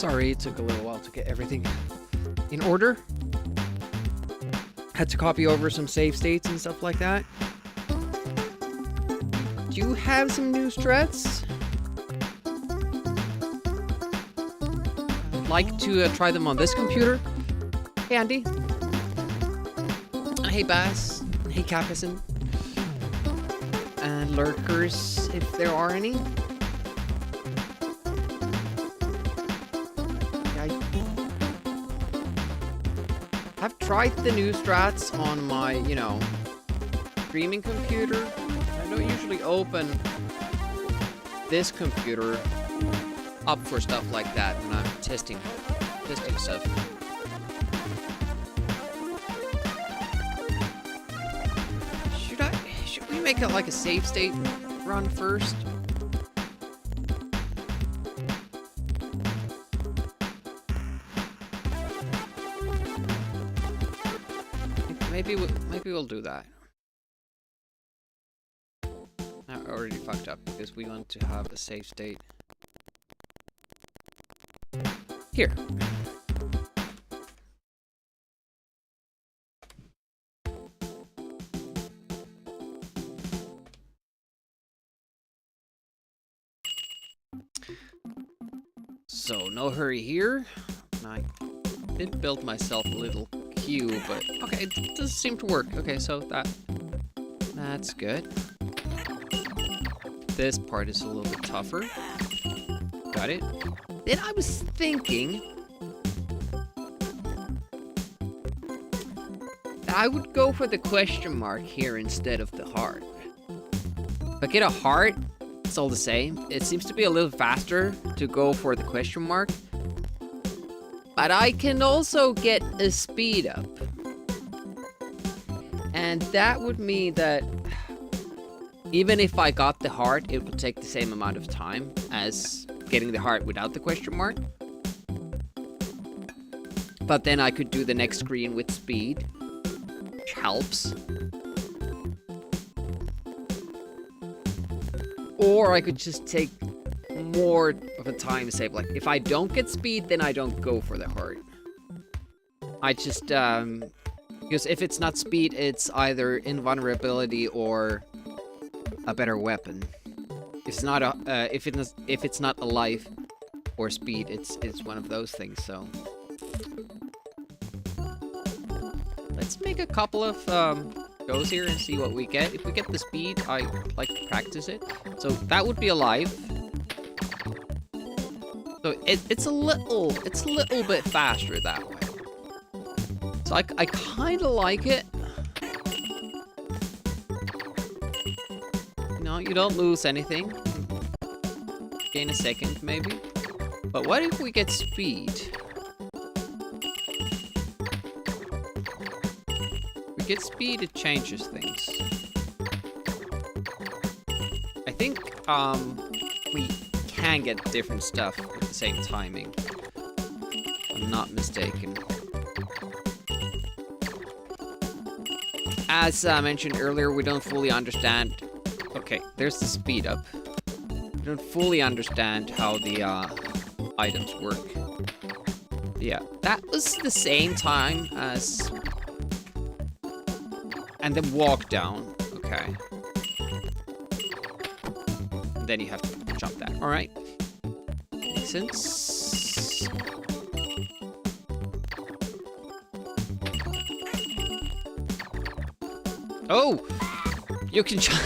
Sorry, it took a little while to get everything in order. Had to copy over some save states and stuff like that. Do you have some new strats? I'd like to try them on this computer. Hey, Andy. Hey, Bass. Hey, Capison. And lurkers, if there are any. I've tried the new strats on my, you know, streaming computer. I don't usually open this computer up for stuff like that when I'm testing stuff. Should we make it like a save state run first? Maybe we'll do that. I already fucked up because we want to have a save state here. So no hurry here. I did build myself a little queue, but okay, it does seem to work. Okay, so that's good. This part is a little bit tougher. Got it. Then I was thinking that I would go for the question mark here instead of the heart. If I get a heart, it's all the same. It seems to be a little faster to go for the question mark. But I can also get a speed up. And that would mean that even if I got the heart, it would take the same amount of time as getting the heart without the question mark. But then I could do the next screen with speed, which helps. Or I could just take more of a time save. Like, if I don't get speed, then I don't go for the heart. I just, because if it's not speed, it's either invulnerability or a better weapon. It's not a, if it's not a life or speed, it's one of those things, so. Let's make a couple of, goes here and see what we get. If we get the speed, I like to practice it. So that would be a life. So it's a little bit faster that way. So I kind of like it. No, you don't lose anything. Gain a second, maybe. But what if we get speed? If we get speed, it changes things. I think, we can get different stuff with the same timing. If I'm not mistaken. As I mentioned earlier, we don't fully understand. Okay, there's the speed up. We don't fully understand how the items work. Yeah, that was the same time as. And then walk down. Okay. And then you have to jump that. All right. Makes sense. Oh, you can jump.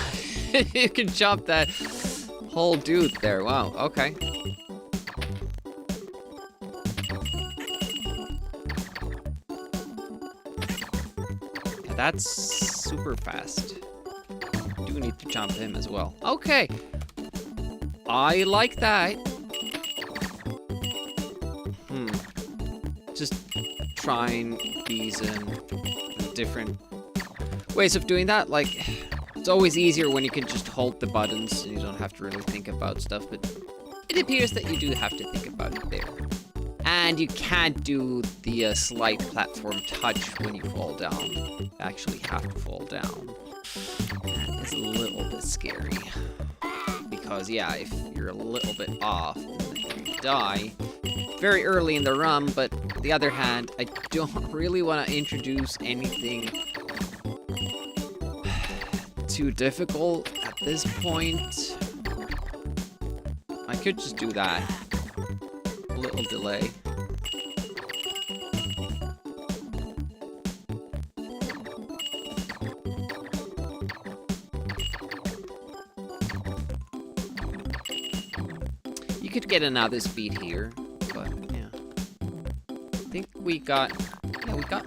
You can jump that whole dude there. Wow. Okay. Yeah, that's super fast. Do need to jump him as well. Okay. I like that. Just trying these different ways of doing that. Like, it's always easier when you can just hold the buttons and you don't have to really think about stuff, but it appears that you do have to think about it there. And you can't do the slight platform touch when you fall down. You actually have to fall down. That is a little bit scary. Because, yeah, if you're a little bit off and you die, very early in the run, but on the other hand, I don't really want to introduce anything too difficult at this point. I could just do that. A little delay. You could get another speed here, but yeah. I think we got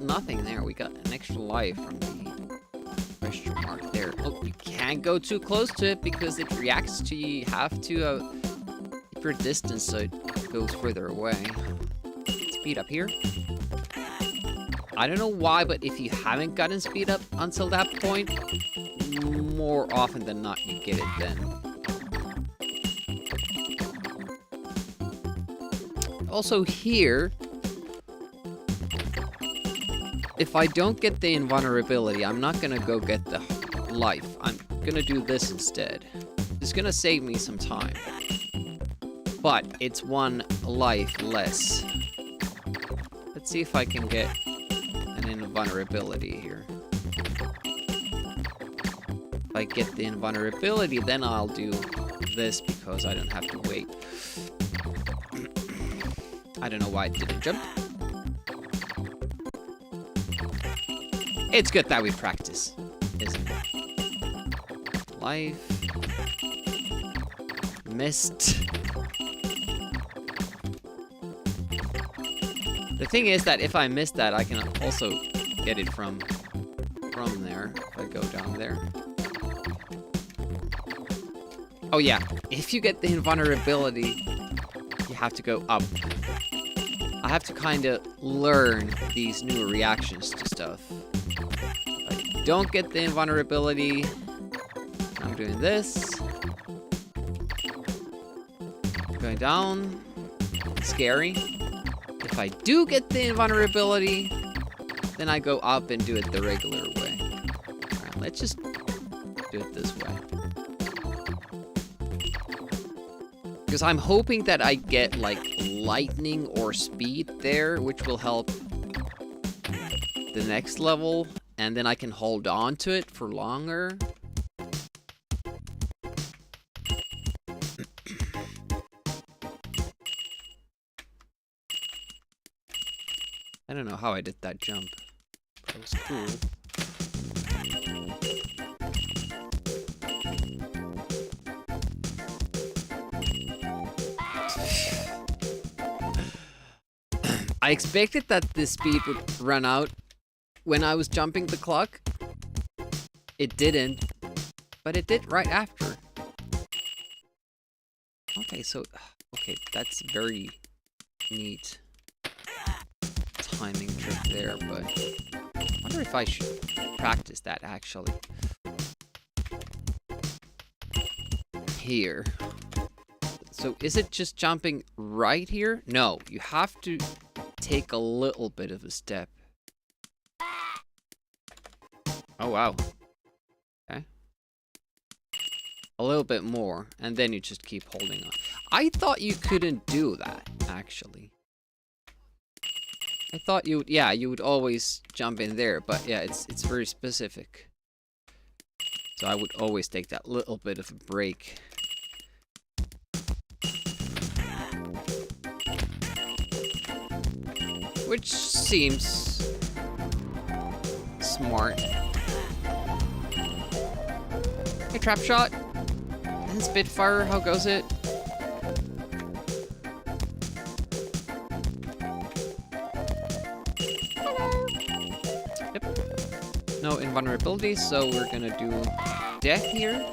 nothing there. We got an extra life from the question mark there. Oh, you can't go too close to it because it reacts to you. You have to keep your distance so it goes further away. Speed up here. I don't know why, but if you haven't gotten speed up until that point, more often than not you get it then. Also here, if I don't get the invulnerability, I'm not gonna go get the life. I'm gonna do this instead. It's gonna save me some time. But it's one life less. Let's see if I can get an invulnerability here. If I get the invulnerability, then I'll do this because I don't have to wait. I don't know why it didn't jump. It's good that we practice, isn't it? Life. Missed. The thing is that if I miss that, I can also get it from there. If I go down there. Oh yeah, if you get the invulnerability, you have to go up. I have to kind of learn these new reactions to stuff. If I don't get the invulnerability, I'm doing this. Going down. Scary. If I do get the invulnerability, then I go up and do it the regular way. Alright, let's just do it this way. Because I'm hoping that I get, like, lightning or speed there, which will help the next level, and then I can hold on to it for longer. I don't know how I did that jump. That was cool. I expected that the speed would run out when I was jumping the clock. It didn't, but it did right after. Okay, so, okay, that's very neat timing trick there, but I wonder if I should practice that actually. Here. So is it just jumping right here? No, you have to take a little bit of a step. Oh wow. Okay. A little bit more, and then you just keep holding on. I thought you couldn't do that, actually. I thought you would, yeah, you would always jump in there, but yeah, it's very specific. So I would always take that little bit of a break. Which seems smart. Hey, trap shot. And Spitfire, how goes it? Yep. No invulnerability, so we're gonna do death here.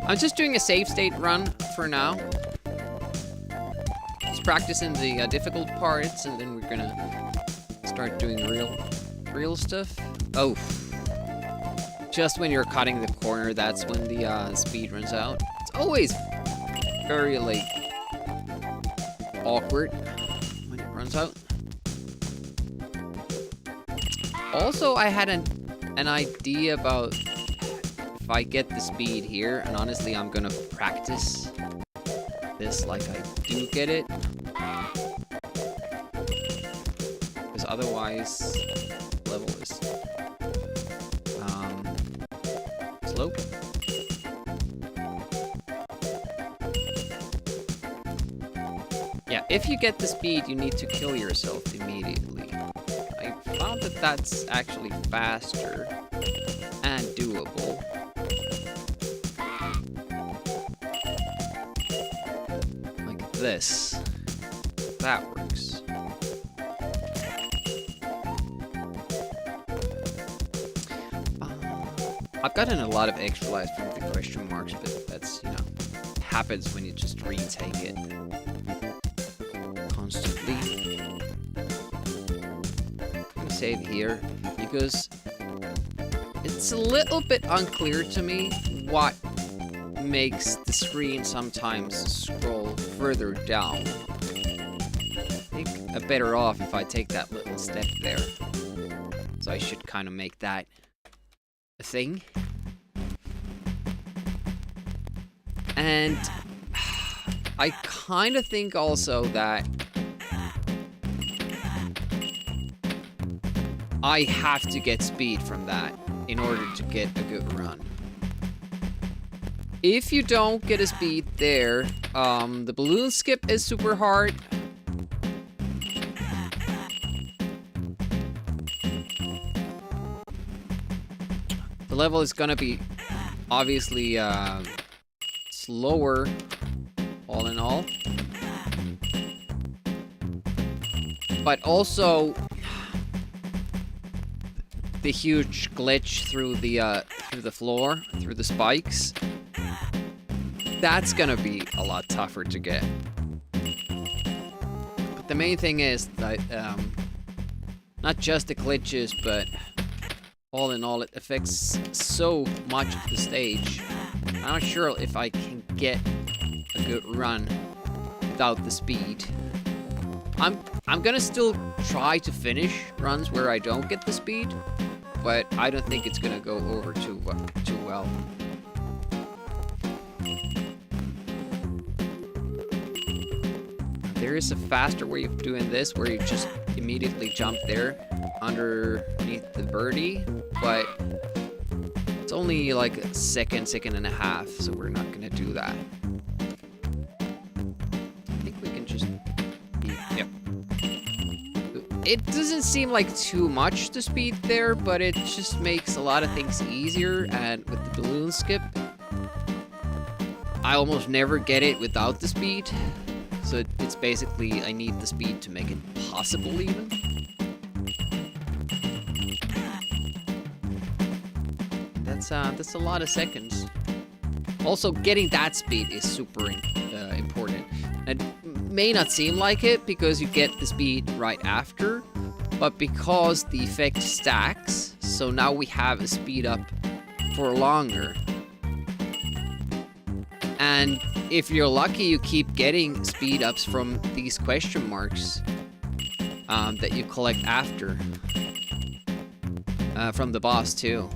I'm just doing a save state run for now. Just practicing the difficult parts, and then we're gonna start doing real stuff. Oh. Just when you're cutting the corner, that's when the speed runs out. It's always very, like, awkward when it runs out. Also, I had an idea about if I get the speed here, and honestly, I'm gonna practice this like I do get it. Because otherwise, level is slow. Yeah, if you get the speed, you need to kill yourself immediately. I found that that's actually faster and doable. Like this. That works. I've gotten a lot of extra lives from the question marks, but that's, you know, happens when you just retake it constantly. I'm gonna save here because it's a little bit unclear to me what makes the screen sometimes scroll further down. I think I'm better off if I take that little step there. So I should kind of make that a thing. And I kind of think also that I have to get speed from that in order to get a good run. If you don't get a speed there, the balloon skip is super hard. The level is gonna be obviously slower, all in all. But also the huge glitch through the floor, through the spikes. That's gonna be a lot tougher to get. But the main thing is that not just the glitches, but all in all, it affects so much of the stage. I'm not sure if I can get a good run without the speed. I'm gonna still try to finish runs where I don't get the speed, but I don't think it's gonna go over too well. There is a faster way of doing this where you just immediately jump there underneath the birdie, but it's only like a second and a half, so we're not gonna do that. I think we can just... Yep. It doesn't seem like too much to speed there, but it just makes a lot of things easier, and with the balloon skip, I almost never get it without the speed. So it's basically, I need the speed to make it possible even. That's a lot of seconds. Also, getting that speed is super important. It may not seem like it because you get the speed right after, but because the effect stacks, so now we have a speed up for longer. And if you're lucky, you keep getting speed ups from these question marks that you collect after. From the boss too.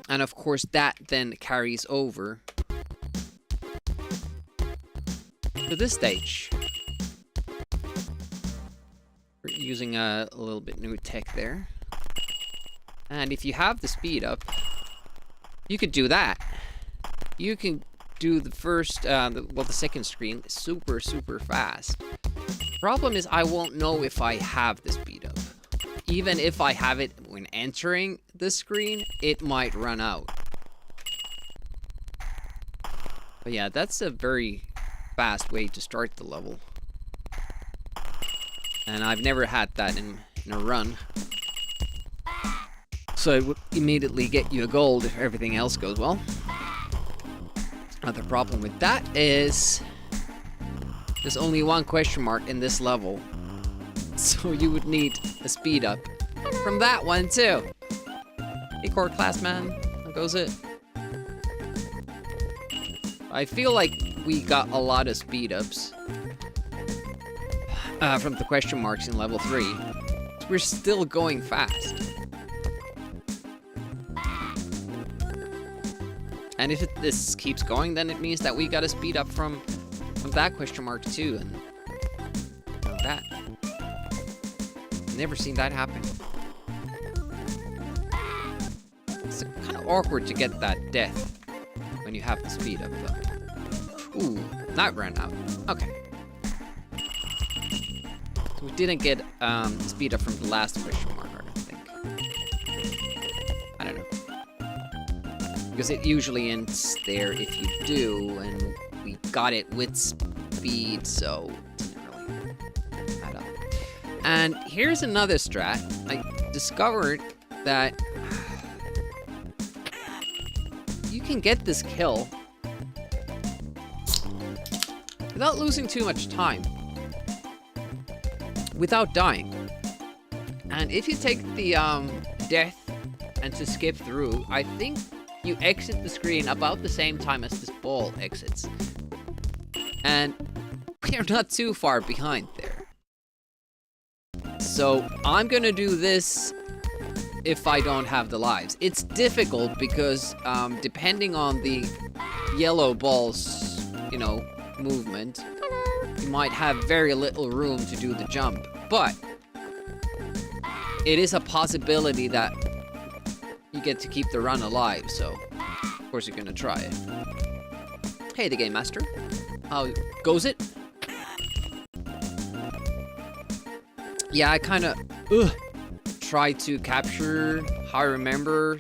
And of course that then carries over to this stage. We're using a little bit new tech there. And if you have the speed up, you could do that. You can do the first, the second screen super fast. Problem is I won't know if I have the speed up. Even if I have it when entering the screen, it might run out. But yeah, that's a very fast way to start the level. And I've never had that in a run. So it would immediately get you a gold if everything else goes well. The problem with that is there's only one question mark in this level. So you would need a speed up from that one too. Hey, core class man, how goes it? I feel like we got a lot of speed ups from the question marks in level 3. We're still going fast. And if this keeps going, then it means that we gotta speed up from that question mark too, and that. Never seen that happen. It's kind of awkward to get that death when you have the speed up though. Ooh, that ran out. Okay. So we didn't get speed up from the last question mark, I don't think. I don't know. Because it usually ends there if you do, and we got it with speed, so it didn't really add up. And here's another strat. I discovered that you can get this kill without losing too much time, without dying. And if you take the death and to skip through, I think you exit the screen about the same time as this ball exits. And we're not too far behind there. So I'm gonna do this if I don't have the lives. It's difficult because depending on the yellow ball's, you know, movement, you might have very little room to do the jump. But it is a possibility that you get to keep the run alive, so of course you're gonna try it. Hey, the Game Master. How goes it? Yeah, I kind of try to capture how I remember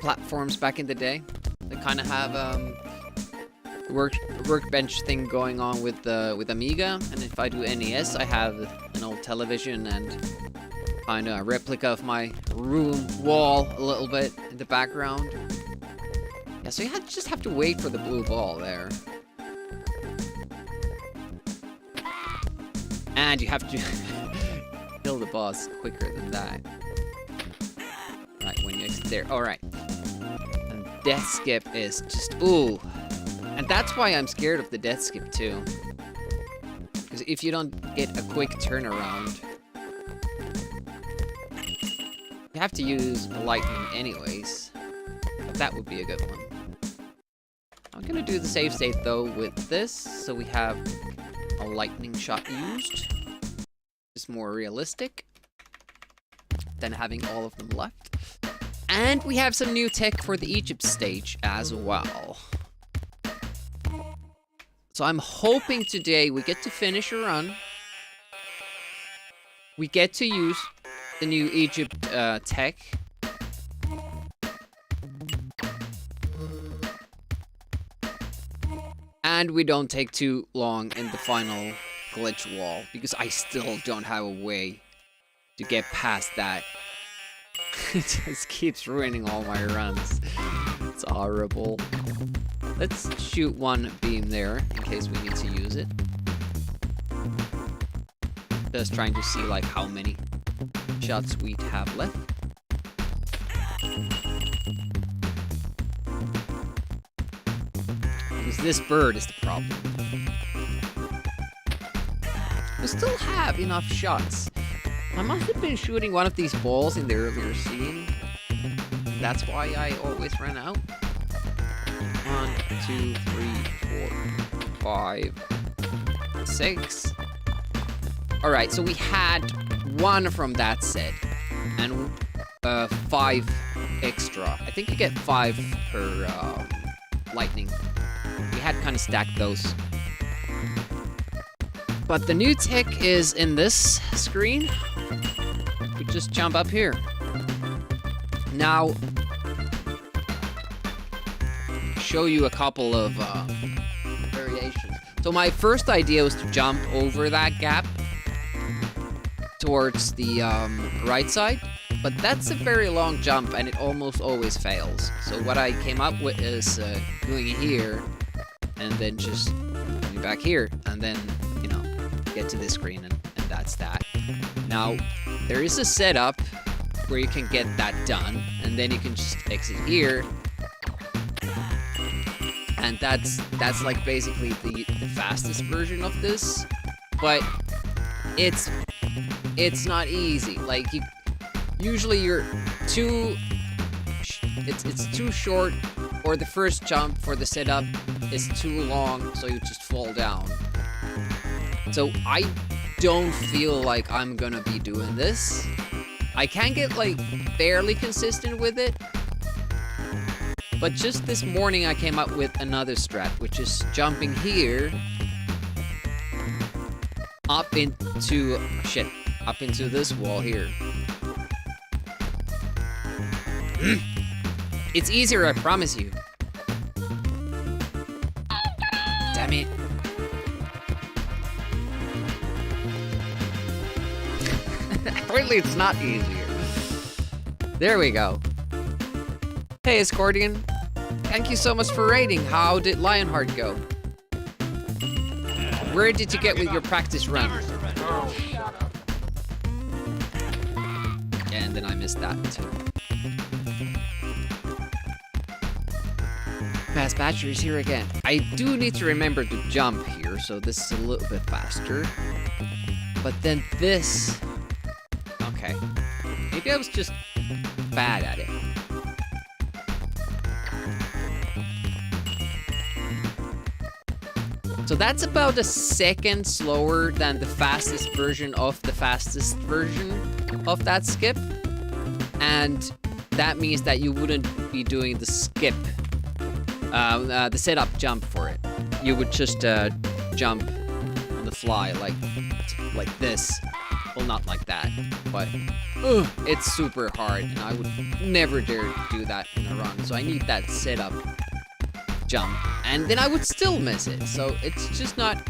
platforms back in the day. They kind of have workbench thing going on with Amiga, and if I do NES, I have an old television and kind of a replica of my room wall a little bit in the background. Yeah, so you just have to wait for the blue ball there. And you have to kill the boss quicker than that. Right, when you exit there. Alright. And death skip is just, ooh. And that's why I'm scared of the death skip too. Because if you don't get a quick turnaround, you have to use a lightning anyways. But that would be a good one. I'm gonna do the save state though with this, so we have a lightning shot used. It's more realistic than having all of them left. And we have some new tech for the Egypt stage as well. So I'm hoping today we get to finish a run. We get to use the new Egypt tech. And we don't take too long in the final glitch wall, because I still don't have a way to get past that. It just keeps ruining all my runs. It's horrible. Let's shoot one beam there in case we need to use it. Just trying to see like how many shots we have left. Because this bird is the problem. We still have enough shots. I must have been shooting one of these balls in the earlier scene. That's why I always ran out. 1, 2, 3, 4, 5, 6. Alright, so we had 1 from that set. And 5 extra. I think you get 5 per lightning. We had kind of stacked those. But the new tech is in this screen. We just jump up here. Now, show you a couple of variations. So my first idea was to jump over that gap towards the right side, but that's a very long jump and it almost always fails. So what I came up with is doing it here and then just coming back here and then, you know, get to this screen and that's that. Now, there is a setup where you can get that done and then you can just exit here. And that's like basically the fastest version of this, but it's not easy. Like usually you're it's too short or the first jump for the setup is too long, so you just fall down. So I don't feel like I'm gonna be doing this. I can get like fairly consistent with it. But just this morning I came up with another strat, which is jumping here up into this wall here. It's easier, I promise you. Damn it. Apparently it's not easier. There we go. Hey, Escordian. Thank you so much for raiding. How did Lionheart go? Where did you get with your practice run? And then I missed that too. Fast Badger is here again. I do need to remember to jump here, so this is a little bit faster. But then this... Okay. Maybe I was just bad at it. So that's about a second slower than the fastest version of the fastest version of that skip. And that means that you wouldn't be doing the skip, the setup jump for it. You would just jump on the fly like this. Well, not like that, but it's super hard, and I would never dare do that in a run. So I need that setup jump, and then I would still miss it. So it's just not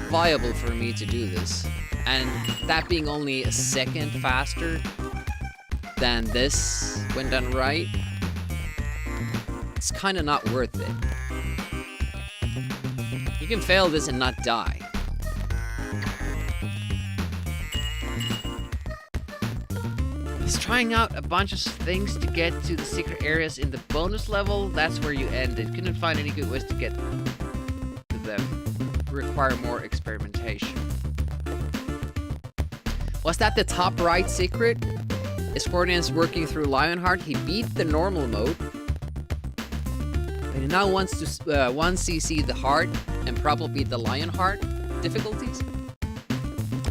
viable for me to do this. And that being only a second faster than this when done right, it's kind of not worth it. You can fail this and not die. He's trying out a bunch of things to get to the secret areas in the bonus level. That's where you ended. Couldn't find any good ways to get to them. Require more experimentation. Was that the top right secret? Escordian's working through Lionheart. He beat the normal mode. But he now wants to 1cc the hard and probably the Lionheart difficulties.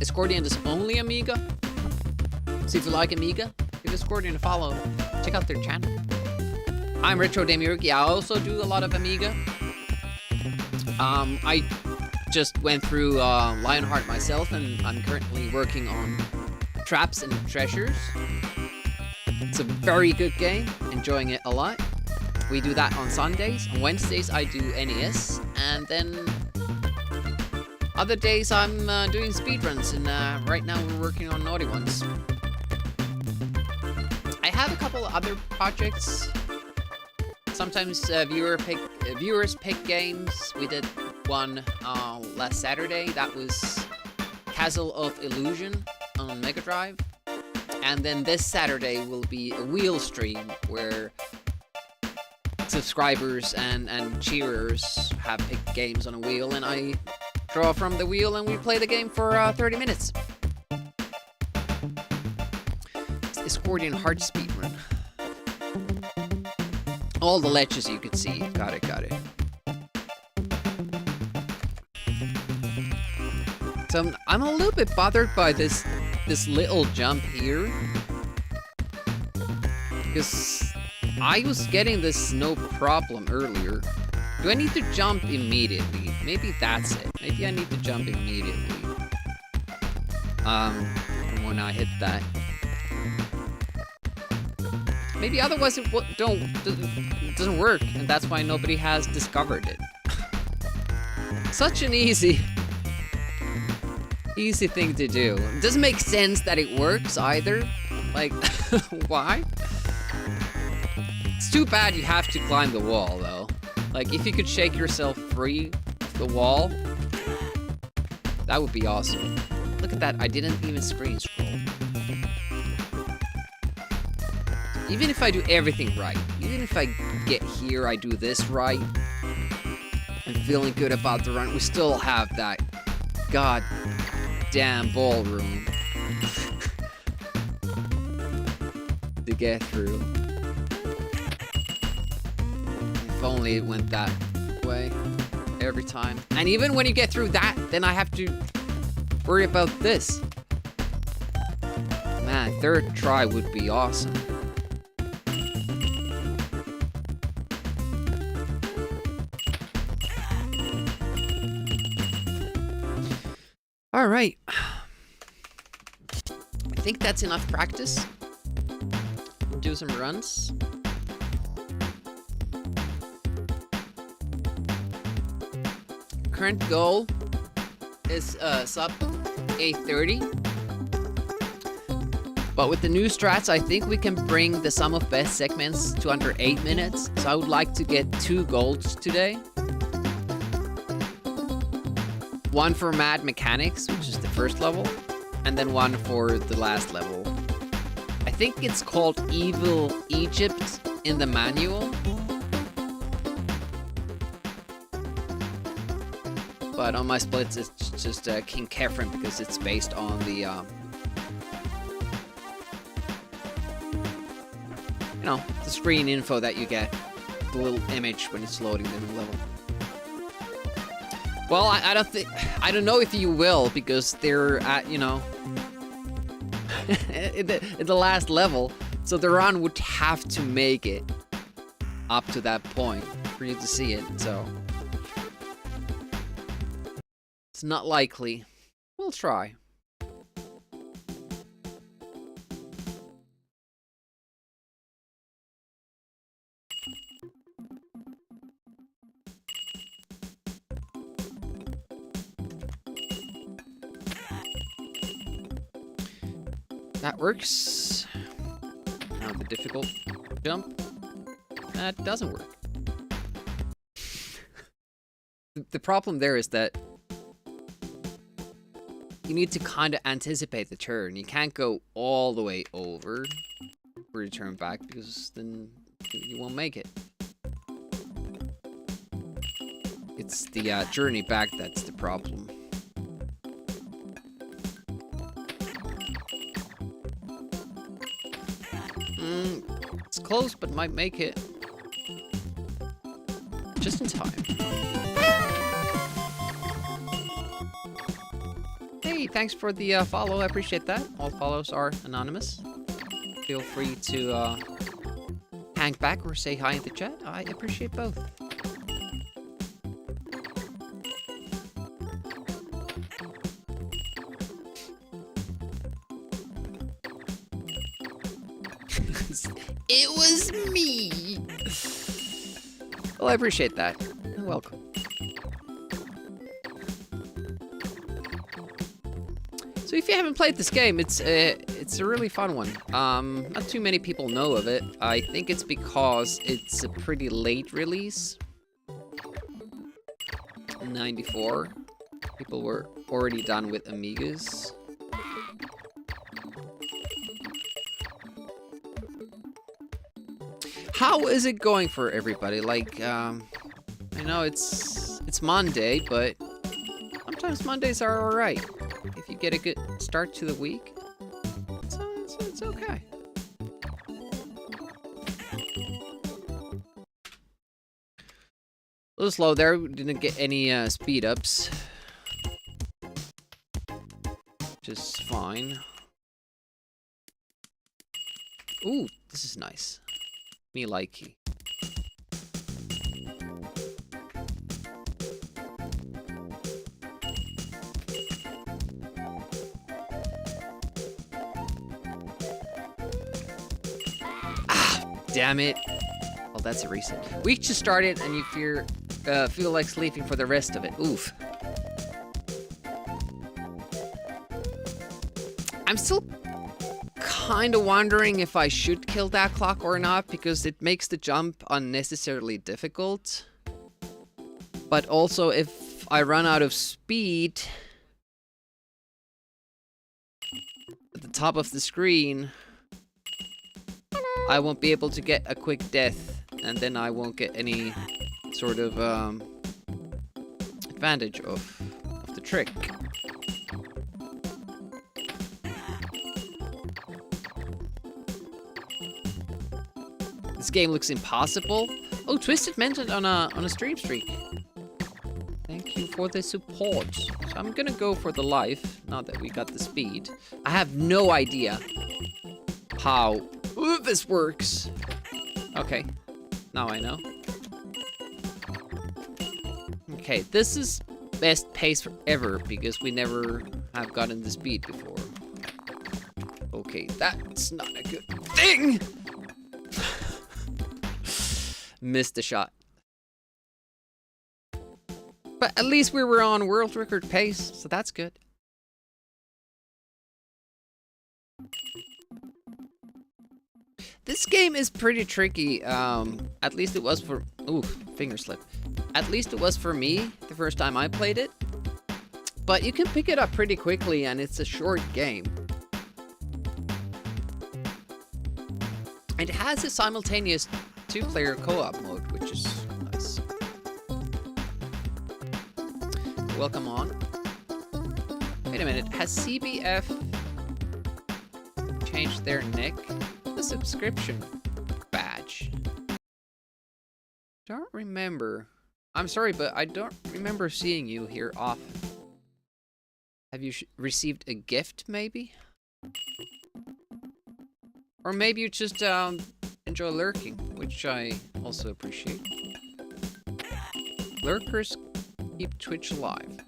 Escordian does only Amiga. So if you like Amiga, give Escordian a follow. Check out their channel. I'm Retro Demiurg. Yeah, I also do a lot of Amiga. I just went through Lionheart myself, and I'm currently working on Traps and Treasures. It's a very good game. Enjoying it a lot. We do that on Sundays. On Wednesdays, I do NES, and then other days I'm doing speedruns, and right now we're working on Naughty Ones. I have a couple of other projects. Sometimes viewers pick games. We did one last Saturday. That was Castle of Illusion on Mega Drive. And then this Saturday will be a wheel stream where subscribers and cheerers have picked games on a wheel, and I draw from the wheel and we play the game for 30 minutes. Escordian hard speedrun. All the ledges you could see. Got it. So I'm a little bit bothered by this little jump here, because I was getting this no problem earlier. Do I need to jump immediately? Maybe that's it. Maybe I need to jump immediately. When I hit that. Maybe otherwise it doesn't work, and that's why nobody has discovered it. Such an easy thing to do. It doesn't make sense that it works either. Like, why? It's too bad you have to climb the wall, though. Like, if you could shake yourself free of the wall, that would be awesome. Look at that, I didn't even screen scroll. Even if I do everything right, even if I get here, I do this right, I'm feeling good about the run, we still have that goddamn ballroom to get through. If only it went that way every time. And even when you get through that, then I have to worry about this. Man, third try would be awesome. All right. I think that's enough practice. We'll do some runs. Current goal is sub 8:30. But with the new strats, I think we can bring the sum of best segments to under 8 minutes. So I would like to get 2 golds today. One for Mad Mechanics, which is the first level, and then one for the last level. I think it's called Evil Egypt in the manual. But on my splits, it's just King Kefren because it's based on the, you know, the screen info that you get, the little image when it's loading the new level. Well, I don't know if you will, because they're at, you know, in the last level, so the run would have to make it up to that point for you to see it, so it's not likely. We'll try. That works. Now the difficult jump. That doesn't work. The problem there is that you need to kind of anticipate the turn. You can't go all the way over before you turn back, because then you won't make it. It's the journey back that's the problem. It's close, but might make it. Just in time. Hey, thanks for the follow. I appreciate that. All follows are anonymous. Feel free to hang back or say hi in the chat. I appreciate both. It was me. Well, I appreciate that. You're welcome. So if you haven't played this game, it's a really fun one. Not too many people know of it. I think it's because it's a pretty late release. 94. People were already done with Amigas. How is it going for everybody? Like, I know it's Monday, but sometimes Mondays are alright. If you get a good start to the week, it's okay. A little slow there, we didn't get any speed ups. Just fine. Ooh, this is nice. Me likey. Ah, damn it. Well, that's a reset. Week just started and you feel like sleeping for the rest of it. Oof. I'm still kind of wondering if I should kill that clock or not, because it makes the jump unnecessarily difficult. But also, if I run out of speed at the top of the screen, I won't be able to get a quick death, and then I won't get any sort of advantage of the trick. This game looks impossible. Oh, Twisted mentioned on a stream streak. Thank you for the support. So I'm gonna go for the life, now that we got the speed. I have no idea how this works. Okay, now I know. Okay, this is best pace ever because we never have gotten the speed before. Okay, that's not a good thing! Missed the shot. But at least we were on world record pace, so that's good. This game is pretty tricky. At least it was for... Ooh, finger slip. At least it was for me the first time I played it. But you can pick it up pretty quickly, and it's a short game. It has a simultaneous 2-player co-op mode, which is nice. Welcome on. Wait a minute, has CBF changed their nick? The subscription badge. Don't remember. I'm sorry, but I don't remember seeing you here often. Have you received a gift, maybe? Or maybe you just enjoy lurking, which I also appreciate. Lurkers keep Twitch alive.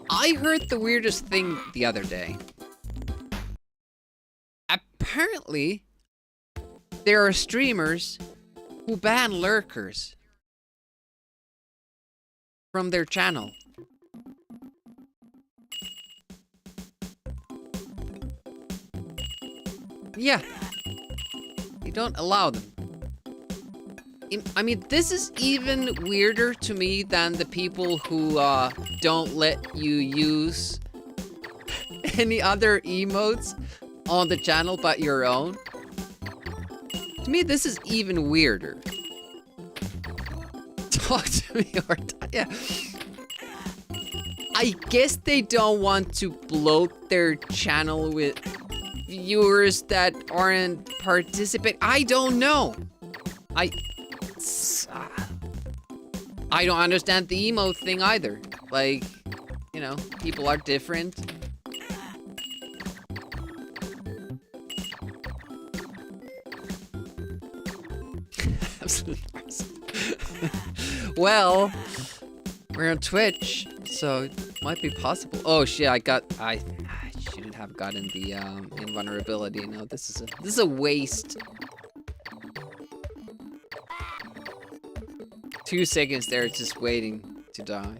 I heard the weirdest thing the other day. Apparently, there are streamers who ban lurkers from their channel. Yeah. They don't allow them. I mean, this is even weirder to me than the people who don't let you use any other emotes on the channel but your own. To me, this is even weirder. Talk to me, or yeah. I guess they don't want to bloat their channel with viewers that aren't participating. I don't know. I don't understand the emote thing either. Like, you know, people are different. Well, we're on Twitch, so it might be possible. Oh shit! I shouldn't have gotten the invulnerability. No, this is a waste. 2 seconds there, just waiting to die.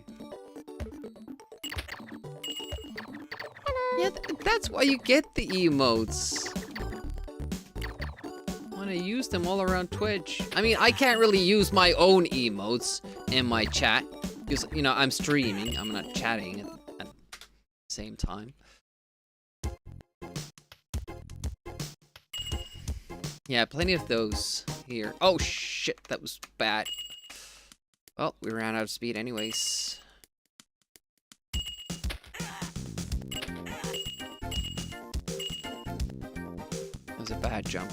Yeah, that's why you get the emotes. I use them all around Twitch. I mean, I can't really use my own emotes in my chat because, you know, I'm streaming. I'm not chatting at the same time. Yeah, plenty of those here. Oh shit, that was bad. Well, we ran out of speed anyways. That was a bad jump.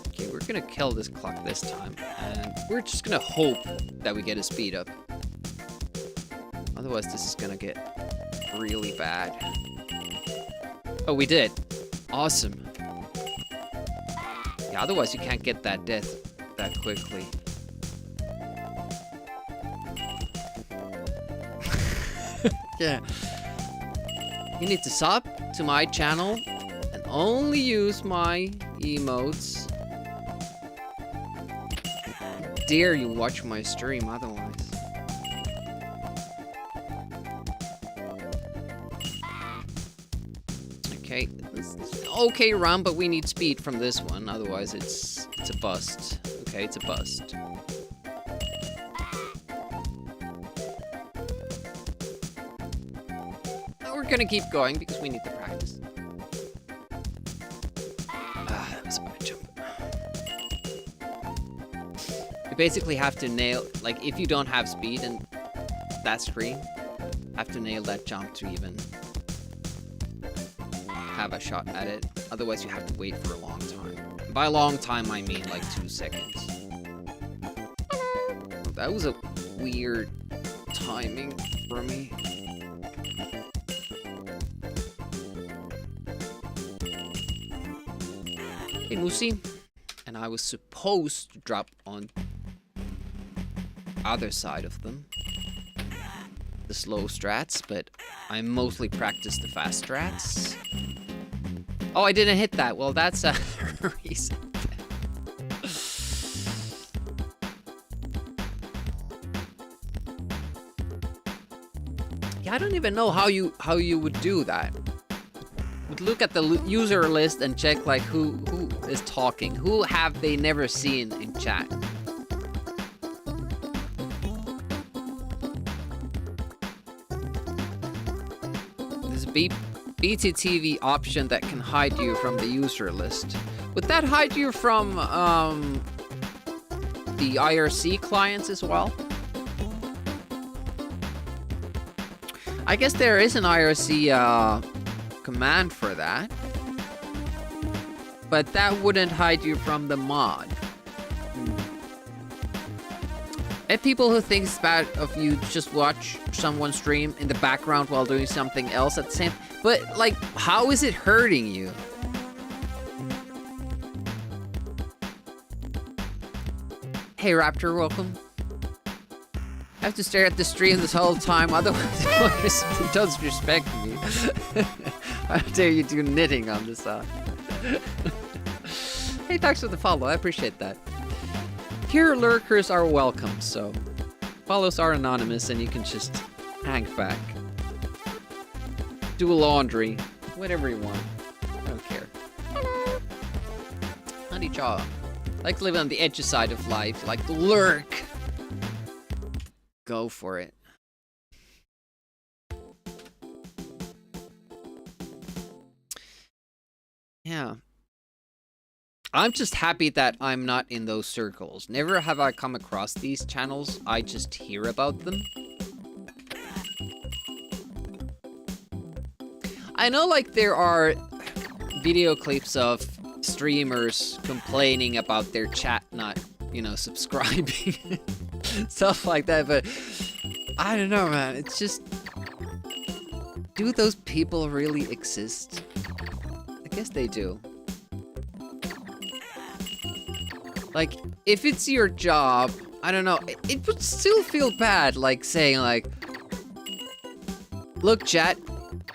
Okay, we're gonna kill this clock this time, and we're just gonna hope that we get a speed up. Otherwise, this is gonna get really bad. Oh, we did. Awesome. Yeah, otherwise you can't get that death that quickly. Yeah. You need to sub to my channel and only use my emotes. Dare you watch my stream otherwise. Okay, okay run, but we need speed from this one, otherwise it's a bust. Okay, it's a bust. We're gonna keep going because we need to practice. That was a bad jump. You basically have to nail, like, if you don't have speed in that screen, have to nail that jump to even have a shot at it. Otherwise, you have to wait for a long time. And by a long time, I mean like 2 seconds. That was a weird timing for me. Hey, Moosey. And I was supposed to drop on other side of them. The slow strats, but I mostly practice the fast strats. Oh, I didn't hit that. Well, that's a reason. Yeah, I don't even know how you would do that. Would look at the user list and check like who is talking. Who have they never seen in chat? BTTV option that can hide you from the user list. Would that hide you from the IRC clients as well? I guess there is an IRC command for that. But that wouldn't hide you from the mod. If people who think it's bad of you just watch someone stream in the background while doing something else at the same... But, like, how is it hurting you? Hey, Raptor, welcome. I have to stare at the stream this whole time, otherwise it does respect me. How dare you do knitting on the side? Hey, thanks for the follow, I appreciate that. Here, lurkers are welcome, so follows are anonymous and you can just hang back. Do laundry, whatever you want. I don't care. Honey jaw. Like to live on the edge side of life, like to lurk. Go for it. Yeah. I'm just happy that I'm not in those circles. Never have I come across these channels, I just hear about them. I know, like, there are video clips of streamers complaining about their chat not, you know, subscribing. Stuff like that, but I don't know, man. It's just... Do those people really exist? I guess they do. Like, if it's your job, I don't know, it would still feel bad, like, saying, like, look, chat,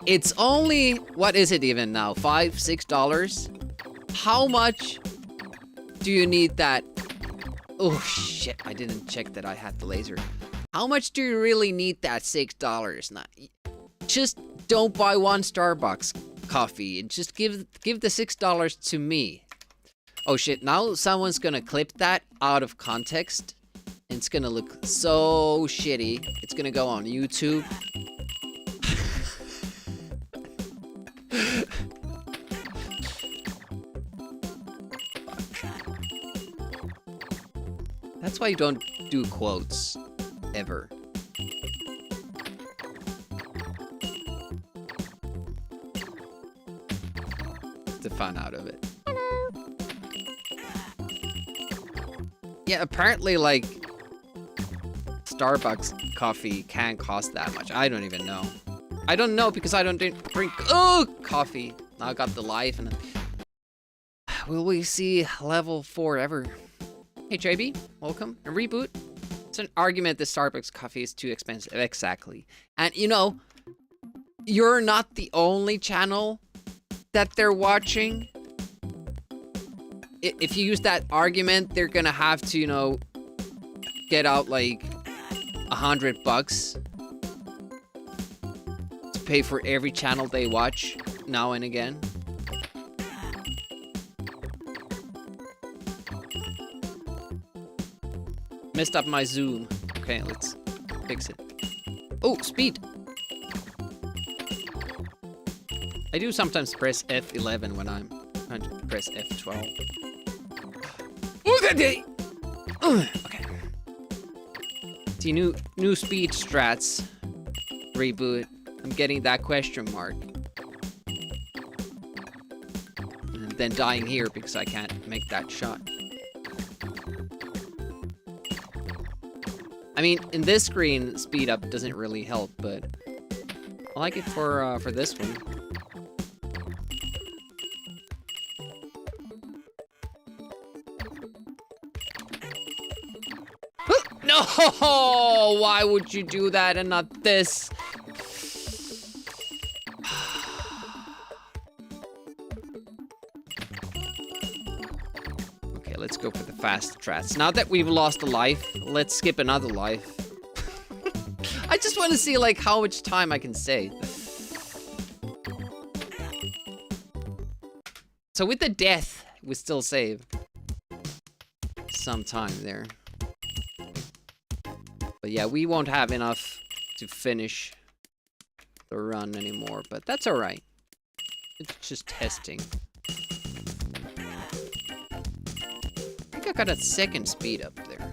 it's only, what is it even now, $5, $6? How much do you need that? Oh, shit, I didn't check that I had the laser. How much do you really need that $6? Now, just don't buy one Starbucks coffee, and just give the $6 to me. Oh shit, now someone's gonna clip that out of context. And it's gonna look so shitty. It's gonna go on YouTube. That's why you don't do quotes. Ever. The fun out of it. Yeah, apparently, like, Starbucks coffee can cost that much. I don't even know. I don't know because I don't drink coffee. Now I got the life and... Will we see level 4 ever? Hey, JB, welcome. A reboot? It's an argument that Starbucks coffee is too expensive. Exactly. And, you know, you're not the only channel that they're watching. If you use that argument, they're gonna have to, you know, get out like $100 to pay for every channel they watch now and again. Messed up my zoom. Okay, let's fix it. Oh, speed. I do sometimes press F11 when I'm trying to press F12. Okay. See, new speed strats. Reboot. I'm getting that question mark. than dying here because I can't make that shot. I mean, in this screen, speed up doesn't really help, but I like it for this one. No! Why would you do that and not this? Okay, let's go for the fast strats. Now that we've lost a life, let's skip another life. I just want to see, like, how much time I can save. So with the death, we still save some time there. But yeah, we won't have enough to finish the run anymore, but that's alright. It's just testing. I think I got a second speed up there.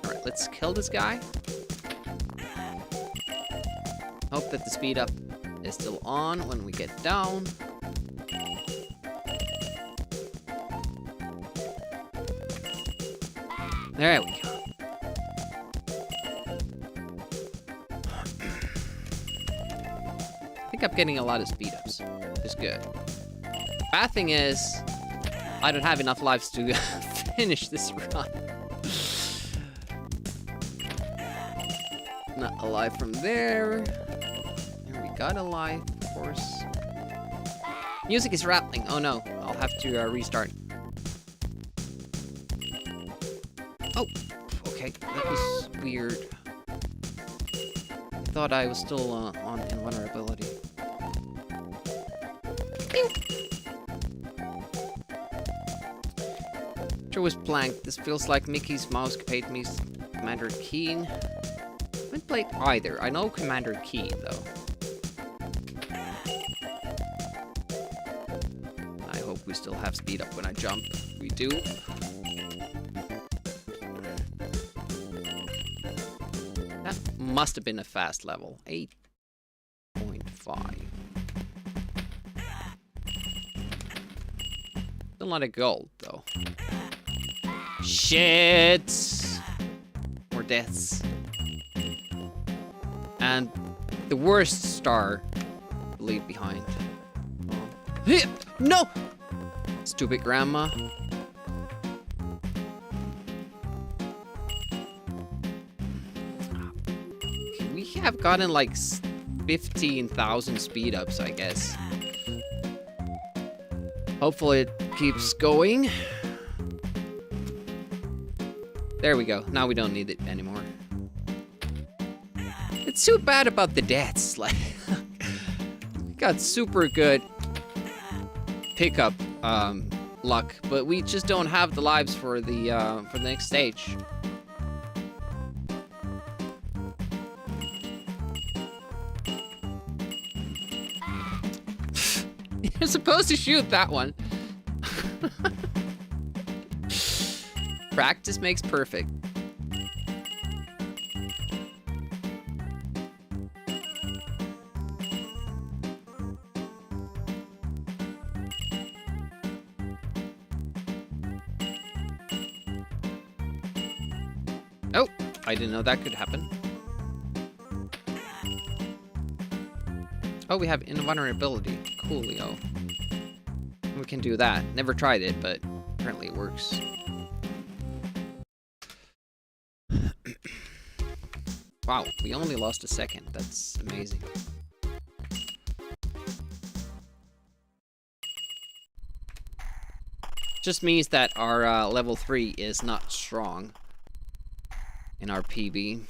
Alright, let's kill this guy. Hope that the speed up is still on when we get down. There we go. I think I'm getting a lot of speed ups. It's good. Bad thing is, I don't have enough lives to finish this run. Not a life from there. Here we got a life, of course. Music is rattling. Oh no, I'll have to restart. Oh, okay, that was weird. I thought I was still on invulnerability. Picture was blank. This feels like Mickey's Mouse Capade meets Commander Keen. I haven't played either. I know Commander Keen, though. I hope we still have speed up when I jump. We do. Must have been a fast level. 8.5. A lot of gold, though. Shit! More deaths. And the worst star to leave behind. No! Stupid grandma. I've gotten like 15,000 speed ups, I guess. Hopefully it keeps going. There we go. Now we don't need it anymore. It's too bad about the deaths. Like, got super good pickup luck, but we just don't have the lives for the next stage. You're supposed to shoot that one. Practice makes perfect. Oh, I didn't know that could happen. Oh, we have invulnerability. Coolio. We can do that. Never tried it, but apparently it works. Wow, we only lost a second. That's amazing. Just means that our level 3 is not strong in our PB.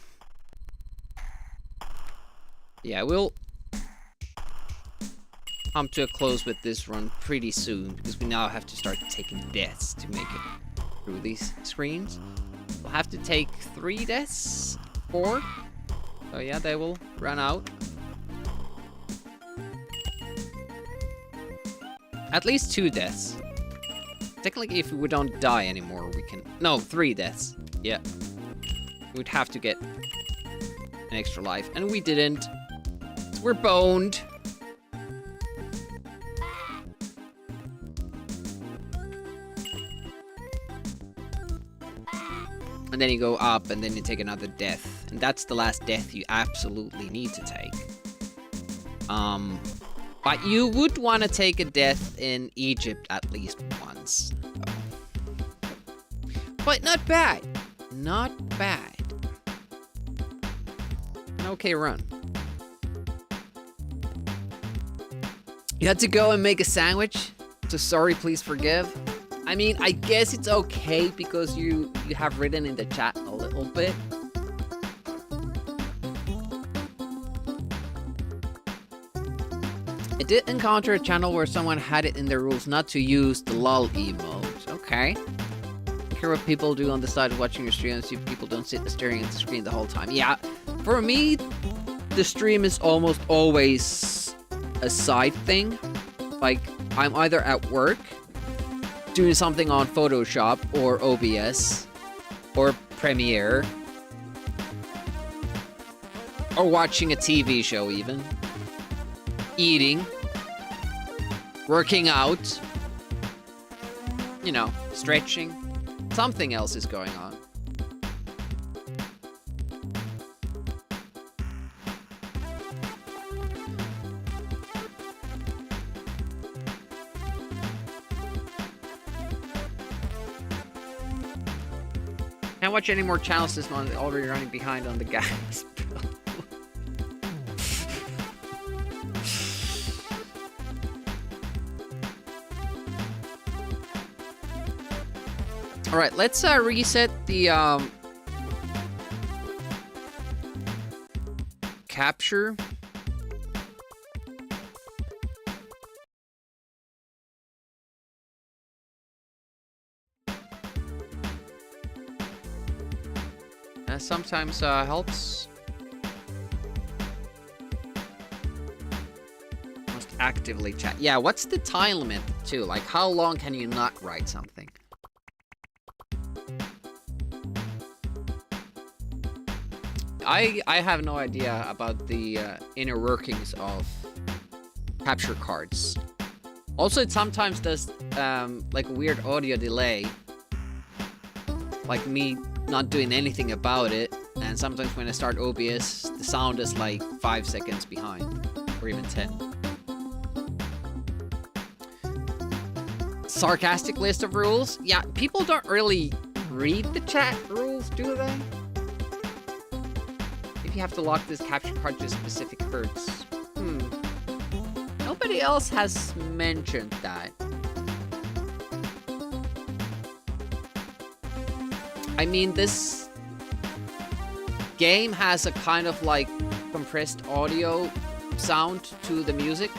Yeah, we'll come to a close with this run pretty soon, because we now have to start taking deaths to make it through these screens. We'll have to take 3 deaths, 4. So yeah, they will run out. At least 2 deaths. Technically, if we don't die anymore, we can... No, 3 deaths. Yeah. We'd have to get an extra life, and we didn't. We're boned. And then you go up, and then you take another death. And that's the last death you absolutely need to take. But you would want to take a death in Egypt at least once. But not bad. Not bad. An okay run. You had to go and make a sandwich? So sorry, please forgive. I mean, I guess it's okay because you have written in the chat a little bit. I did encounter a channel where someone had it in their rules not to use the lol emote. Okay. Hear what people do on the side of watching your stream and see if people don't sit staring at the screen the whole time. Yeah, for me, the stream is almost always a side thing. Like, I'm either at work, doing something on Photoshop, or OBS, or Premiere, or watching a TV show even. Eating, working out, you know, stretching. Something else is going on. Can't watch any more channels this month, already running behind on the gas. All right, let's reset the capture. That sometimes helps. Must actively chat. Yeah, what's the time limit too? Like, how long can you not write something? I have no idea about the inner workings of capture cards. Also, it sometimes does like a weird audio delay. Like me not doing anything about it. And sometimes when I start OBS, the sound is like 5 seconds behind. Or even 10. Sarcastic list of rules? Yeah, people don't really read the chat rules, do they? You have to lock this capture card to specific hertz. Nobody else has mentioned that. I mean, this game has a kind of like compressed audio sound to the music.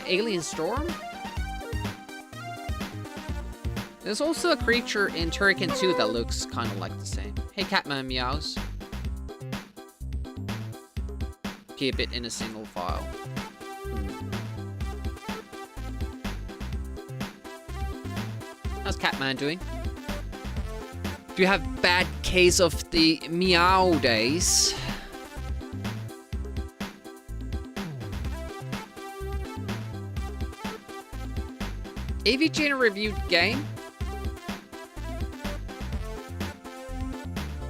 Alien Storm? There's also a creature in Turrican 2 that looks kind of like the same. Hey, Catman meows. Keep it in a single file. How's Catman doing? Do you have bad case of the meow days? AVG reviewed game?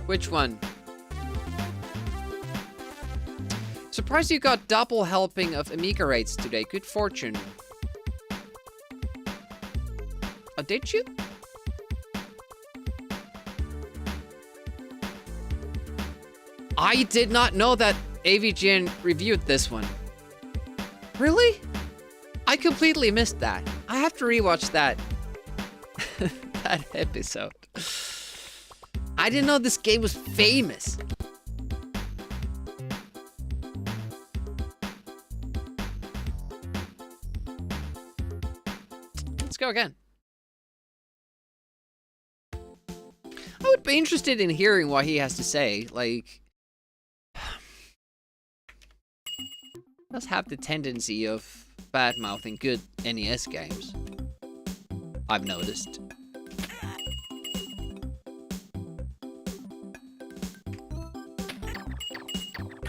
Which one? Surprised you got double helping of Amiga rates today. Good fortune. Oh, did you? I did not know that AVGN reviewed this one. Really? I completely missed that. I have to rewatch that that episode. I didn't know this game was famous. Let's go again. I would be interested in hearing what he has to say. Like, does have the tendency of bad-mouthing good NES games, I've noticed.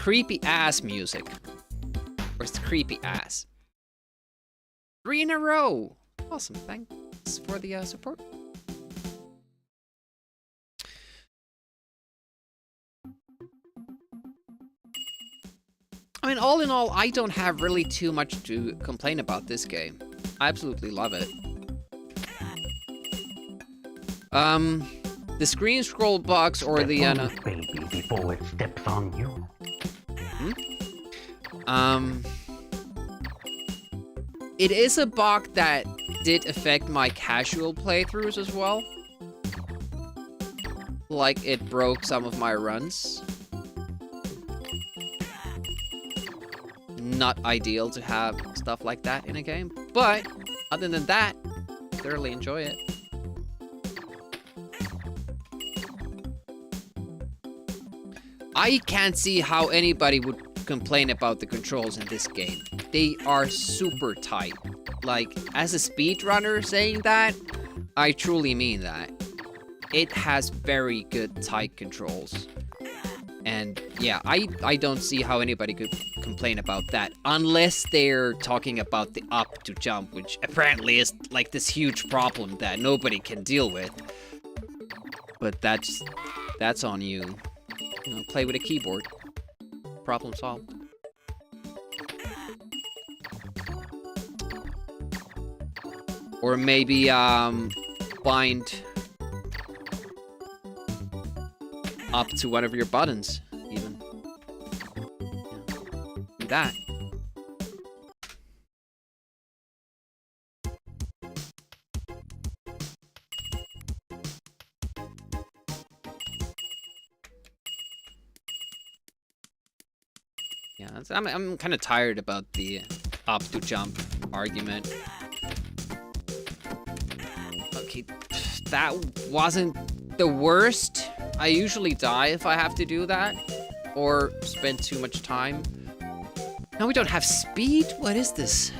creepy ass music. Or it's creepy ass. 3 in a row. Awesome. Thanks for the support. I mean, all in all, I don't have really too much to complain about this game. I absolutely love it. The screen scroll box or the baby before it steps on you. It is a bug that did affect my casual playthroughs as well. Like, it broke some of my runs. Not ideal to have stuff like that in a game, but other than that, thoroughly enjoy it. I can't see how anybody would complain about the controls in this game. They are super tight. Like, as a speedrunner saying that, I truly mean that. It has very good tight controls. And yeah, I don't see how anybody could complain about that. Unless they're talking about the up to jump, which apparently is like this huge problem that nobody can deal with. But that's on you. You know, play with a keyboard. Problem solved. Or maybe, bind up to one of your buttons, even. Yeah. Do that. Yeah, I'm kind of tired about the up to jump argument. Okay, that wasn't the worst. I usually die if I have to do that, or spend too much time. No, we don't have speed? What is this?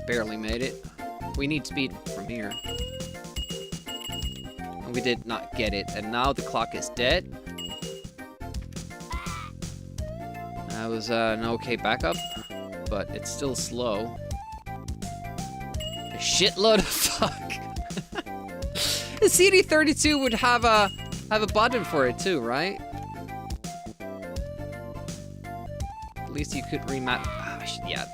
Barely made it. We need speed from here. And we did not get it, and now the clock is dead. That was an okay backup, but it's still slow. A shitload of fuck. The CD32 would have a button for it too, right? At least you could remap. Oh, yeah,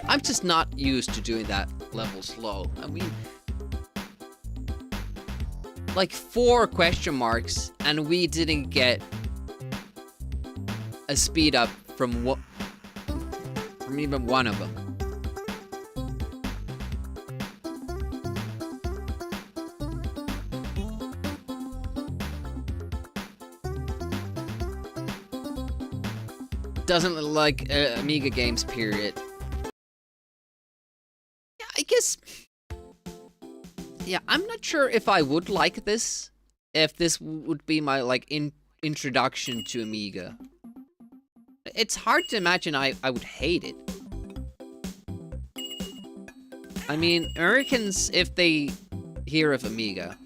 I'm just not used to doing that level slow. I mean, like 4 question marks, and we didn't get a speed up from even one of them. Doesn't look like Amiga games, period. Yeah, I guess. Yeah, I'm not sure if I would like this. If this would be my, like, introduction to Amiga. It's hard to imagine I would hate it. I mean, Americans, if they hear of Amiga,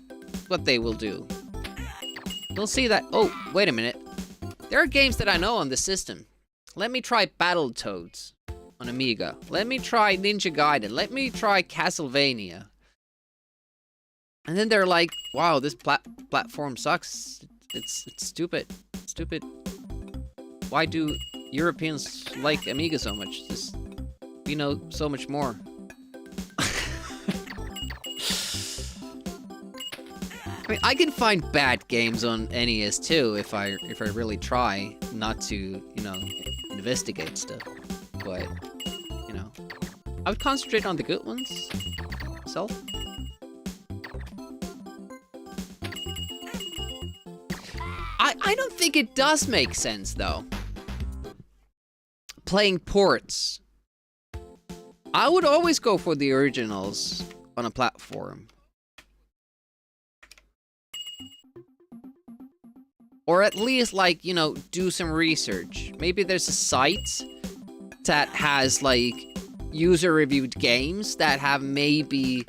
what they will do. They'll see that, oh, wait a minute. There are games that I know on the system. Let me try Battletoads on Amiga. Let me try Ninja Gaiden. Let me try Castlevania. And then they're like, wow, this platform sucks. It's stupid. It's stupid. Why do Europeans like Amiga so much? We know so much more. I mean, I can find bad games on NES too if I really try not to, you know, investigate stuff. But, you know, I would concentrate on the good ones myself. I don't think it does make sense though. Playing ports. I would always go for the originals on a platform. Or at least, like, you know, do some research. Maybe there's a site that has, like, user-reviewed games that have maybe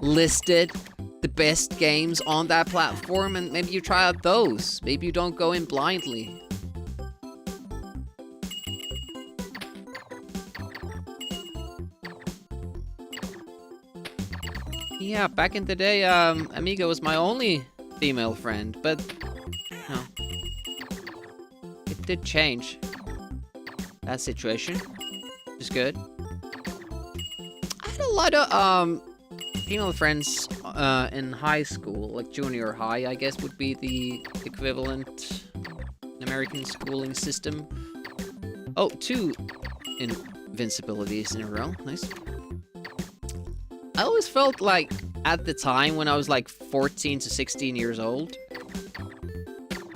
listed the best games on that platform, and maybe you try out those. Maybe you don't go in blindly. Yeah, back in the day, Amiga was my only female friend, but no, it did change that situation, which is good. I had a lot of female friends in high school, like junior high, I guess would be the equivalent in American schooling system. Oh, 2 invincibilities in a row, nice. I always felt like, at the time, when I was like 14 to 16 years old,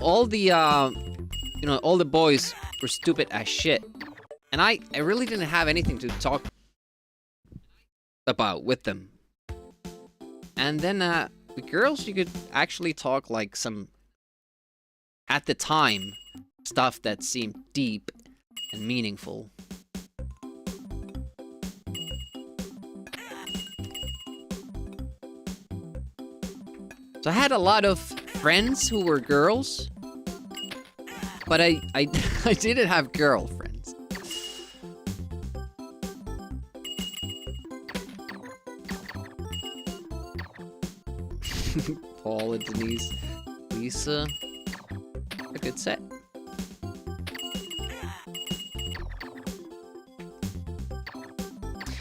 all the, you know, all the boys were stupid as shit. And I really didn't have anything to talk about with them. And then, with girls, you could actually talk like some, at the time, stuff that seemed deep and meaningful. So I had a lot of friends who were girls, but I didn't have girlfriends. Paula, Denise, Lisa, a good set.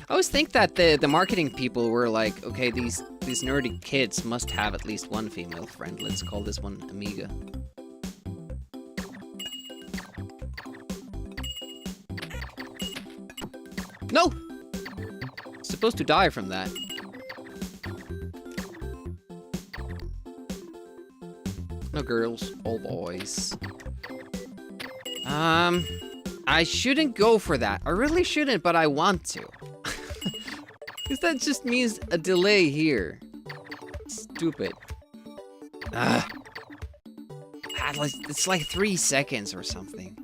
I always think that the marketing people were like, okay, these nerdy kids must have at least one female friend. Let's call this one Amiga. No! Supposed to die from that. No girls, all boys. I shouldn't go for that. I really shouldn't, but I want to. Because that just means a delay here. Stupid. It's like 3 seconds or something.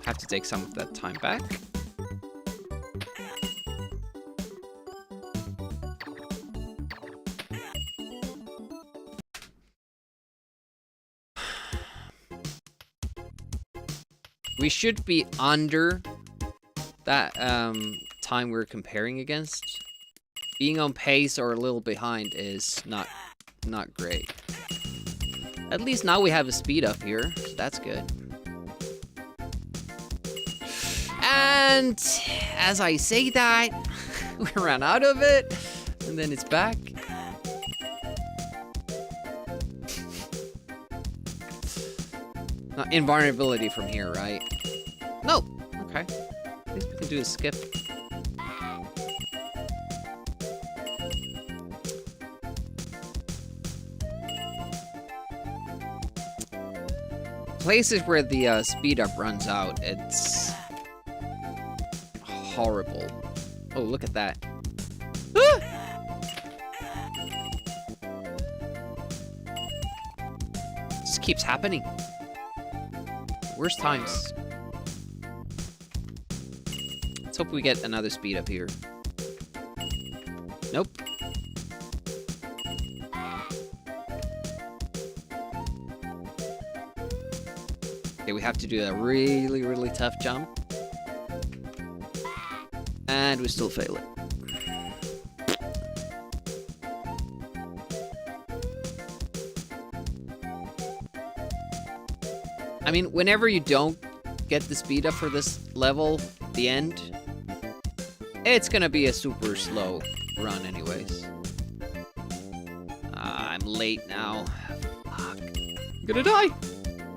Have to take some of that time back. We should be under that time we're comparing against. Being on pace or a little behind is not great. At least now we have a speed up here, so that's good. And as I say that, we ran out of it, and then it's back. Invulnerability from here, right? No! Okay. At least we can do a skip. Places where the speed up runs out, it's horrible. Oh, look at that. Ah! This keeps happening. Worst times. Let's hope we get another speed up here. Nope. Okay, we have to do a really, really tough jump. And we still fail it. I mean, whenever you don't get the speed up for this level, the end, it's gonna be a super slow run anyways. I'm late now. Fuck. I'm gonna die!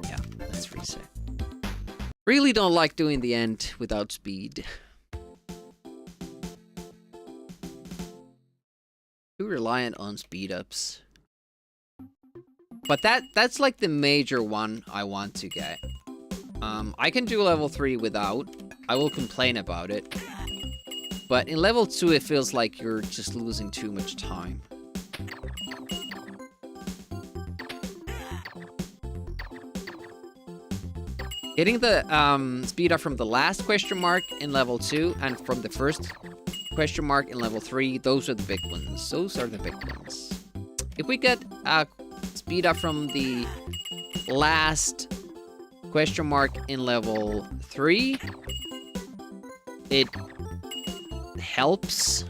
Yeah, let's reset. Really don't like doing the end without speed. Too reliant on speed ups. But that's like the major one I want to get. I can do level 3 without. I will complain about it. But in level 2 it feels like you're just losing too much time. Getting the speed up from the last question mark in level 2 and from the first question mark in level 3, those are the big ones. Those are the big ones. If we get speed up from the last question mark in level 3, it helps.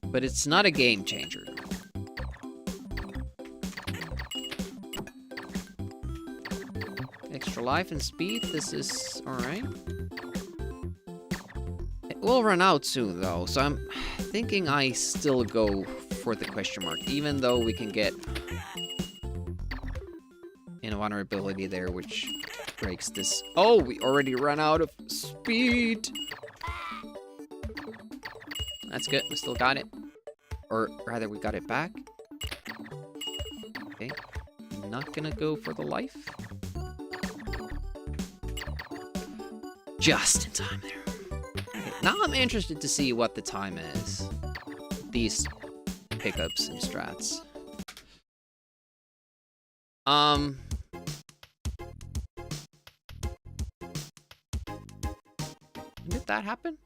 But it's not a game changer. Extra life and speed, this is alright. It will run out soon though, so I'm thinking I still go for the question mark, even though we can get invulnerability there, which breaks this. Oh, we already ran out of speed! That's good, we still got it. Or rather, we got it back. Okay, I'm not gonna go for the life. Just in time there. Okay, now I'm interested to see what the time is. These pickups and strats. When did that happen?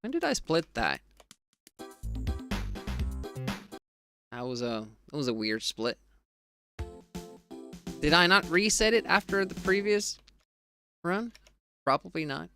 When did I split that? That was a weird split. Did I not reset it after the previous run? Probably not.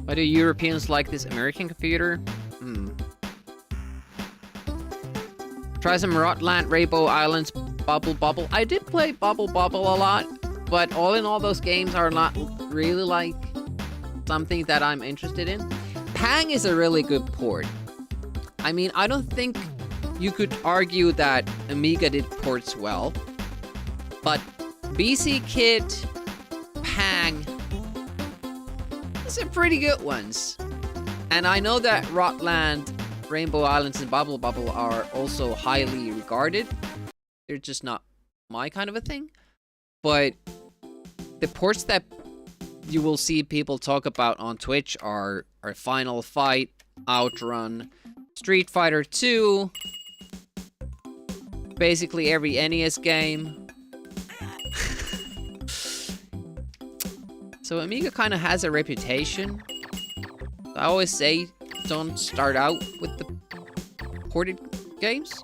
Why do Europeans like this American computer? Try some Rotland, Rainbow Islands, Bubble Bobble. I did play Bubble Bobble a lot, but all in all, those games are not really like something that I'm interested in. Pang is a really good port. I mean, I don't think you could argue that Amiga did ports well, but BC Kit, Pang, these are pretty good ones. And I know that Rotland, Rainbow Islands, and Bubble Bubble are also highly regarded. They're just not my kind of a thing. But the ports that you will see people talk about on Twitch are Final Fight, Outrun, Street Fighter 2, basically every NES game. So Amiga kind of has a reputation. I always say, don't start out with the ported games.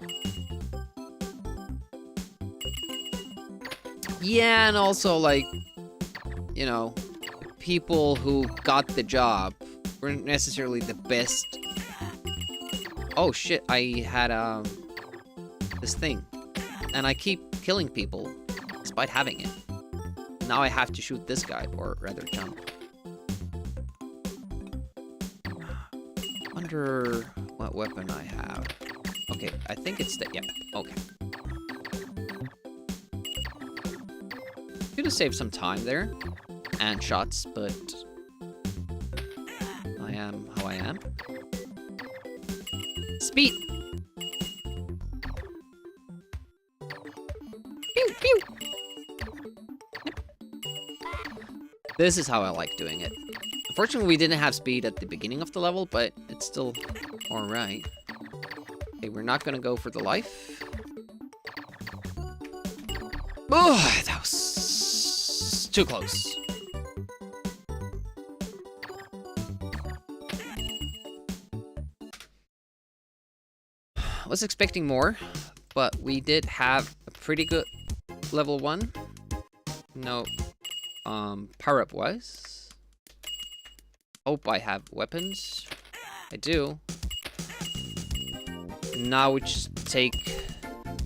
Yeah, and also, like, you know, people who got the job weren't necessarily the best. Oh shit, I had, this thing. And I keep killing people, despite having it. Now I have to shoot this guy, or rather jump. Wonder what weapon I have. Okay, I think it's the, yeah, okay. Could have saved some time there, and shots, but I am how I am. Speed! Pew, pew! This is how I like doing it. Unfortunately, we didn't have speed at the beginning of the level, but it's still alright. Okay, we're not gonna go for the life. Oh, that was too close. I was expecting more, but we did have a pretty good level 1. No, power-up wise. Hope I have weapons. I do. Now we just take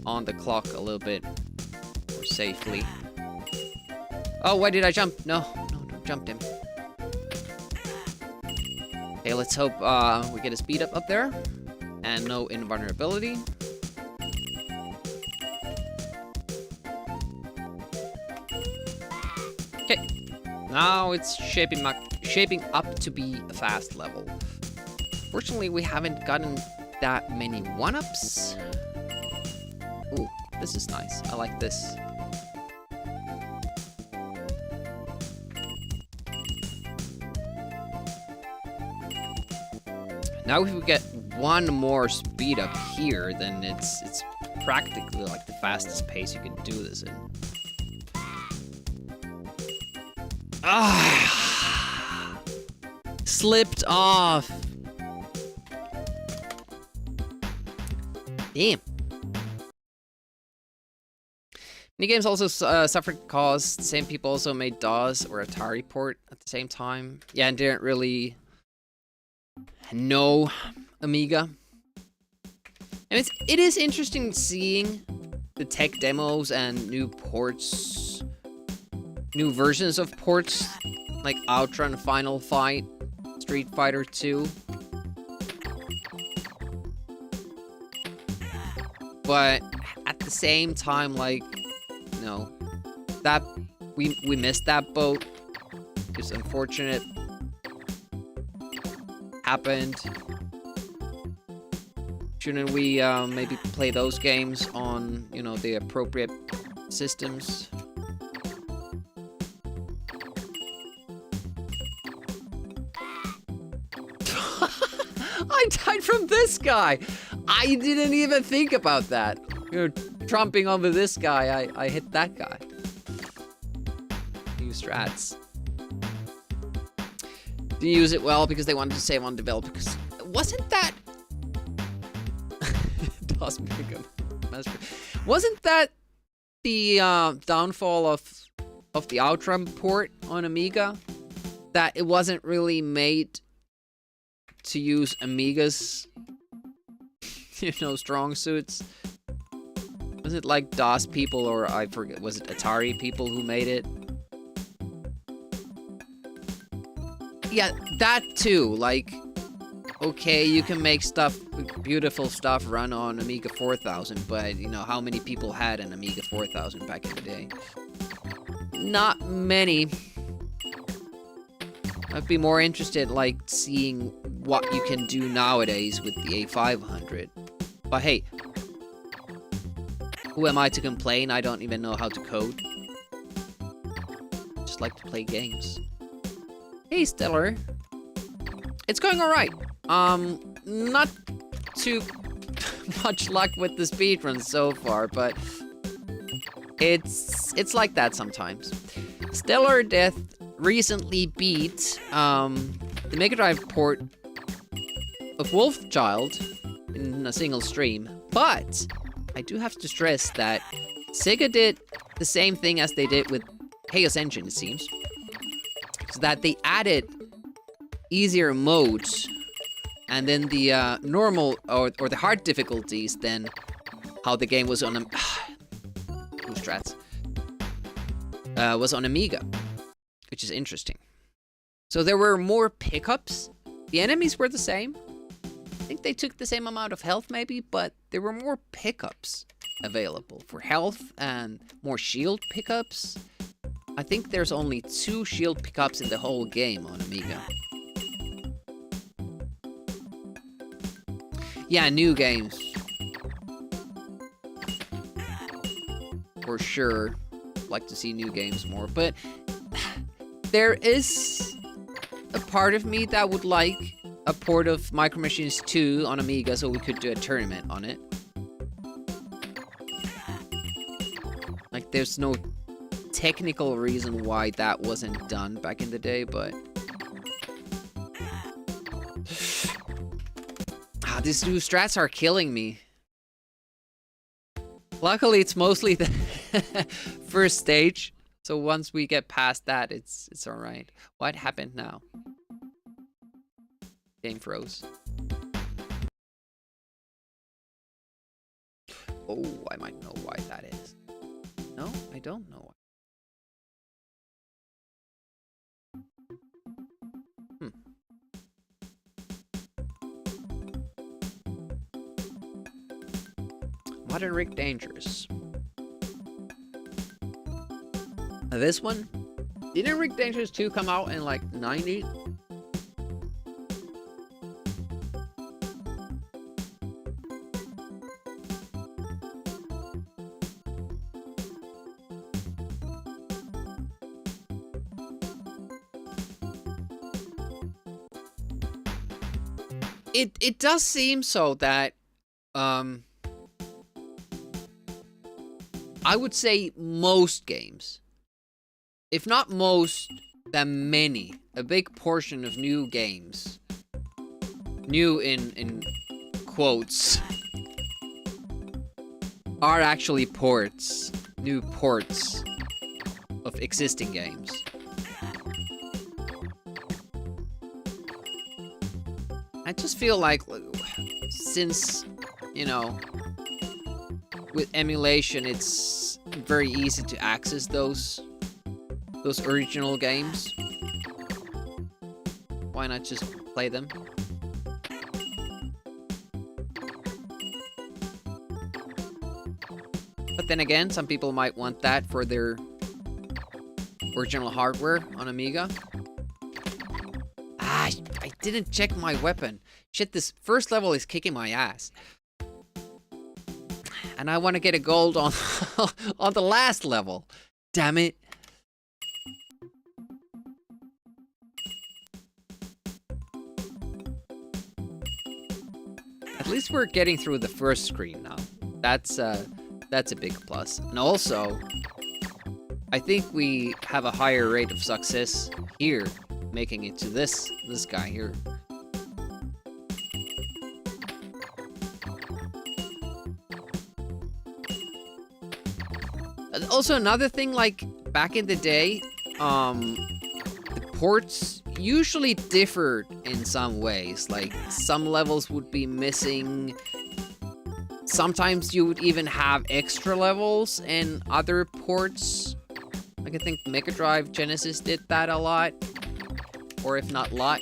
on the clock a little bit more safely. Oh, why did I jump? No, don't jump him. Okay, let's hope we get a speed up there. And no invulnerability. Okay. Now it's shaping up to be a fast level. Fortunately, we haven't gotten that many one-ups. Ooh, this is nice. I like this. Now if we get one more speed up here, then it's practically like the fastest pace you can do this in. Ah! Slipped off. Damn. Minigames also suffered cause the same people also made DOS or Atari port at the same time. Yeah, and didn't really know Amiga. And it is interesting seeing the tech demos and new ports, new versions of ports, like Outrun, Final Fight, Street Fighter 2. But at the same time, like, you know, that we missed that boat. It's unfortunate. Happened. Shouldn't we maybe play those games on, you know, the appropriate systems? I died from this guy. I didn't even think about that. You're trumping over this guy. I hit that guy. New strats. They use it well because they wanted to save on developers. Wasn't that DOS Mega Master? Wasn't that the downfall of the Outrun port on Amiga? That it wasn't really made to use Amiga's, you know, strong suits. Was it like DOS people, or I forget, was it Atari people who made it? Yeah, that too. Like, okay, you can make stuff, beautiful stuff run on Amiga 4000, but, you know, how many people had an Amiga 4000 back in the day? Not many. I'd be more interested, like, seeing what you can do nowadays with the A500. But hey, who am I to complain? I don't even know how to code. Just like to play games. Hey, Stellar. It's going alright. Not too much luck with the speedruns so far, but it's like that sometimes. Stellar Death recently beat the Mega Drive port of Wolfchild in a single stream, but I do have to stress that Sega did the same thing as they did with Chaos Engine, it seems. So that they added easier modes, and then the normal or the hard difficulties than how the game was on strats was on Amiga, which is interesting. So there were more pickups. The enemies were the same. I think they took the same amount of health maybe, but there were more pickups available for health and more shield pickups. I think there's only 2 shield pickups in the whole game on Amiga. Yeah, new games. For sure. Like to see new games more, but there is a part of me that would like a port of Micro Machines 2 on Amiga so we could do a tournament on it. Like, there's no technical reason why that wasn't done back in the day, but these new strats are killing me. Luckily, it's mostly the first stage, so once we get past that, it's all right. What happened now? Game froze. Oh, I might know why that is. No, I don't know why. Modern Rig Dangerous. This one? Didn't Rig Dangerous 2 come out in like 90? It does seem so that I would say most games, if not most, then many, a big portion of new games, new in quotes, are actually ports, new ports of existing games. I just feel like, since, you know, with emulation, it's very easy to access those original games. Why not just play them? But then again, some people might want that for their original hardware on Amiga. Ah, I didn't check my weapon. Shit, this first level is kicking my ass. And I want to get a gold on on the last level. Damn it. At least we're getting through the first screen now. That's a big plus. And also, I think we have a higher rate of success here, making it to this guy here. Also, another thing, like, back in the day, the ports usually differed in some ways. Like, some levels would be missing. Sometimes you would even have extra levels in other ports. Like, I think Mega Drive Genesis did that a lot. Or if not a lot,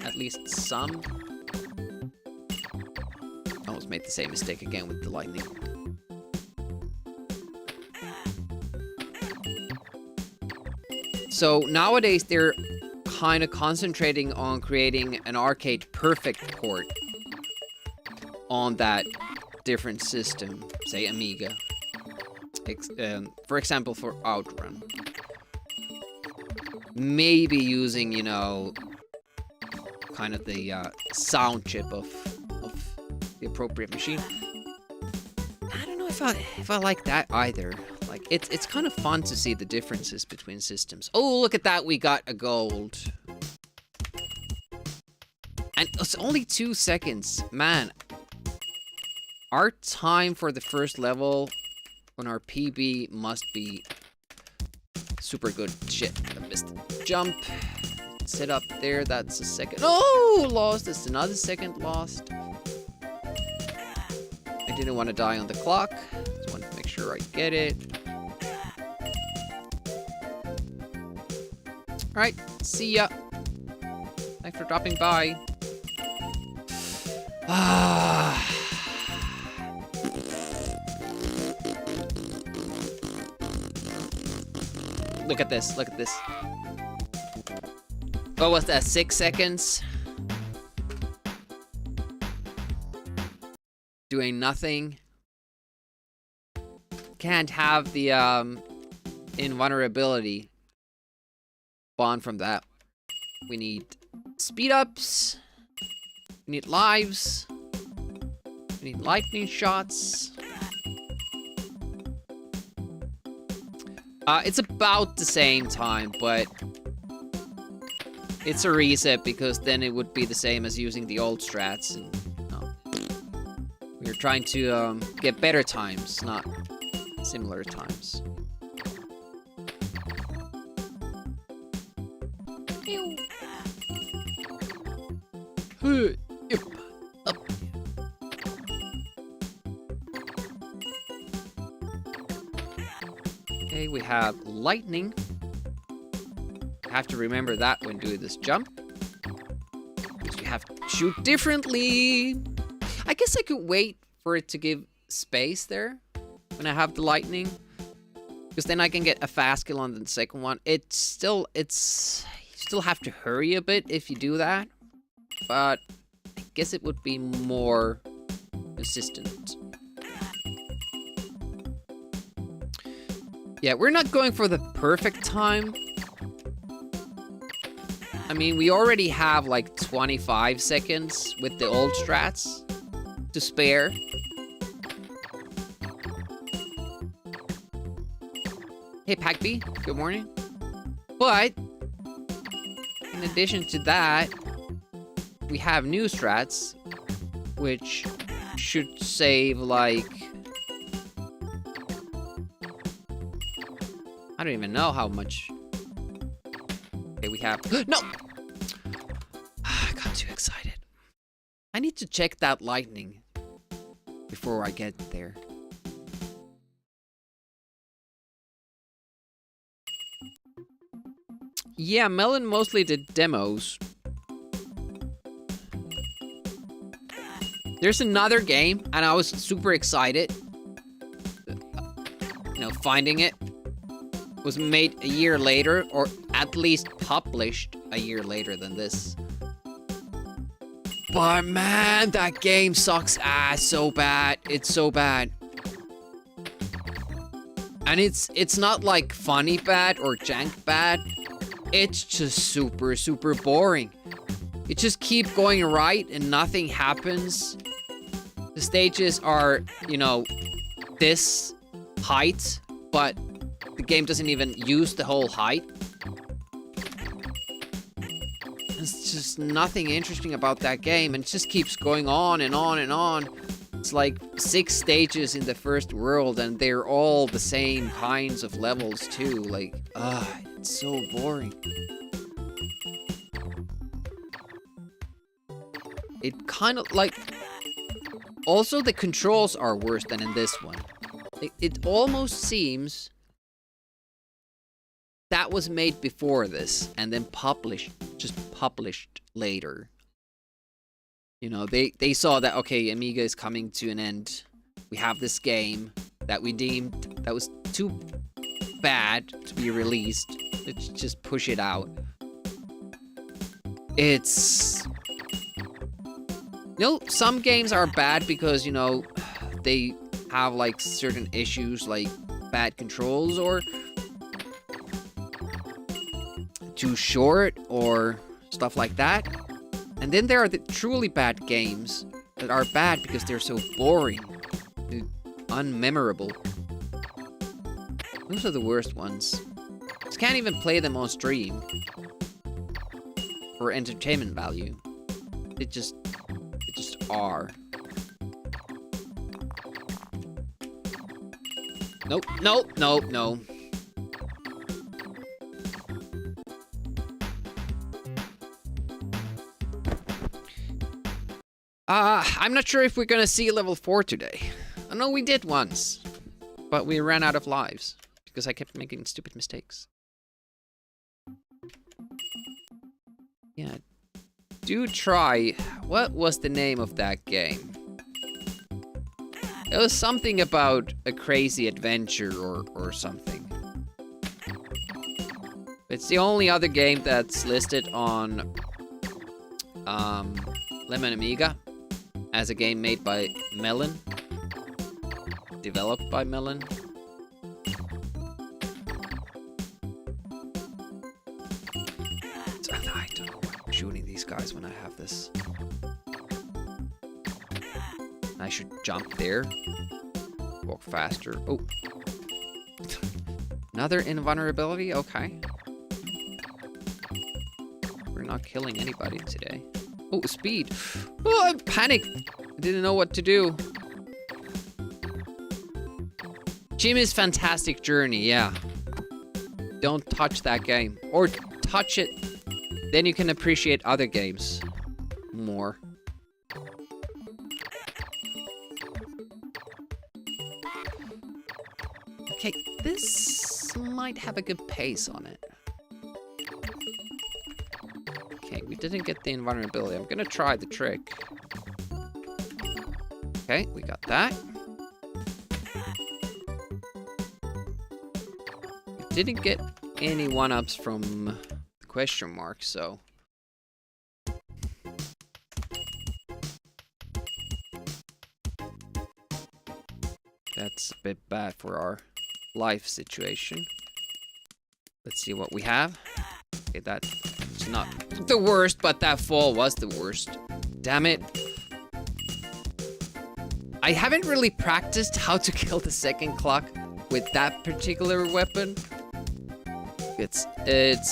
at least some. I almost made the same mistake again with the lightning. So nowadays they're kind of concentrating on creating an arcade perfect port on that different system, say Amiga. For example, for Outrun. Maybe using, you know, kind of the sound chip of the appropriate machine. I don't know if I like that either. Like, it's kind of fun to see the differences between systems. Oh, look at that, we got a gold. And it's only 2 seconds. Man, our time for the first level on our PB must be super good. Shit, I missed the jump. Sit up there, that's a second. Oh, lost, that's another second lost. I didn't want to die on the clock. Just wanted to make sure I get it. Alright, see ya. Thanks for dropping by. Look at this, look at this. What was that, 6 seconds? Doing nothing. Can't have the invulnerability spawn from that. We need speed ups. We need lives. We need lightning shots. It's about the same time, but it's a reset because then it would be the same as using the old strats. And, we're trying to get better times, not similar times. Up. Okay, we have lightning. Have to remember that when doing this jump. Because we have to shoot differently. I guess I could wait for it to give space there when I have the lightning. Because then I can get a fast kill on the second one. You still have to hurry a bit if you do that. But I guess it would be more consistent. Yeah, we're not going for the perfect time. I mean, we already have like 25 seconds with the old strats to spare. Hey, Packby, good morning. But, in addition to that, we have new strats, which should save like... I don't even know how much... Okay, we have... No! I got too excited. I need to check that lightning before I get there. Yeah, Melon mostly did demos. There's another game, and I was super excited. You know, finding it. Was made a year later, or at least published a year later than this. But man, that game sucks ass so bad. It's so bad. And it's not like funny bad or jank bad. It's just super, super boring. It just keep going right and nothing happens. The stages are, you know, this height, but the game doesn't even use the whole height. There's just nothing interesting about that game, and it just keeps going on and on and on. It's like 6 stages in the first world, and they're all the same kinds of levels too. Like, it's so boring. It kind of like... Also, the controls are worse than in this one. It almost seems... that was made before this, and then just published later. You know, they saw that, okay, Amiga is coming to an end. We have this game that we deemed that was too bad to be released. Let's just push it out. It's... You know, some games are bad because, you know, they have, like, certain issues, like bad controls, or too short, or stuff like that. And then there are the truly bad games that are bad because they're so boring, unmemorable. Those are the worst ones. Just can't even play them on stream for entertainment value. It just are. Nope, nope, nope, no. I'm not sure if we're gonna see level 4 today. I know we did once, but we ran out of lives because I kept making stupid mistakes. Yeah, do try. What was the name of that game? It was something about a crazy adventure or something. It's the only other game that's listed on Lemon Amiga as a game made by Melon, developed by Melon. I don't know why I'm shooting these guys when I have this. I should jump there, walk faster. Oh, another invulnerability. Okay, we're not killing anybody today. Oh, speed. Oh, I panicked. I didn't know what to do. Jimmy's Fantastic Journey, yeah. Don't touch that game. Or touch it. Then you can appreciate other games more. Okay, this might have a good pace on it. Okay, we didn't get the invulnerability. I'm gonna try the trick. Okay, we got that. We didn't get any one-ups from the question mark, so... That's a bit bad for our life situation. Let's see what we have. Okay, that not the worst, but that fall was the worst. Damn it. I haven't really practiced how to kill the second clock with that particular weapon. It's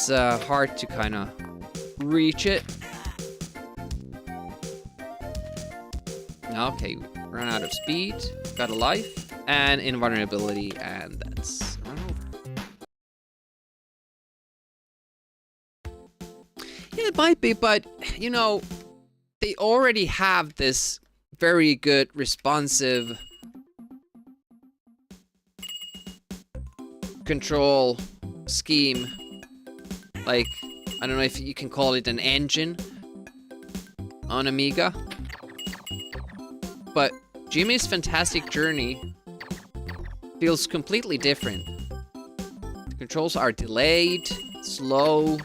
hard to kind of reach it. Okay, run out of speed, got a life, and invulnerability, and that's run over. Yeah, it might be, but, you know, they already have this very good responsive control scheme. Like, I don't know if you can call it an engine on Amiga. But Jimmy's Fantastic Journey feels completely different. The controls are delayed, slow.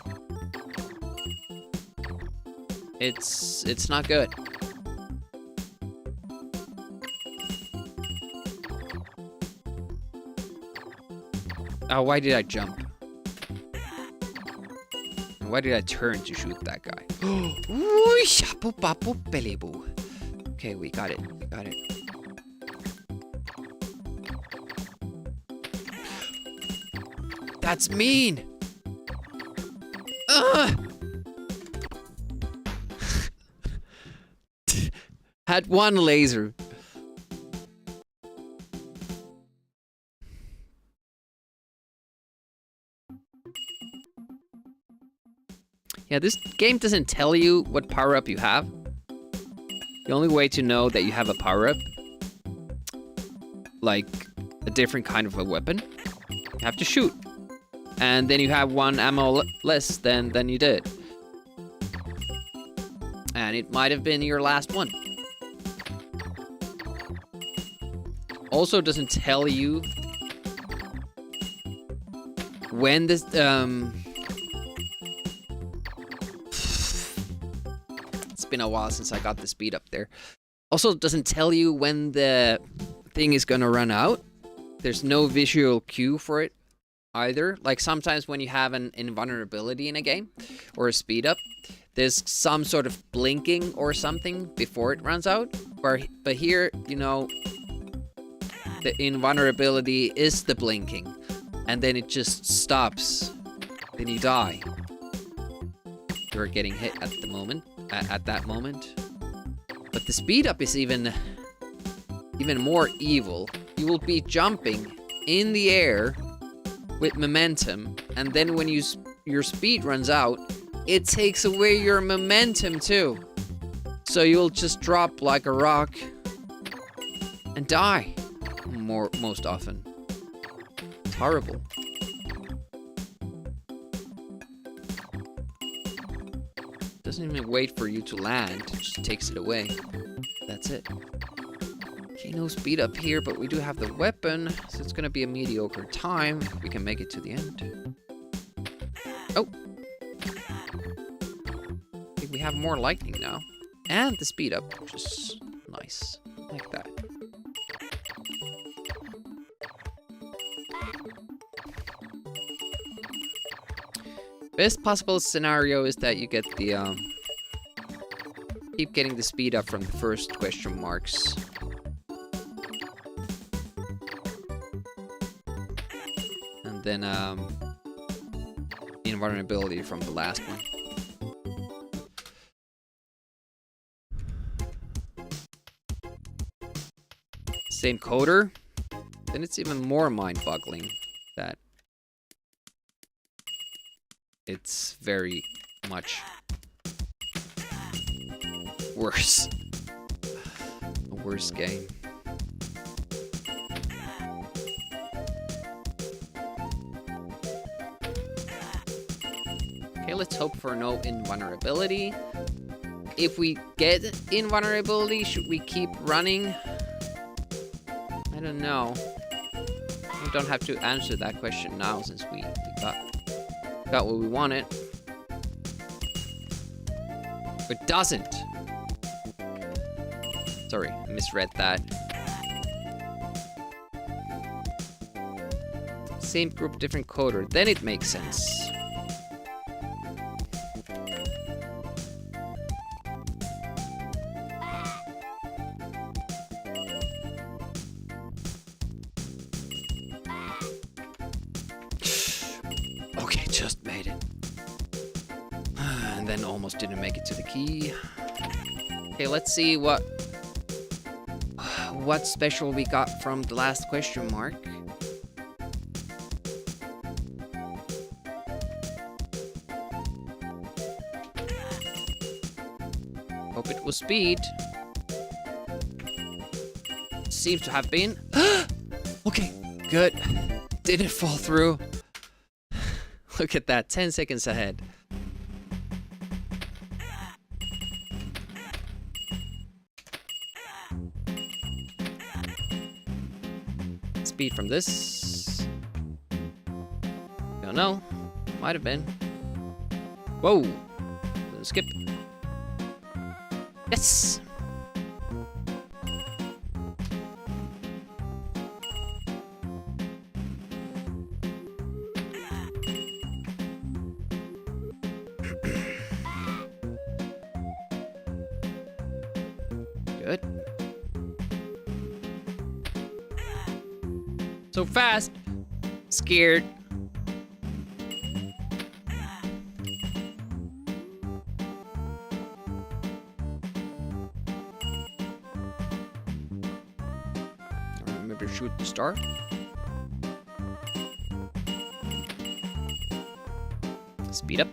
It's not good. Oh, why did I jump? And why did I turn to shoot that guy? Okay, we got it. We got it. That's mean! Ugh! Had one laser. Yeah, this game doesn't tell you what power-up you have. The only way to know that you have a power-up, like a different kind of a weapon, you have to shoot. And then you have one ammo less than you did. And it might have been your last one. Also doesn't tell you when this, it's been a while since I got the speed up there. Also doesn't tell you when the thing is gonna run out. There's no visual cue for it either. Like sometimes when you have an invulnerability in a game or a speed up, there's some sort of blinking or something before it runs out. But here, you know, the invulnerability is the blinking, and then it just stops. Then you die. You're getting hit at the moment, at that moment. But the speed up is even more evil. You will be jumping in the air with momentum, and then when your speed runs out, it takes away your momentum too. So you'll just drop like a rock and die. Most often. It's horrible. Doesn't even wait for you to land, it just takes it away. That's it. Okay, no speed up here, but we do have the weapon, so it's gonna be a mediocre time. We can make it to the end. Oh! I think we have more lightning now. And the speed up, which is nice. Like that. Best possible scenario is that you get the, keep getting the speed up from the first question marks. And then, invulnerability from the last one. Same coder, then it's even more mind-boggling that it's very much worse. A worse game. Okay, let's hope for no invulnerability. If we get invulnerability, should we keep running? I don't know. We don't have to answer that question now since we got what we wanted. It doesn't. Sorry, I misread that. Same group, different coder. Then it makes sense. made it. And then almost didn't make it to the key. Okay, let's see what special we got from the last question mark. Hope it was speed. Seems to have been. Okay, good. Did it fall through? Look at that, 10 seconds ahead. Speed from this. Don't know. Might have been. Whoa. Skip. Yes. Good. So fast. Scared. Remember to shoot the star. Speed up.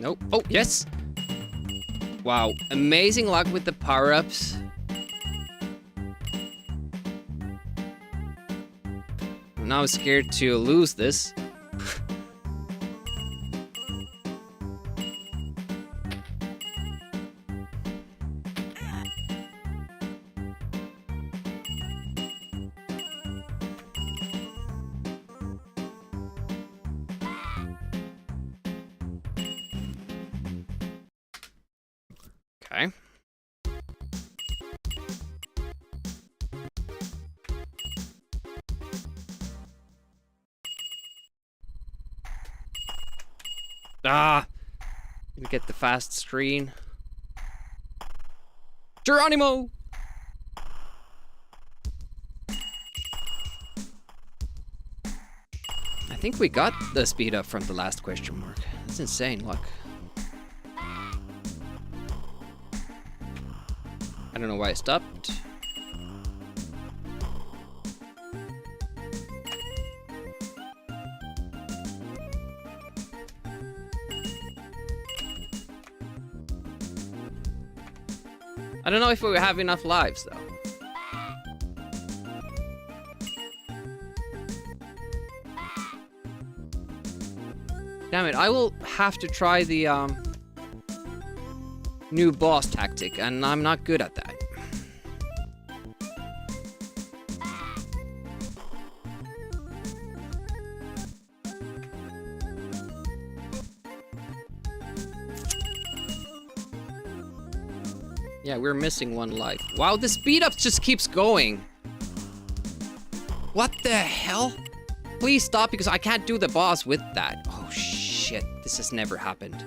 Nope. Oh, yes. Wow, amazing luck with the power-ups. I'm now scared to lose this. Okay. Ah! Gonna get the fast screen. Geronimo! I think we got the speed up from the last question mark. That's insane luck. I don't know why I stopped. I don't know if we have enough lives though. Damn it, I will have to try the new boss tactic, and I'm not good at that. Yeah, we're missing one life. Wow, the speed up just keeps going. What the hell? Please stop, because I can't do the boss with that. Oh shit, this has never happened.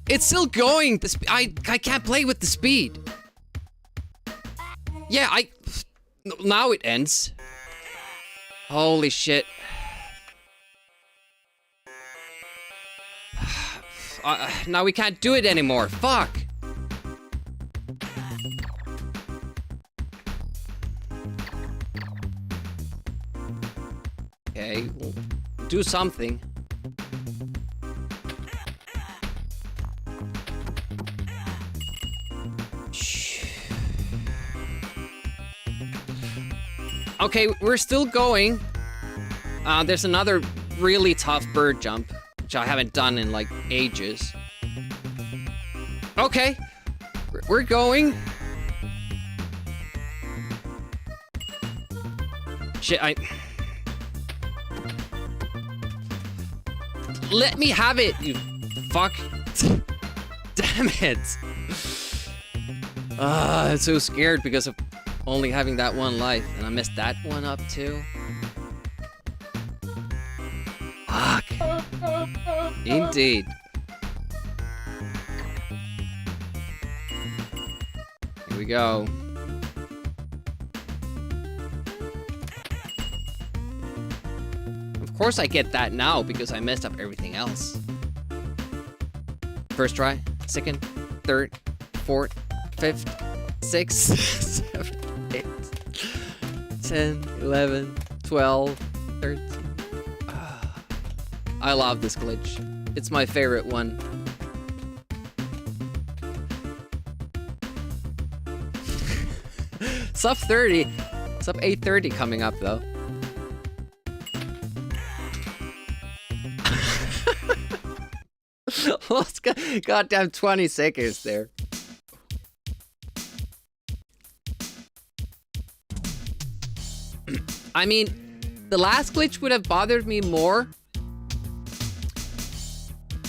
It's still going. I can't play with the speed. Yeah, now it ends. Holy shit. Now we can't do it anymore. Fuck. Okay, we'll do something. Okay, we're still going. There's another really tough bird jump, which I haven't done in like ages. Okay, we're going. Shit, let me have it, you fuck. Damn it. I'm so scared because of only having that one life, and I messed that one up too. Fuck. Indeed. we go. Of course I get that now because I messed up everything else. First try, second, third, fourth, fifth, sixth, 7, 8, 10, 11, 12, 13. I love this glitch. It's my favorite one. Sub 30. Sub 830 coming up though. Lost goddamn 20 seconds there. I mean, the last glitch would have bothered me more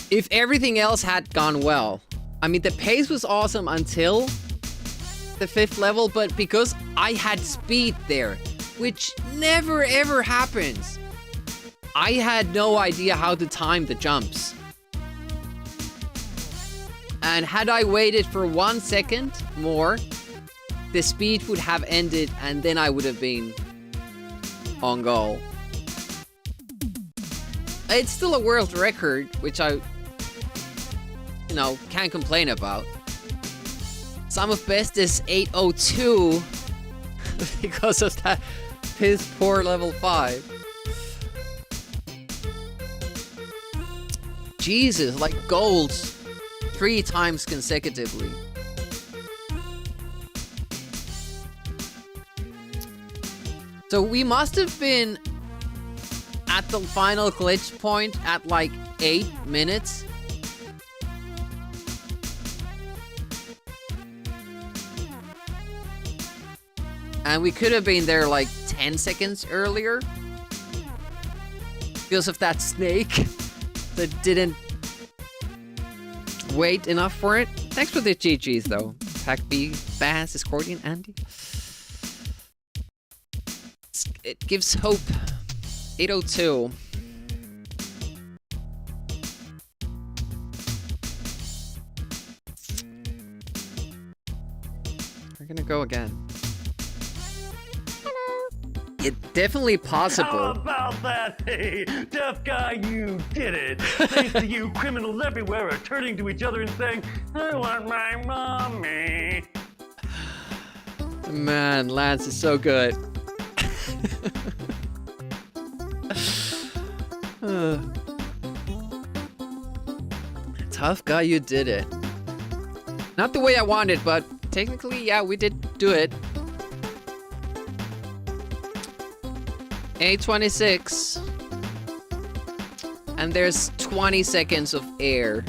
if everything else had gone well. I mean, the pace was awesome until the 5th level, but because I had speed there, which never ever happens, I had no idea how to time the jumps. And had I waited for 1 second more, the speed would have ended and then I would have been on goal. It's still a world record, which I, you know, can't complain about. Sum of best is 802 because of that piss poor level 5. Jesus, like golds 3 times consecutively. So we must have been at the final glitch point at like 8 minutes. And we could have been there like 10 seconds earlier. Because of that snake that didn't wait enough for it. Thanks for the GGs though. Pack B, Bass, Discordian, Andy. It gives hope. 802. We're gonna go again. It's definitely possible. How about that? Hey, tough guy, you did it. Thanks to you, criminals everywhere are turning to each other and saying, I want my mommy. Man, Lance is so good. Tough guy, you did it. Not the way I wanted, but technically, yeah, we did do it. 826. And there's 20 seconds of air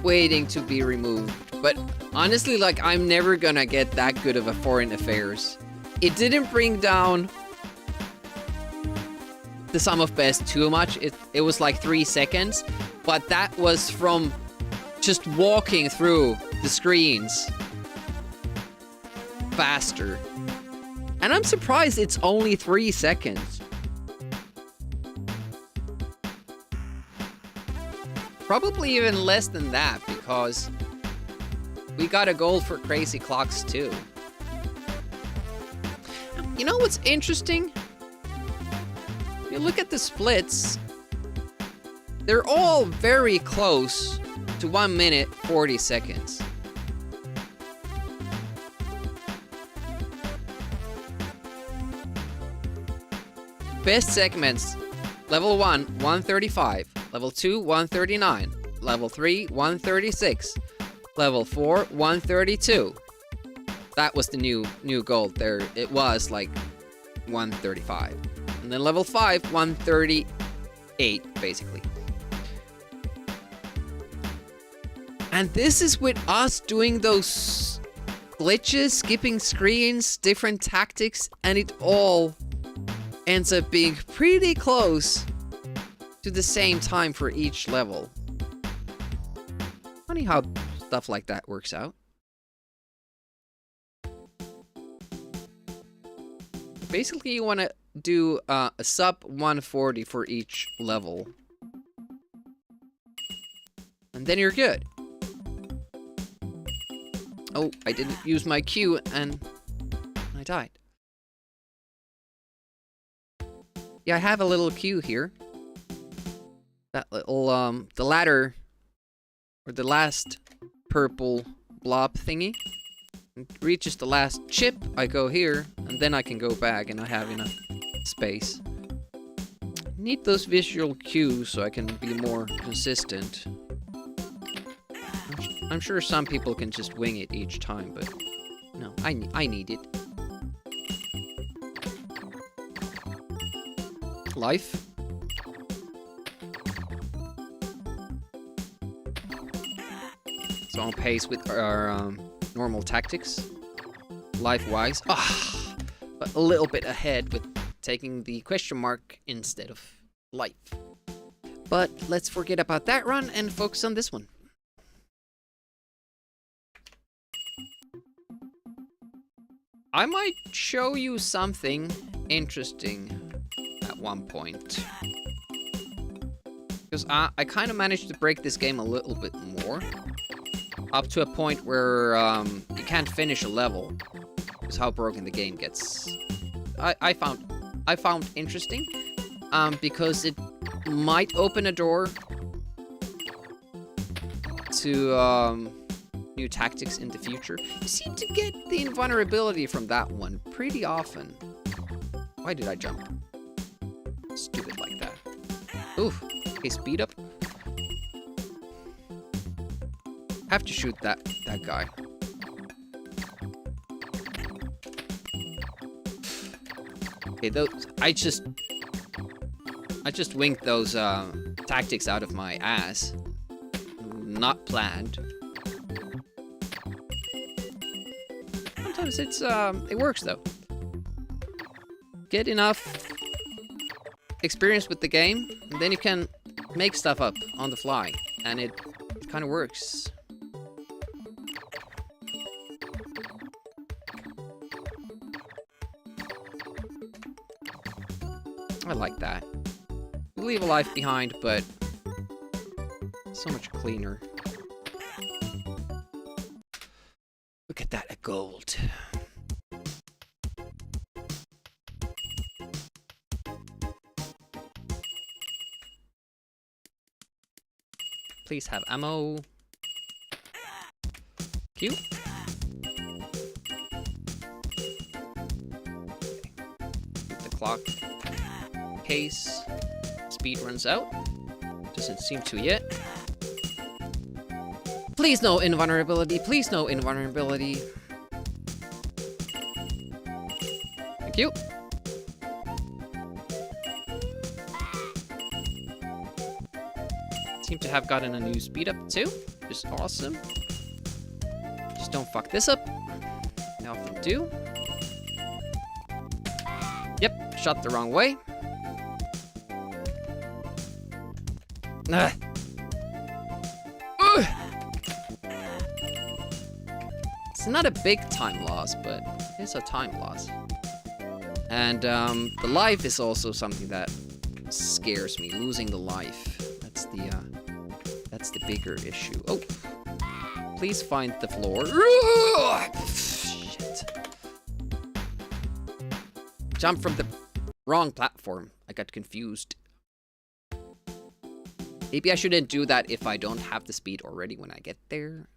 waiting to be removed. But honestly, like, I'm never gonna get that good of a foreign affairs. It didn't bring down the sum of best too much. It was like 3 seconds, but that was from just walking through the screens faster. And I'm surprised it's only 3 seconds. Probably even less than that, because we got a goal for crazy clocks too. You know what's interesting? You look at the splits, they're all very close to 1 minute 40 seconds. Best segments: level 1, 135, level 2, 139, level 3, 136, level 4, 132. That was the new gold there. It was like 135. And then level 5, 138, basically. And this is with us doing those glitches, skipping screens, different tactics, and it all ends up being pretty close to the same time for each level. Funny how stuff like that works out. Basically, you want to do a sub 140 for each level. And then you're good. Oh, I didn't use my Q and I died. Yeah, I have a little Q here. That little, the ladder, or the last purple blob thingy. It reaches the last chip, I go here, and then I can go back and I have enough space. Need those visual cues so I can be more consistent. I'm sure some people can just wing it each time, but no, I need it. Life. So on pace with our normal tactics, life-wise. Ah, but a little bit ahead with taking the question mark instead of life. But let's forget about that run and focus on this one. I might show you something interesting at one point. Because I kind of managed to break this game a little bit more. Up to a point where you can't finish a level. Is how broken the game gets. I found interesting. Because it might open a door to new tactics in the future. You seem to get the invulnerability from that one pretty often. Why did I jump? Stupid like that. Oof. Okay, speed up. Have to shoot that guy. Okay, those I just winked those tactics out of my ass. Not planned. Sometimes it works though. Get enough experience with the game, and then you can make stuff up on the fly, and it kind of works. I like that. You leave a life behind, but so much cleaner. Look at that, a gold. Please have ammo. Q. The clock. Case. Speed runs out. Doesn't seem to yet. Please no invulnerability. Please no invulnerability. Thank you. Seem to have gotten a new speed up too. Just awesome. Just don't fuck this up. I often do. Yep, shot the wrong way. Ugh. Ugh. It's not a big time loss, but it's a time loss. And the life is also something that scares me. Losing the life. That's the bigger issue. Oh, please find the floor. Shit. Jump from the wrong platform. I got confused. Maybe I shouldn't do that if I don't have the speed already when I get there.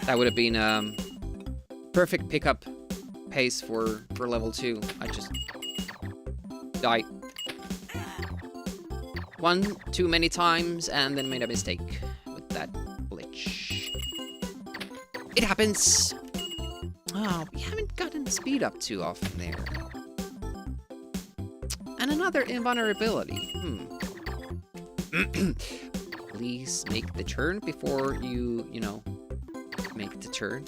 That would have been perfect pickup pace for level 2. I just died one too many times and then made a mistake with that glitch. It happens. Oh, we haven't gotten the speed up too often there. And another invulnerability. Please make the turn before you know, make the turn.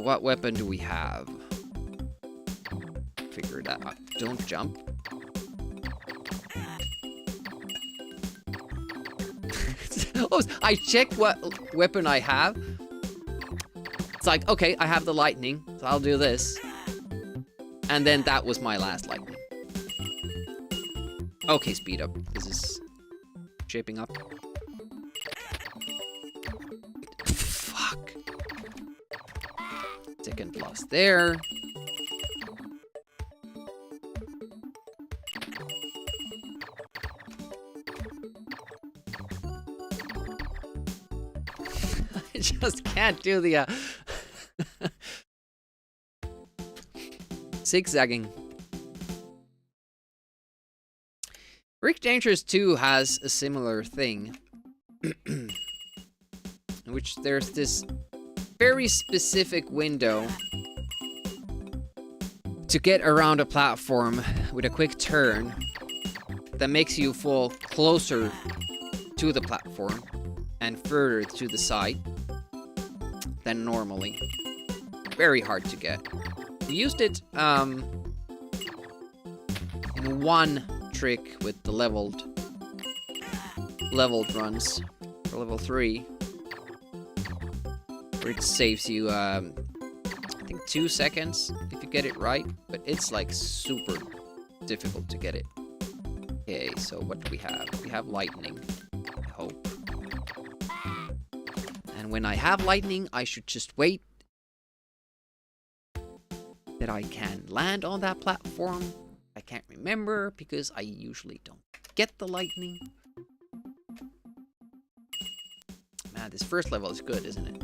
What weapon do we have? Figure that out. Don't jump. Oh, I checked what weapon I have. It's like, okay, I have the lightning, so I'll do this. And then that was my last lightning. Okay, speed up. This is shaping up. Fuck. Second loss there. I just can't do the zigzagging. Rick Dangerous 2 has a similar thing. In which there's this very specific window to get around a platform with a quick turn that makes you fall closer to the platform and further to the side than normally. Very hard to get. We used it in one trick with the leveled runs for level 3, where it saves you I think 2 seconds if you get it right, but it's like super difficult to get it. Okay, so what do we have? We have lightning, I hope. And when I have lightning, I should just wait that I can land on that platform. I can't remember because I usually don't get the lightning. Man, this first level is good, isn't it?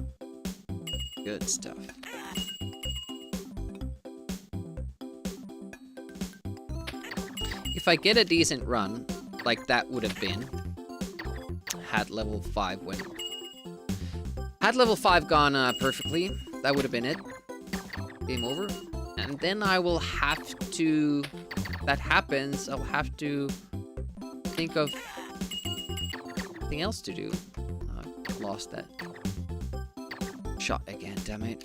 Good stuff. If I get a decent run, like that would have been, had level 5 went. Had level 5 gone perfectly, that would have been it. Game over. And then I will have to, if that happens, I'll have to think of something else to do. I lost that shot again, damn it.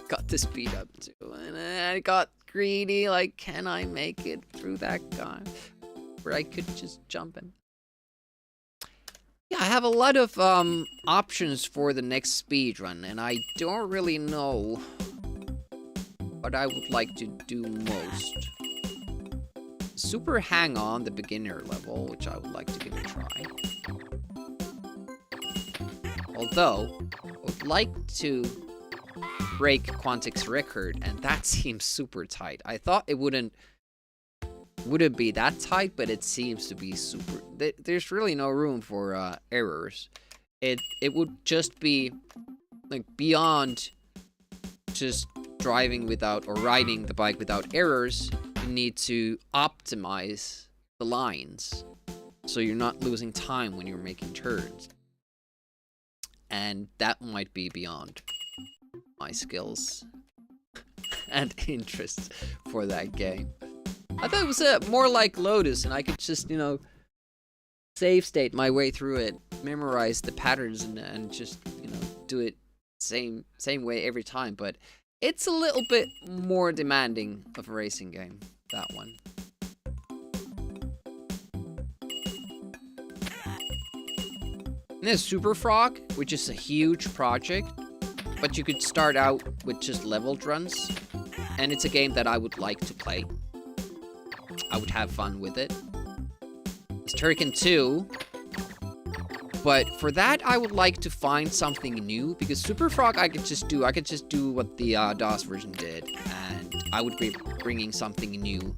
Got the speed up too, and I got greedy, like, can I make it through that guy? Where I could just jump in. Yeah, I have a lot of options for the next speed run, and I don't really know what I would like to do most. Super hang on the beginner level, which I would like to give a try. Although, I would like to break Quantic's record, and that seems super tight. I thought it wouldn't be that tight, but it seems to be super. There's really no room for errors. It would just be like beyond just driving without or riding the bike without errors. You need to optimize the lines so you're not losing time when you're making turns, and that might be beyond my skills and interests for that game. I thought it was more like Lotus, and I could just, you know, save state my way through it, memorize the patterns, and just, you know, do it same way every time. But it's a little bit more demanding of a racing game, that one. And there's Super Frog, which is a huge project, but you could start out with just leveled runs, and it's a game that I would like to play. I would have fun with it. It's Turrican 2, but for that I would like to find something new, because Super Frog I could just do what the DOS version did, and I would be bringing something new,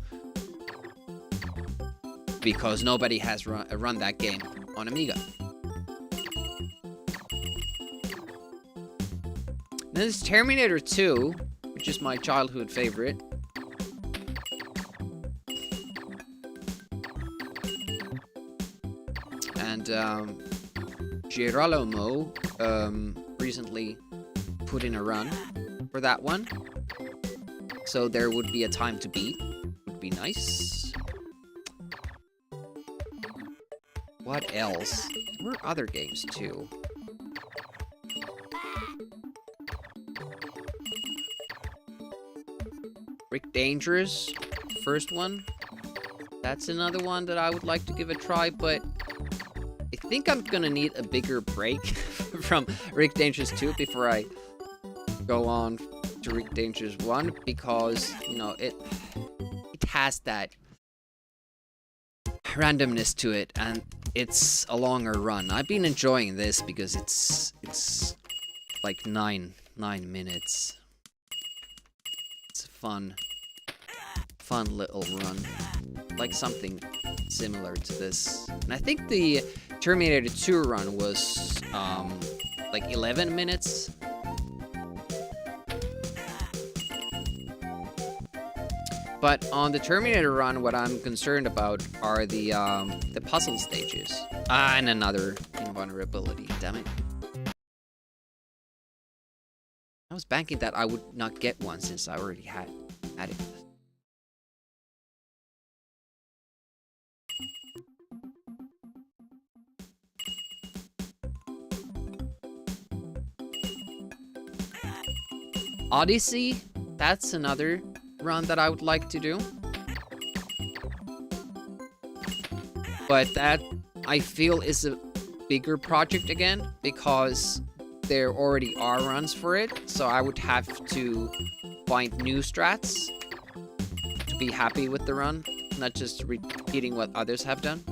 because nobody has run that game on Amiga. Then there's Terminator 2, which is my childhood favorite. And Girolamo recently put in a run for that one. So there would be a time to beat. Would be nice. What else? There were other games too. Rick Dangerous, first one. That's another one that I would like to give a try, but I think I'm gonna need a bigger break from Rick Dangerous 2 before I go on to Rick Dangerous 1 because, you know, it has that randomness to it, and it's a longer run. I've been enjoying this because it's like 9 minutes. It's a fun little run, like something similar to this. And I think the Terminator 2 run was like 11 minutes. But on the Terminator run, what I'm concerned about are the puzzle stages. And another invulnerability, damn it. I was banking that I would not get one since I already had it. Odyssey, that's another run that I would like to do. But that, I feel, is a bigger project again, because there already are runs for it, so I would have to find new strats to be happy with the run, not just repeating what others have done.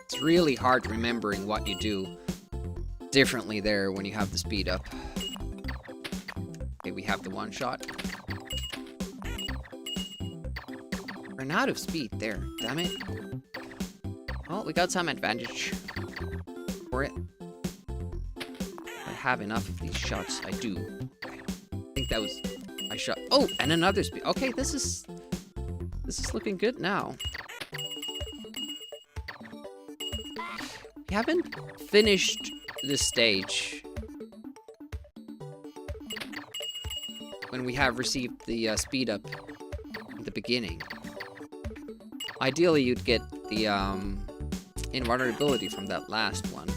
It's really hard remembering what you do differently there when you have the speed up. Okay, we have the one shot. Ran out of speed there, damn it. Well, we got some advantage for it. I have enough of these shots, I do. I think that was my shot. Oh, and another speed. Okay, this is looking good now. We haven't finished this stage when we have received the speed up at the beginning. Ideally, you'd get the invulnerability from that last one,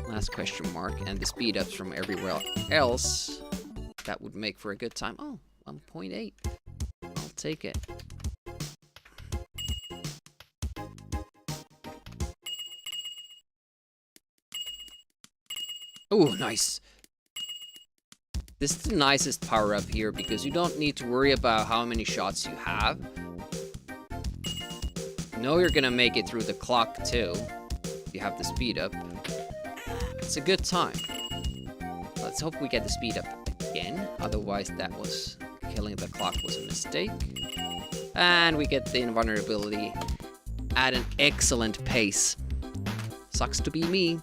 last question mark, and the speed ups from everywhere else. That would make for a good time. Oh, 1.8. I'll take it. Oh, nice. This is the nicest power-up here because you don't need to worry about how many shots you have. You know you're gonna make it through the clock too. You have the speed up. It's a good time. Let's hope we get the speed up again. Otherwise, that was killing the clock was a mistake. And we get the invulnerability at an excellent pace. Sucks to be me.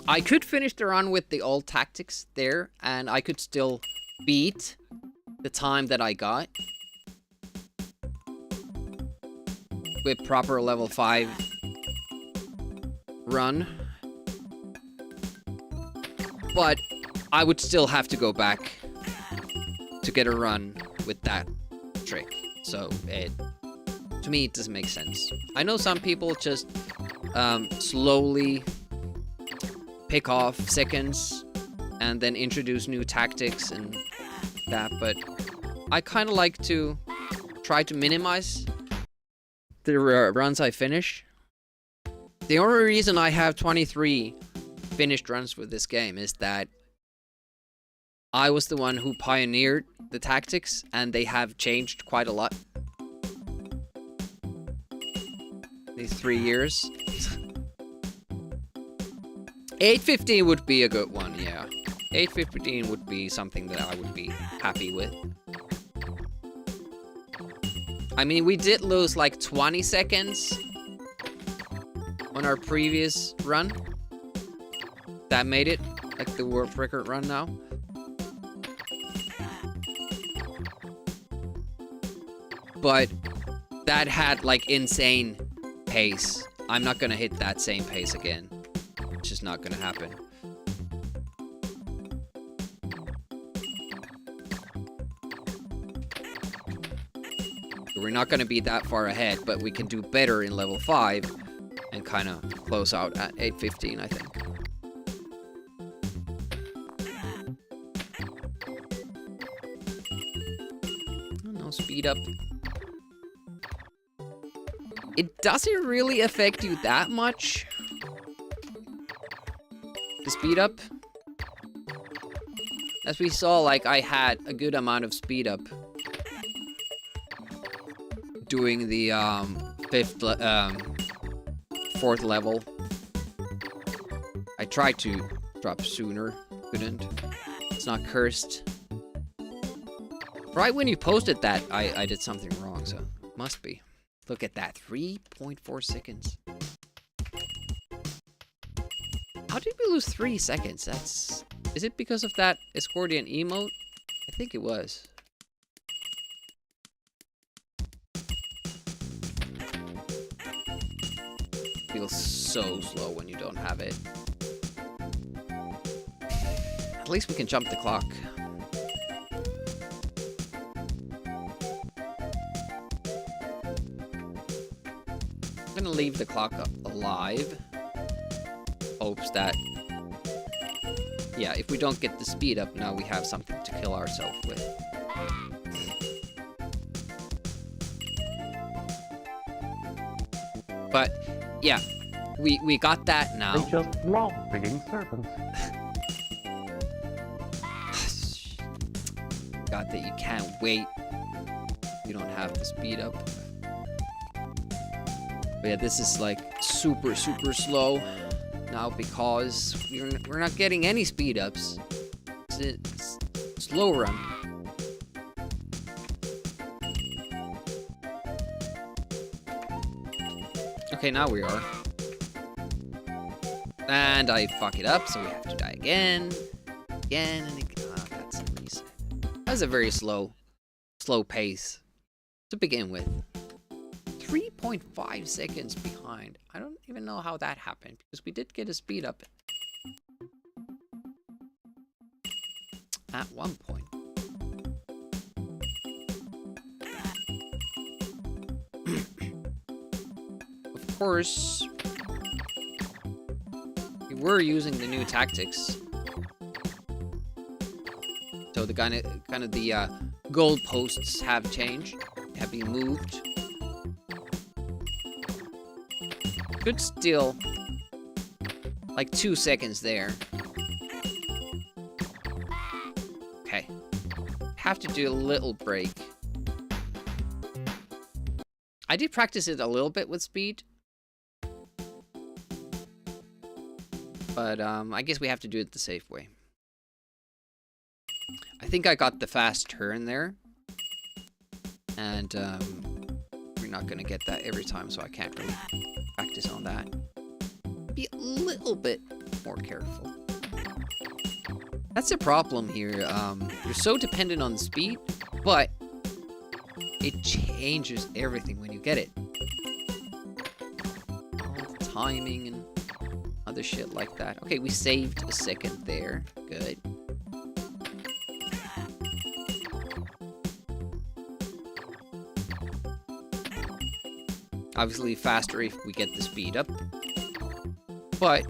I could finish the run with the old tactics there, and I could still beat the time that I got with proper level 5 run. But I would still have to go back to get a run with that trick. So to me, it doesn't make sense. I know some people just slowly pick off seconds and then introduce new tactics and that, but I kind of like to try to minimize the runs I finish. The only reason I have 23 finished runs with this game is that I was the one who pioneered the tactics, and they have changed quite a lot these 3 years. 815 would be a good one, yeah. 815 would be something that I would be happy with. I mean, we did lose like 20 seconds on our previous run. That made it like the world record run now. But that had like insane pace. I'm not gonna hit that same pace again. It's just not gonna happen. We're not gonna be that far ahead, but we can do better in level 5 and kind of close out at 815, I think. No speed up. it doesn't really affect you that much. The speed up. As we saw, like, I had a good amount of speed up doing the 4th level. I tried to drop sooner, couldn't. It's not cursed. Right when you posted that, I did something wrong, so must be. Look at that, 3.4 seconds. How did we lose 3 seconds? That's... Is it because of that Escordian emote? I think it was. Feels so slow when you don't have it. At least we can jump the clock. I'm gonna leave the clock alive. Hopes that... Yeah, if we don't get the speed up, now we have something to kill ourselves with. But, yeah, we got that now. They just love picking serpents. God, that you can't wait. You don't have the speed up. But yeah, this is like super, super slow now because we're not getting any speed ups. It's slow run. Okay, now we are. And I fuck it up, so we have to die again. Again and again. Oh, that's a reset. That was a very slow pace to begin with. 3.5 seconds behind. I don't even know how that happened, because we did get a speed up at one point. Of course, we were using the new tactics. So the kind of the goalposts have changed, have been moved. Good still, like 2 seconds there. Okay, have to do a little break. I did practice it a little bit with speed, but I guess we have to do it the safe way. I think I got the fast turn there, and we're not gonna get that every time, so I can't really practice on that. Be a little bit more careful. That's the problem here. You're so dependent on the speed, but it changes everything when you get it. All the timing and other shit like that. Okay, we saved a second there. Good. Obviously faster if we get the speed up, but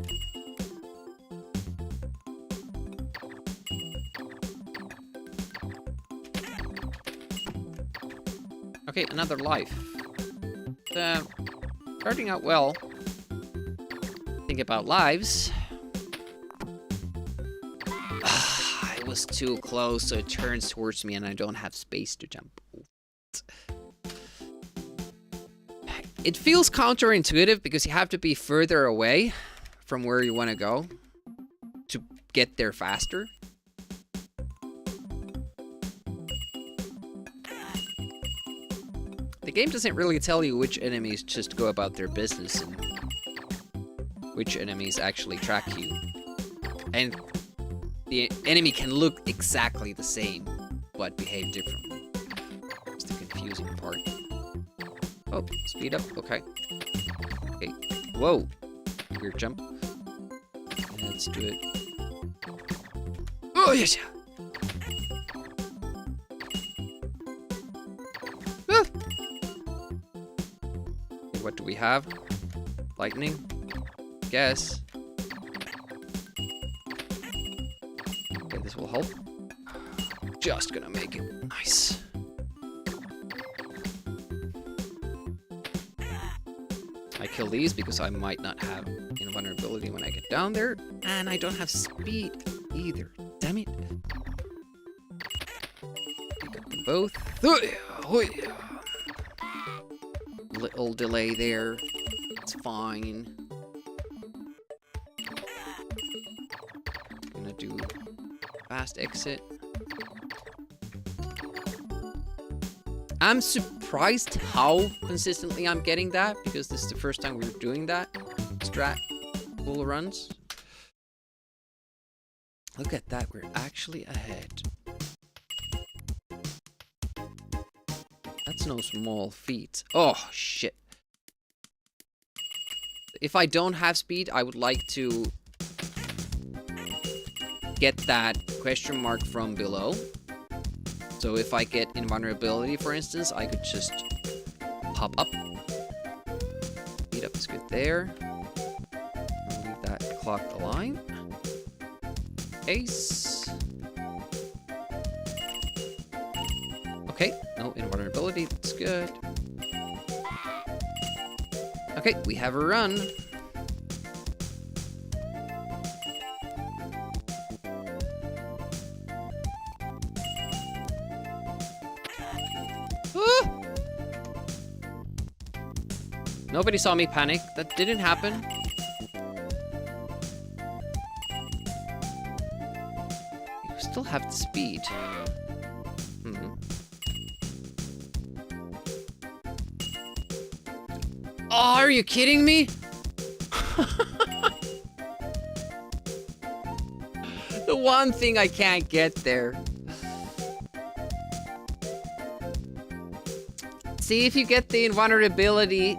okay, another life. Starting out well. Think about lives. It was too close, so it turns towards me and I don't have space to jump. It feels counterintuitive because you have to be further away from where you want to go to get there faster. The game doesn't really tell you which enemies just go about their business and which enemies actually track you. And the enemy can look exactly the same, but behave differently. It's the confusing part. Oh, speed up, okay. Okay, whoa. Weird jump. Let's do it. Oh, yes! Ah! Okay, what do we have? Lightning? Guess. Okay, this will help. Just gonna make it. Nice. kill these because I might not have invulnerability when I get down there. And I don't have speed either. Damn it. Pick up them both. Little delay there. It's fine. Gonna do fast exit. I'm surprised how consistently I'm getting that, because this is the first time we're doing that strat full runs. Look at that, we're actually ahead. That's no small feat. Oh, shit. If I don't have speed, I would like to get that question mark from below. So if I get invulnerability, for instance, I could just hop up. Speed up is good there. I'll leave that clocked align. Ace. Okay, no invulnerability, that's good. Okay, we have a run. Nobody saw me panic. That didn't happen. You still have the speed. Oh, are you kidding me? The one thing I can't get there. See, if you get the invulnerability,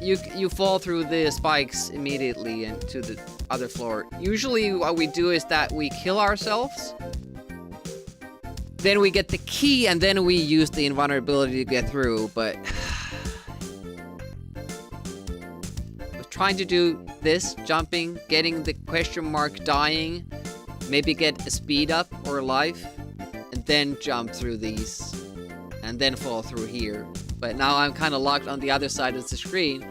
you fall through the spikes immediately into the other floor. Usually what we do is that we kill ourselves, then we get the key, and then we use the invulnerability to get through, but I was trying to do this, jumping, getting the question mark, dying, maybe get a speed up or a life, and then jump through these, and then fall through here. But now I'm kind of locked on the other side of the screen.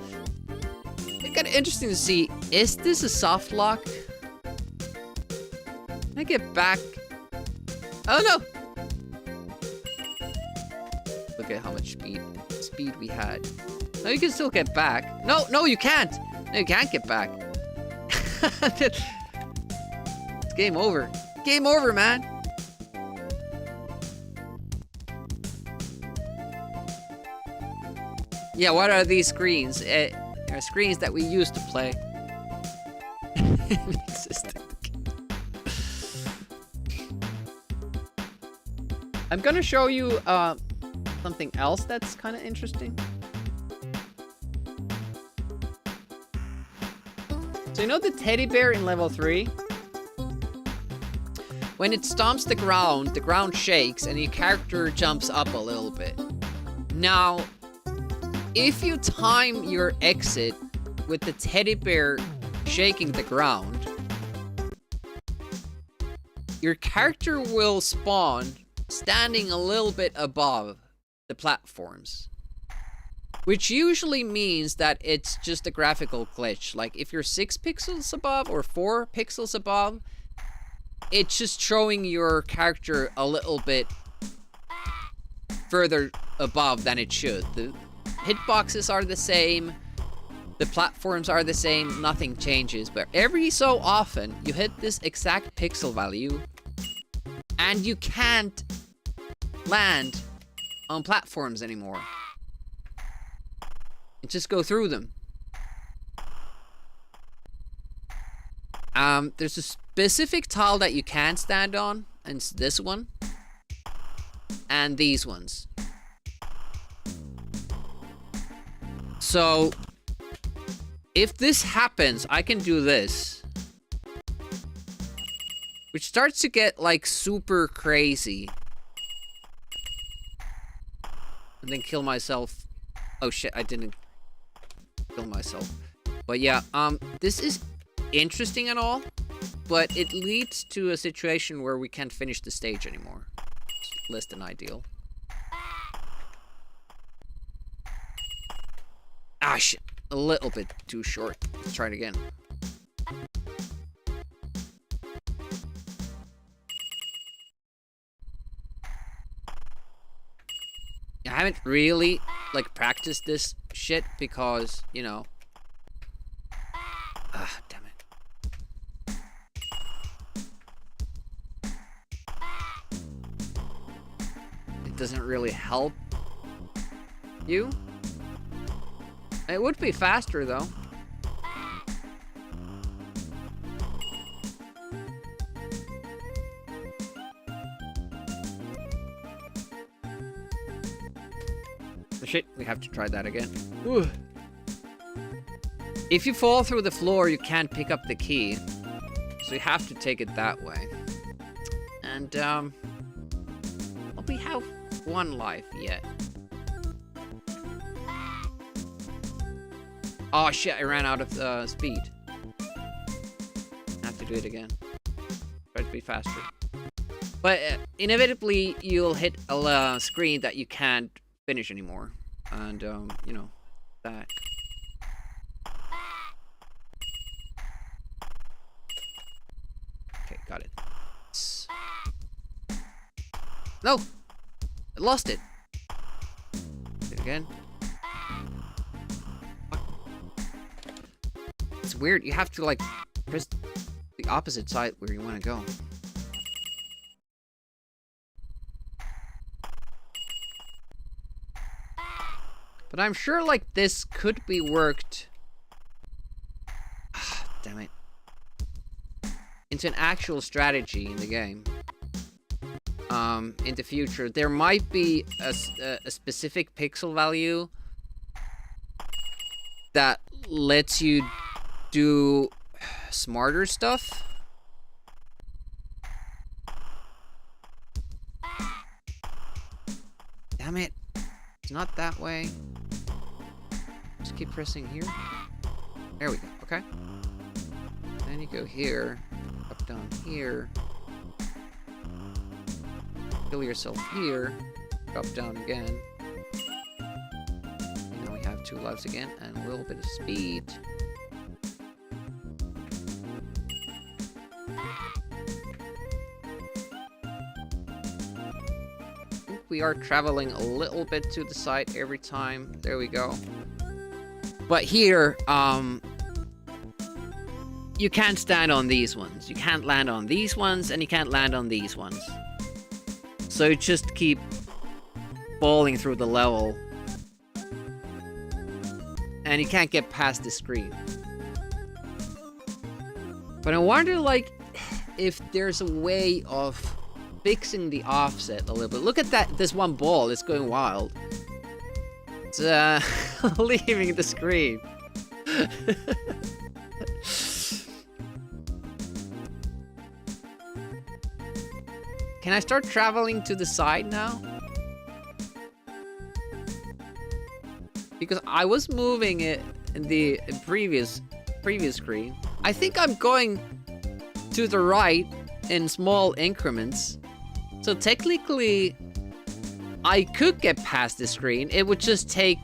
It's kind of interesting to see, is this a soft lock? Can I get back? Oh no! Look at how much speed we had. No, you can still get back. No, you can't! No, you can't get back. It's game over. Game over, man! Yeah, what are these screens? They're screens that we used to play. I'm gonna show you something else that's kind of interesting. So you know the teddy bear in level 3? When it stomps the ground shakes and your character jumps up a little bit. Now, if you time your exit with the teddy bear shaking the ground, your character will spawn standing a little bit above the platforms. Which usually means that it's just a graphical glitch. Like if you're 6 pixels above or 4 pixels above, it's just showing your character a little bit further above than it should. The hitboxes are the same, the platforms are the same, nothing changes, but every so often you hit this exact pixel value and you can't land on platforms anymore. You just go through them. There's a specific tile that you can stand on, and it's this one and these ones. So, if this happens, I can do this. Which starts to get, like, super crazy. And then kill myself. Oh shit, I didn't kill myself. But yeah, this is interesting and all, but it leads to a situation where we can't finish the stage anymore. It's less than ideal. Ah, shit. a little bit too short. Let's try it again. I haven't really, like, practiced this shit because, you know... Ah, damn it. It doesn't really help you. It would be faster, though. Shit, we have to try that again. Ooh. If you fall through the floor, you can't pick up the key. So you have to take it that way. And, well, we have one life yet. Oh shit, I ran out of speed. I have to do it again. Try to be faster. But inevitably, you'll hit a screen that you can't finish anymore. And, you know, that. Okay, got it. No! I lost it! Do it again. It's weird, you have to, like, press the opposite side where you want to go. But I'm sure, like, this could be worked... damn it. Into an actual strategy in the game. In the future. There might be a specific pixel value that lets you do smarter stuff. Damn it. It's not that way. Just keep pressing here. There we go. Okay. Then you go here. Up, down here. Kill yourself here. Up, down again. And now we have 2 lives again. And a little bit of speed. We are traveling a little bit to the side every time. There we go. But here, you can't stand on these ones. You can't land on these ones, and you can't land on these ones. So you just keep falling through the level. And you can't get past the screen. But I wonder, like, if there's a way of fixing the offset a little bit. Look at that, this one ball, it's going wild. It's leaving the screen. Can I start traveling to the side now? Because I was moving it in the previous screen. I think I'm going to the right in small increments. So technically, I could get past the screen. It would just take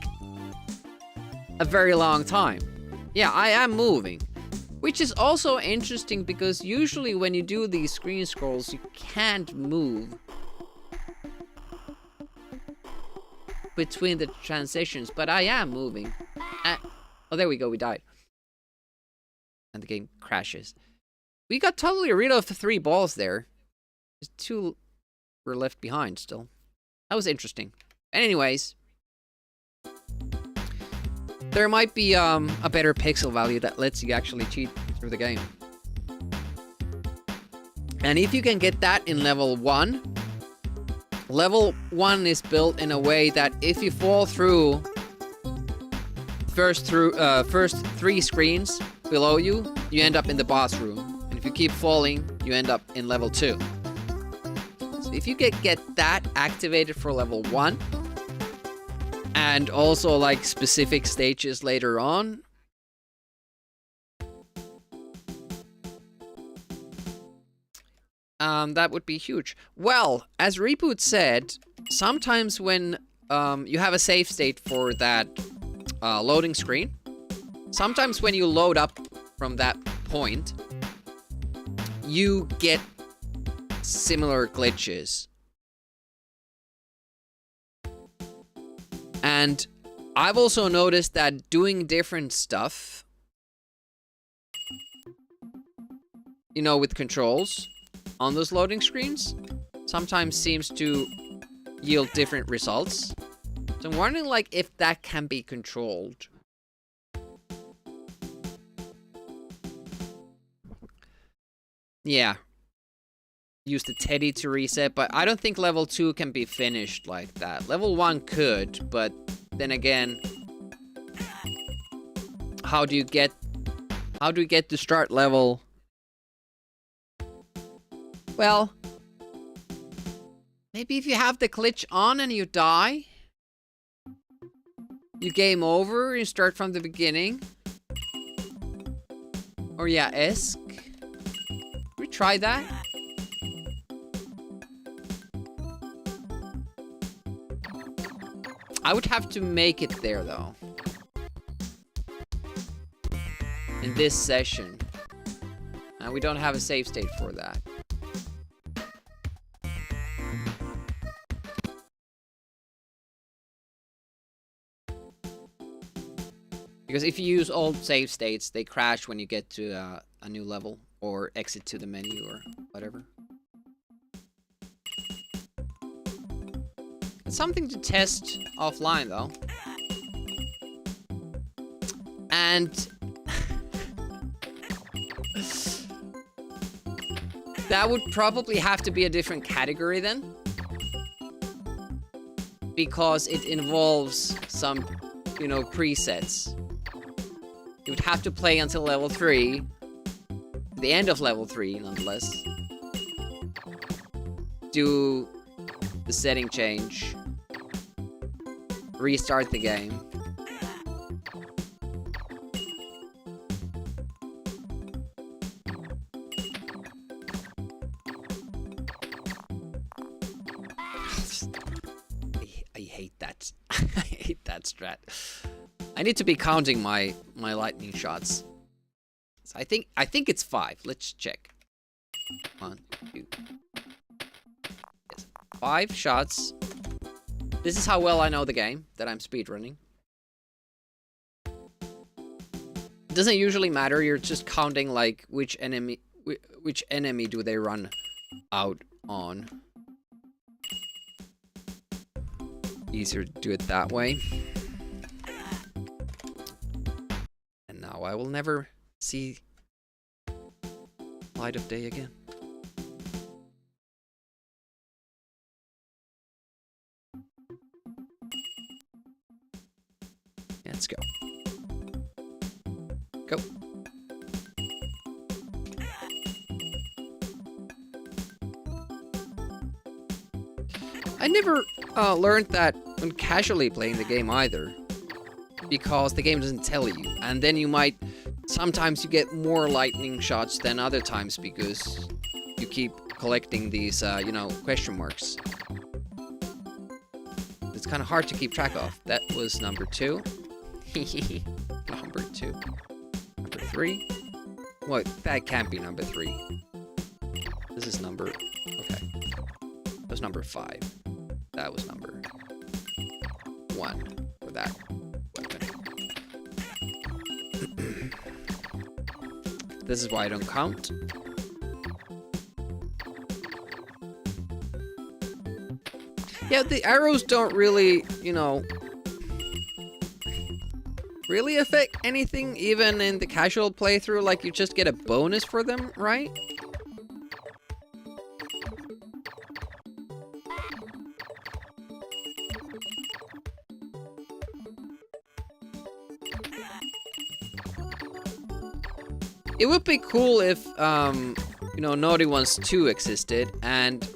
a very long time. Yeah, I am moving. Which is also interesting because usually when you do these screen scrolls, you can't move between the transitions. But I am moving. Oh, there we go. We died. And the game crashes. We got totally rid of the 3 balls there. There's 2... were left behind still. That was interesting. Anyways, there might be a better pixel value that lets you actually cheat through the game. And if you can get that in level 1, level 1 is built in a way that if you fall through first 3 screens below you, you end up in the boss room. And if you keep falling, you end up in level 2. If you get that activated for level 1, and also like specific stages later on, that would be huge. Well, as Reboot said, sometimes when you have a save state for that loading screen, sometimes when you load up from that point, you get similar glitches. And I've also noticed that doing different stuff, you know, with controls on those loading screens, sometimes seems to yield different results. So I'm wondering, like, if that can be controlled. Yeah. Use the teddy to reset, but I don't think level 2 can be finished like that. Level 1 could, but then again, how do you get to start level? Well, maybe if you have the glitch on and you die, you game over, you start from the beginning. Or yeah, ESC. We try that. I would have to make it there, though. In this session. And we don't have a save state for that. Because if you use old save states, they crash when you get to a new level. Or exit to the menu or whatever. It's something to test offline, though. And that would probably have to be a different category then. Because it involves some, you know, presets. You would have to play until level 3. The end of level 3, nonetheless. Do the setting change. Restart the game. I hate that. I hate that strat. I need to be counting my lightning shots. So I think it's 5. Let's check. 1, 2. Yes. 5 shots. This is how well I know the game that I'm speedrunning. It doesn't usually matter. You're just counting like which enemy do they run out on. Easier to do it that way. And now I will never see light of day again. Let's go. Go. I never learned that when casually playing the game either. Because the game doesn't tell you. And then you might... Sometimes you get more lightning shots than other times because you keep collecting these, you know, question marks. It's kind of hard to keep track of. That was number 2. Number 2. Number 3. What? That can't be number 3. This is number... Okay. That was number 5. That was number 1 for that weapon. This is why I don't count. Yeah, the arrows don't really, you know, really affect anything, even in the casual playthrough. Like, you just get a bonus for them, right? It would be cool if, you know, Naughty Ones 2 existed, and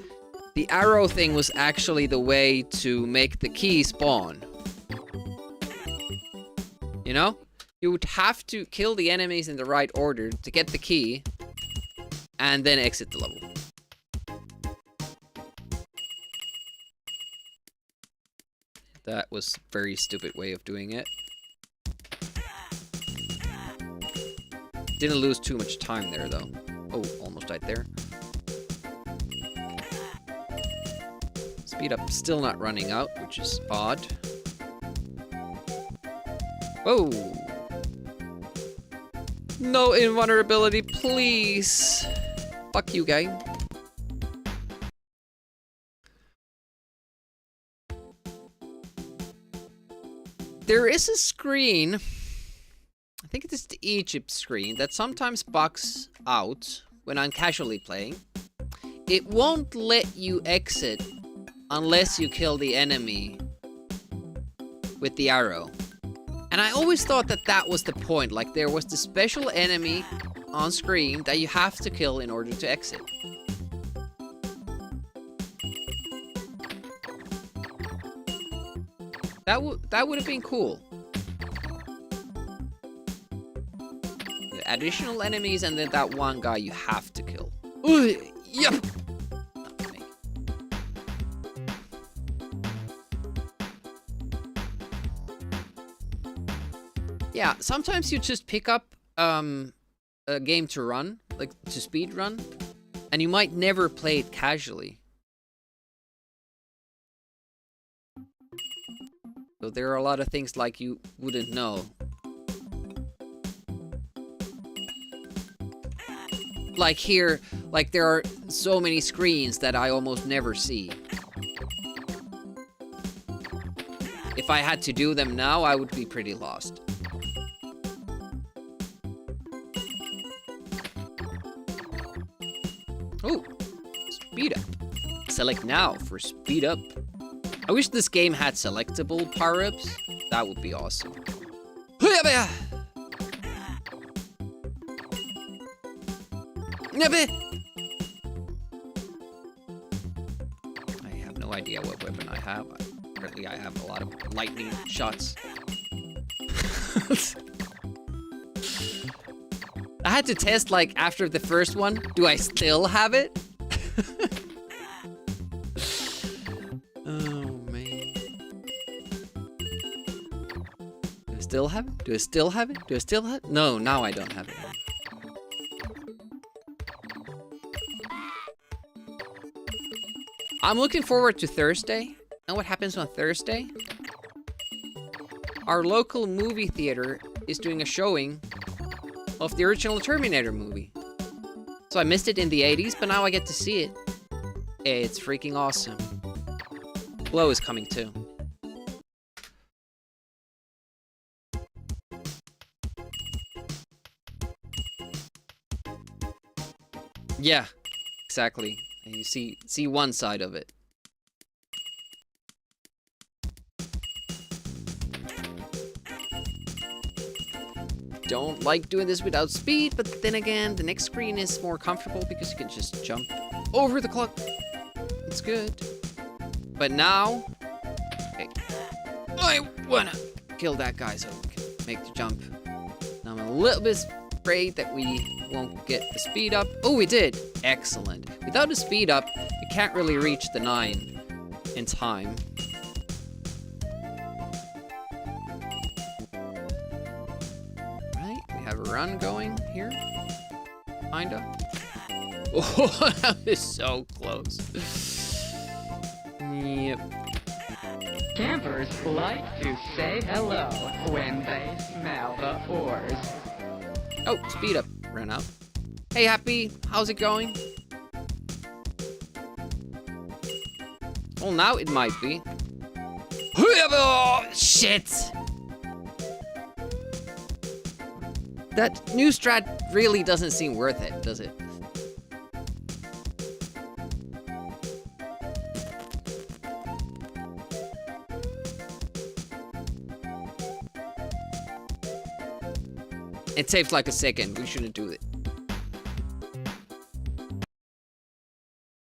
the arrow thing was actually the way to make the key spawn. You know? You would have to kill the enemies in the right order to get the key, and then exit the level. That was a very stupid way of doing it. Didn't lose too much time there, though. Oh, almost died there. Speed up still not running out, which is odd. Whoa! No invulnerability, please! Fuck you, guy. There is a screen, I think it is the Egypt screen, that sometimes bugs out when I'm casually playing. It won't let you exit unless you kill the enemy with the arrow. And I always thought that that was the point, like there was the special enemy on screen that you have to kill in order to exit. That would have been cool. The additional enemies and then that one guy you have to kill. Ooh, yep. Yeah, sometimes you just pick up a game to run, like to speed run, and you might never play it casually. So there are a lot of things like you wouldn't know. Like here, like there are so many screens that I almost never see. If I had to do them now, I would be pretty lost. Oh, speed up. Select now for speed up. I wish this game had selectable power-ups. That would be awesome. I have no idea what weapon I have. Apparently I have a lot of lightning shots. I had to test, like, after the first one, do I still have it? Oh, man. Do I still have it? Do I still have it? Do I still have it? No, now I don't have it. I'm looking forward to Thursday. And what happens on Thursday? Our local movie theater is doing a showing of the original Terminator movie. So I missed it in the 80s, but now I get to see it. It's freaking awesome. Blow is coming too. Yeah, exactly. And you see one side of it. Don't like doing this without speed, but then again, the next screen is more comfortable because you can just jump over the clock. It's good. But now, okay, I wanna kill that guy so we can make the jump. Now I'm a little bit afraid that we won't get the speed up. Oh, we did. Excellent. Without the speed up, you can't really reach the 9 in time. Have a run going here, kinda. Oh, that is so close. Yep. Campers like to say hello when they smell the ores. Oh, speed up, ran out. Hey, Happy, how's it going? Well, now it might be. Oh, shit! That new strat really doesn't seem worth it, does it? It saves like a second. We shouldn't do it.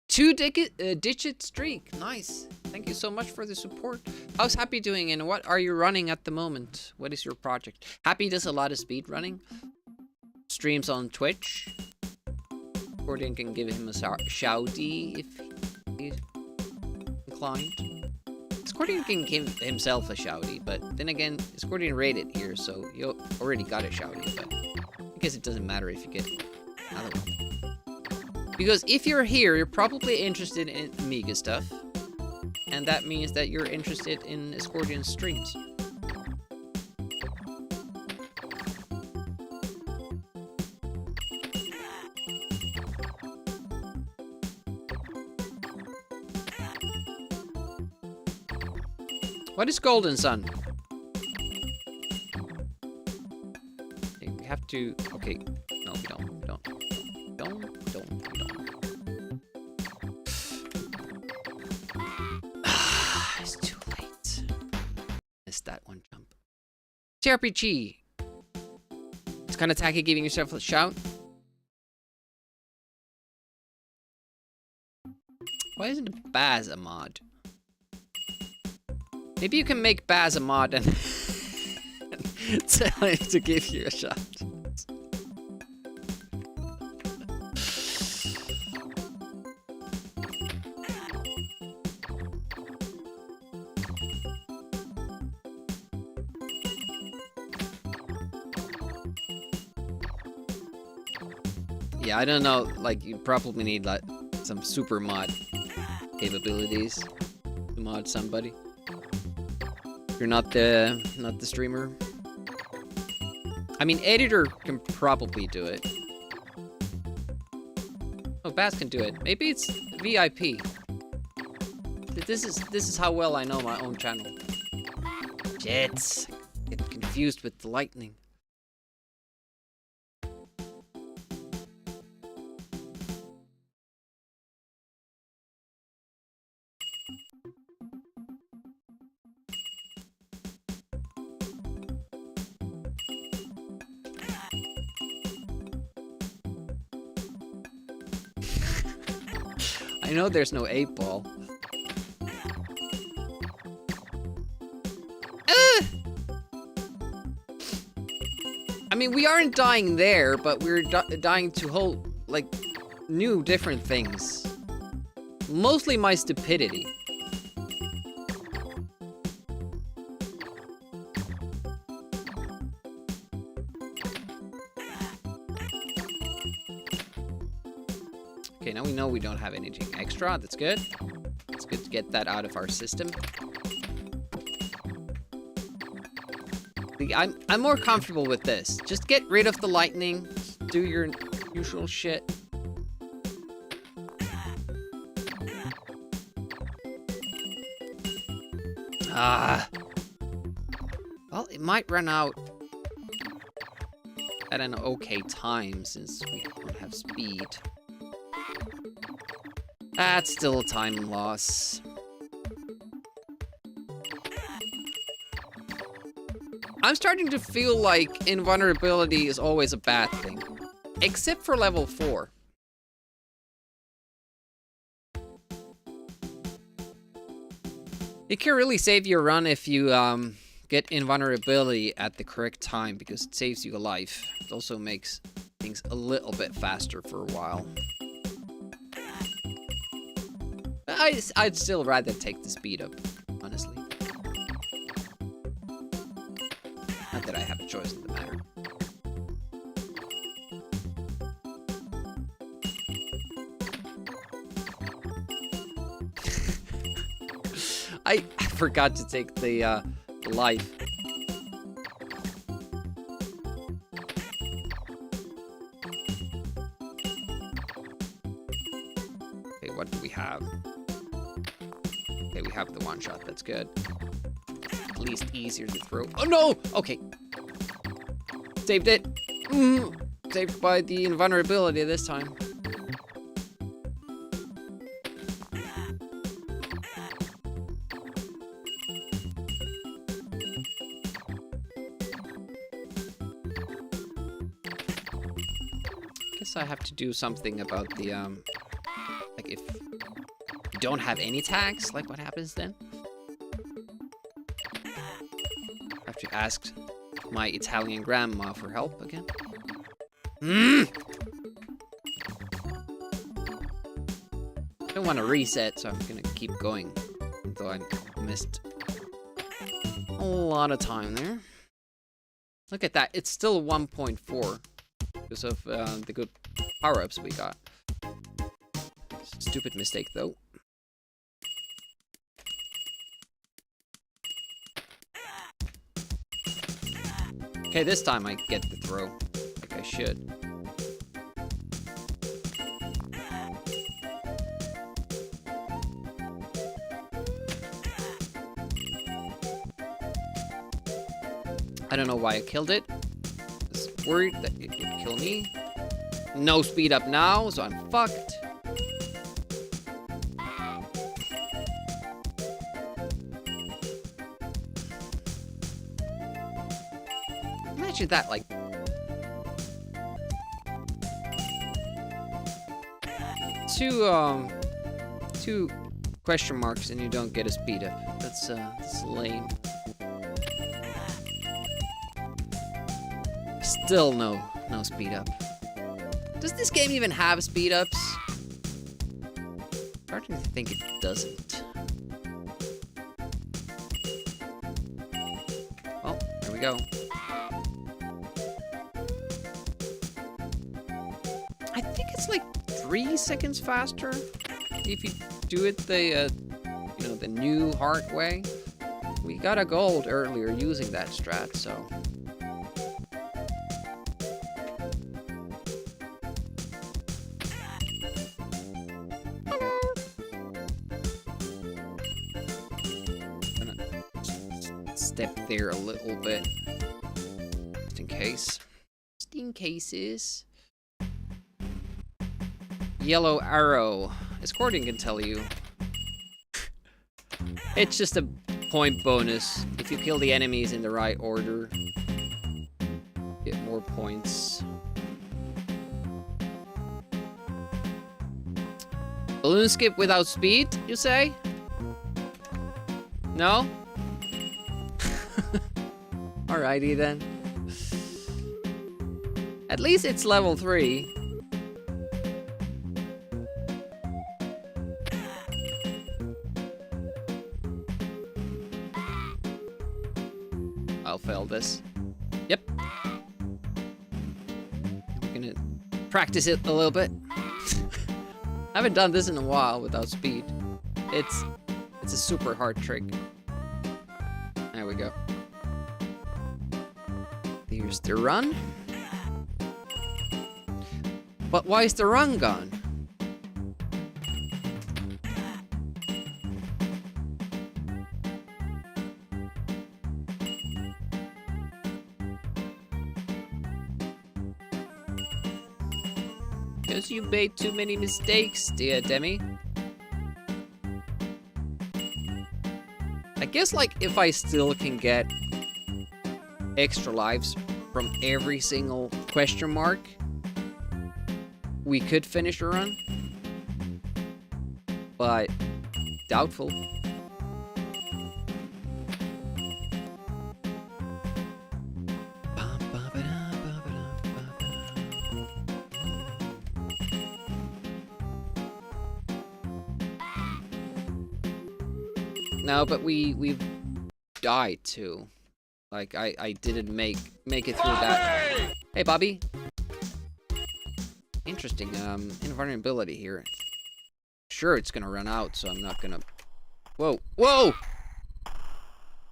2-digit streak. Nice. Thank you so much for the support. How's Happy doing and what are you running at the moment? What is your project? Happy does a lot of speed running. Streams on Twitch. Scordian can give him a shouty if he's inclined. Scordian can give himself a shouty, but then again, Scordian rated here, so you already got a shouty, but you guess it doesn't matter if you get another one. Because if you're here, you're probably interested in Amiga stuff. And that means that you're interested in Escordian streams. What is Golden Sun? Okay, we have to... Okay. No, we don't. We don't. We don't. We don't. We don't. It's too late. Missed that one jump. JRPG. It's kind of tacky giving yourself a shout. Why isn't Baz a mod? Maybe you can make Baz a mod and tell him to give you a shot. Yeah, I don't know, like, you probably need, like, some super mod capabilities to mod somebody. You're not the streamer. I mean, editor can probably do it. Oh, Baz can do it. Maybe it's VIP. This is how well I know my own channel. Shit, getting confused with the lightning. I know there's no 8-ball. I mean, we aren't dying there, but we're dying to whole, like, new different things. Mostly my stupidity. Okay, now we know we don't have anything extra. That's good. It's good to get that out of our system. I'm more comfortable with this. Just get rid of the lightning. Do your usual shit. Well, it might run out at an okay time since we don't have speed. That's still a time loss. I'm starting to feel like invulnerability is always a bad thing. Except for level 4. It can really save your run if you get invulnerability at the correct time because it saves you a life. It also makes things a little bit faster for a while. I'd still rather take the speed up, honestly. Not that I have a choice in the matter. I forgot to take the life. Okay, what do we have? Okay, we have the one shot. That's good. At least easier to throw. Oh no! Okay. Saved it. Saved by the invulnerability this time. Guess I have to do something about the like if you don't have any tags, like what happens then? I have to ask my Italian grandma for help again. I don't want to reset, so I'm gonna keep going. Though I missed a lot of time there. Look at that, it's still 1.4. because of the good power-ups we got. Stupid mistake, though. Okay, this time I get the throw, like I should. I don't know why I killed it. I was worried that it would kill me. No speed up now, so I'm fucked. Imagine that, like... two question marks and you don't get a speed up. That's lame. Still no speed up. Does this game even have speed ups? I'm starting to think it doesn't. Oh, there we go. I think it's like 3 seconds faster if you do it the you know, the new hard way. We got a gold earlier using that strat, so. Step there a little bit, just in case. Just in cases. Yellow arrow. Escorting can tell you. It's just a point bonus. If you kill the enemies in the right order, get more points. Balloon skip without speed, you say? No? Alrighty then. At least it's level 3. I'll fail this. Yep. I'm gonna practice it a little bit. I haven't done this in a while without speed. It's a super hard trick. There we go. Here's the run. But why is the run gone? Because you made too many mistakes, dear Demi. I guess, like, if I still can get extra lives from every single question mark, we could finish a run. But doubtful. No, but we've died too. Like I didn't make it through that. Hey, Bobby. Interesting. Invulnerability here. Sure, it's gonna run out, so I'm not gonna. Whoa, whoa!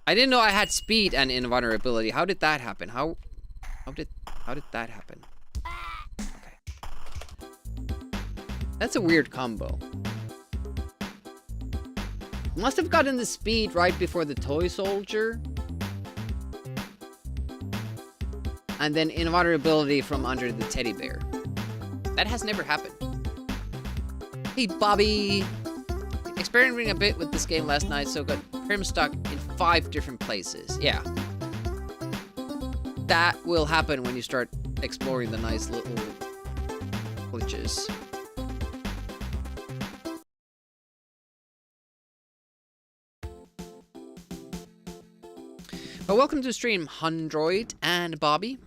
I didn't know I had speed and invulnerability. How did that happen? How did that happen? Okay. That's a weird combo. Must have gotten the speed right before the toy soldier. And then invulnerability from under the teddy bear. That has never happened. Hey, Bobby! Experimenting a bit with this game last night, so got prim stuck in 5 different places. Yeah. That will happen when you start exploring the nice little glitches. Well, welcome to the stream, Hundroid and Bobby.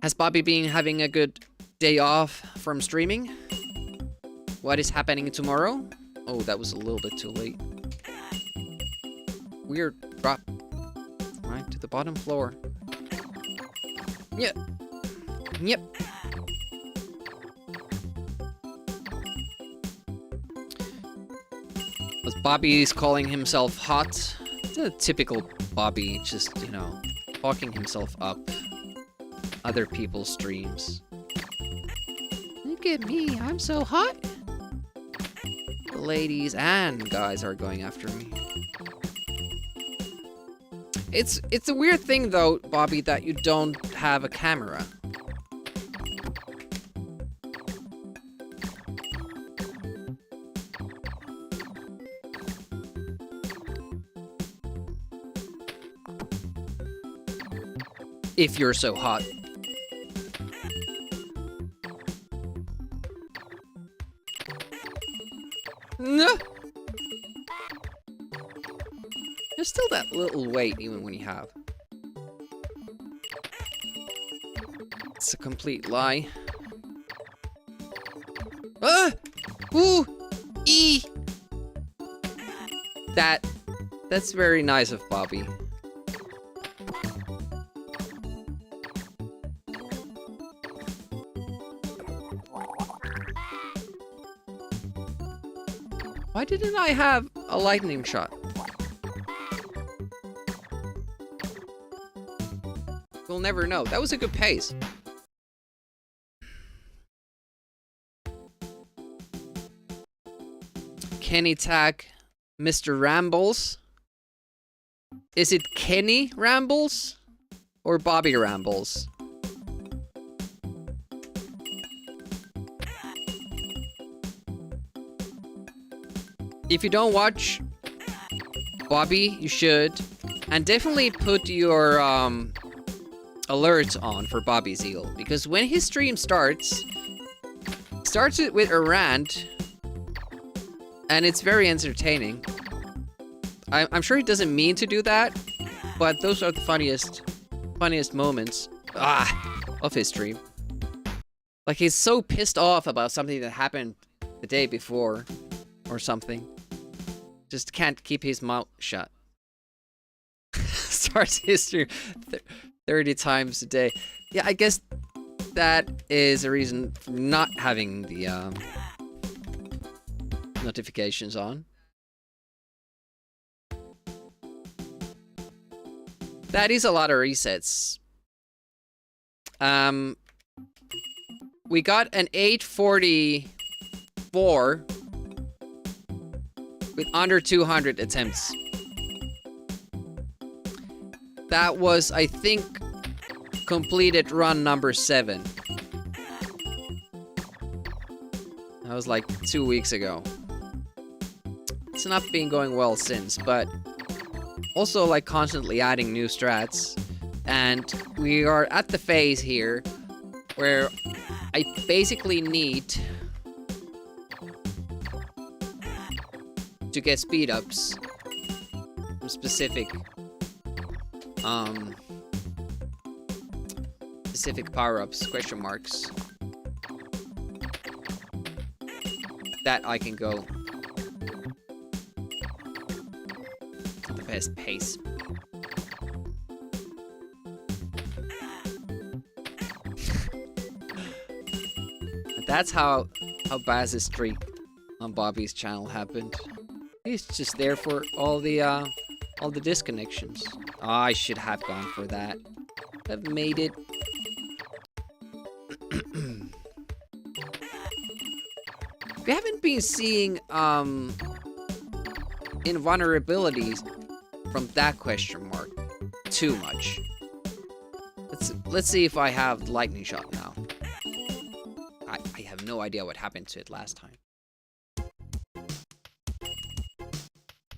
Has Bobby been having a good day off from streaming? What is happening tomorrow? Oh, that was a little bit too late. Weird drop. Right to the bottom floor. Yeah. Yep. Was Bobby's calling himself hot? It's a typical Bobby, just, you know, talking himself up. Other people's streams. Look at me, I'm so hot. The ladies and guys are going after me. It's a weird thing though, Bobby, that you don't have a camera. If you're so hot. No. There's still that little weight even when you have. It's a complete lie. Ah! Ooh! E! That's very nice of Bobby. Why didn't I have a lightning shot? We'll never know. That was a good pace. Kenny tag Mr. Rambles. Is it Kenny Rambles or Bobby Rambles? If you don't watch Bobby, you should. And definitely put your alerts on for Bobby Zeal. Because when his stream starts it with a rant. And it's very entertaining. I'm sure he doesn't mean to do that. But those are the funniest moments of his stream. Like he's so pissed off about something that happened the day before. Or something. Just can't keep his mouth shut. Starts his stream 30 times a day. Yeah, I guess that is a reason for not having the notifications on. That is a lot of resets. We got an 844 with under 200 attempts. That was, I think, completed run number 7. That was like 2 weeks ago. It's not been going well since, but also like constantly adding new strats. And we are at the phase here where I basically need to get speed ups from specific power-ups, question marks, that I can go at the best pace. That's how Baz's streak on Bobby's channel happened. He's just there for all the disconnections. Oh, I should have gone for that. I've made it. We haven't been seeing invulnerabilities from that question mark too much. Let's see if I have lightning shot now. I have no idea what happened to it last time.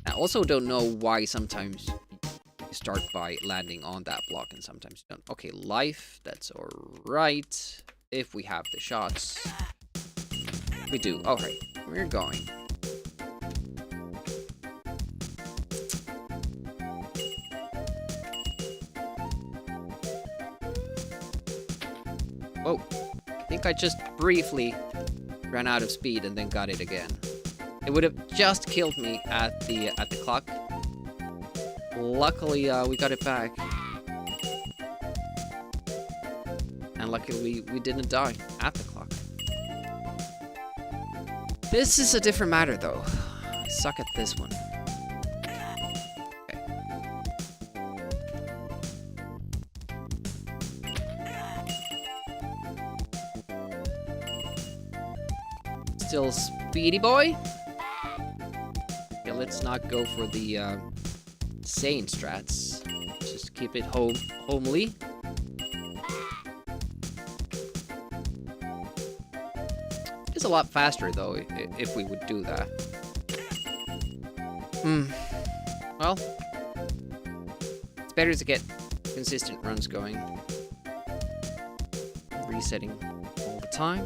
I also don't know why sometimes you start by landing on that block and sometimes you don't. Okay, life, that's alright. If we have the shots. We do. Alright, we're going. Whoa. I think I just briefly ran out of speed and then got it again. It would have just killed me at the clock. Luckily, we got it back. And luckily we didn't die at the clock. This is a different matter, though. I suck at this one. Okay. Still Speedy Boy. Okay, let's not go for the sane strats. Just keep it homely. It's a lot faster though if we would do that. Well, it's better to get consistent runs going. Resetting all the time.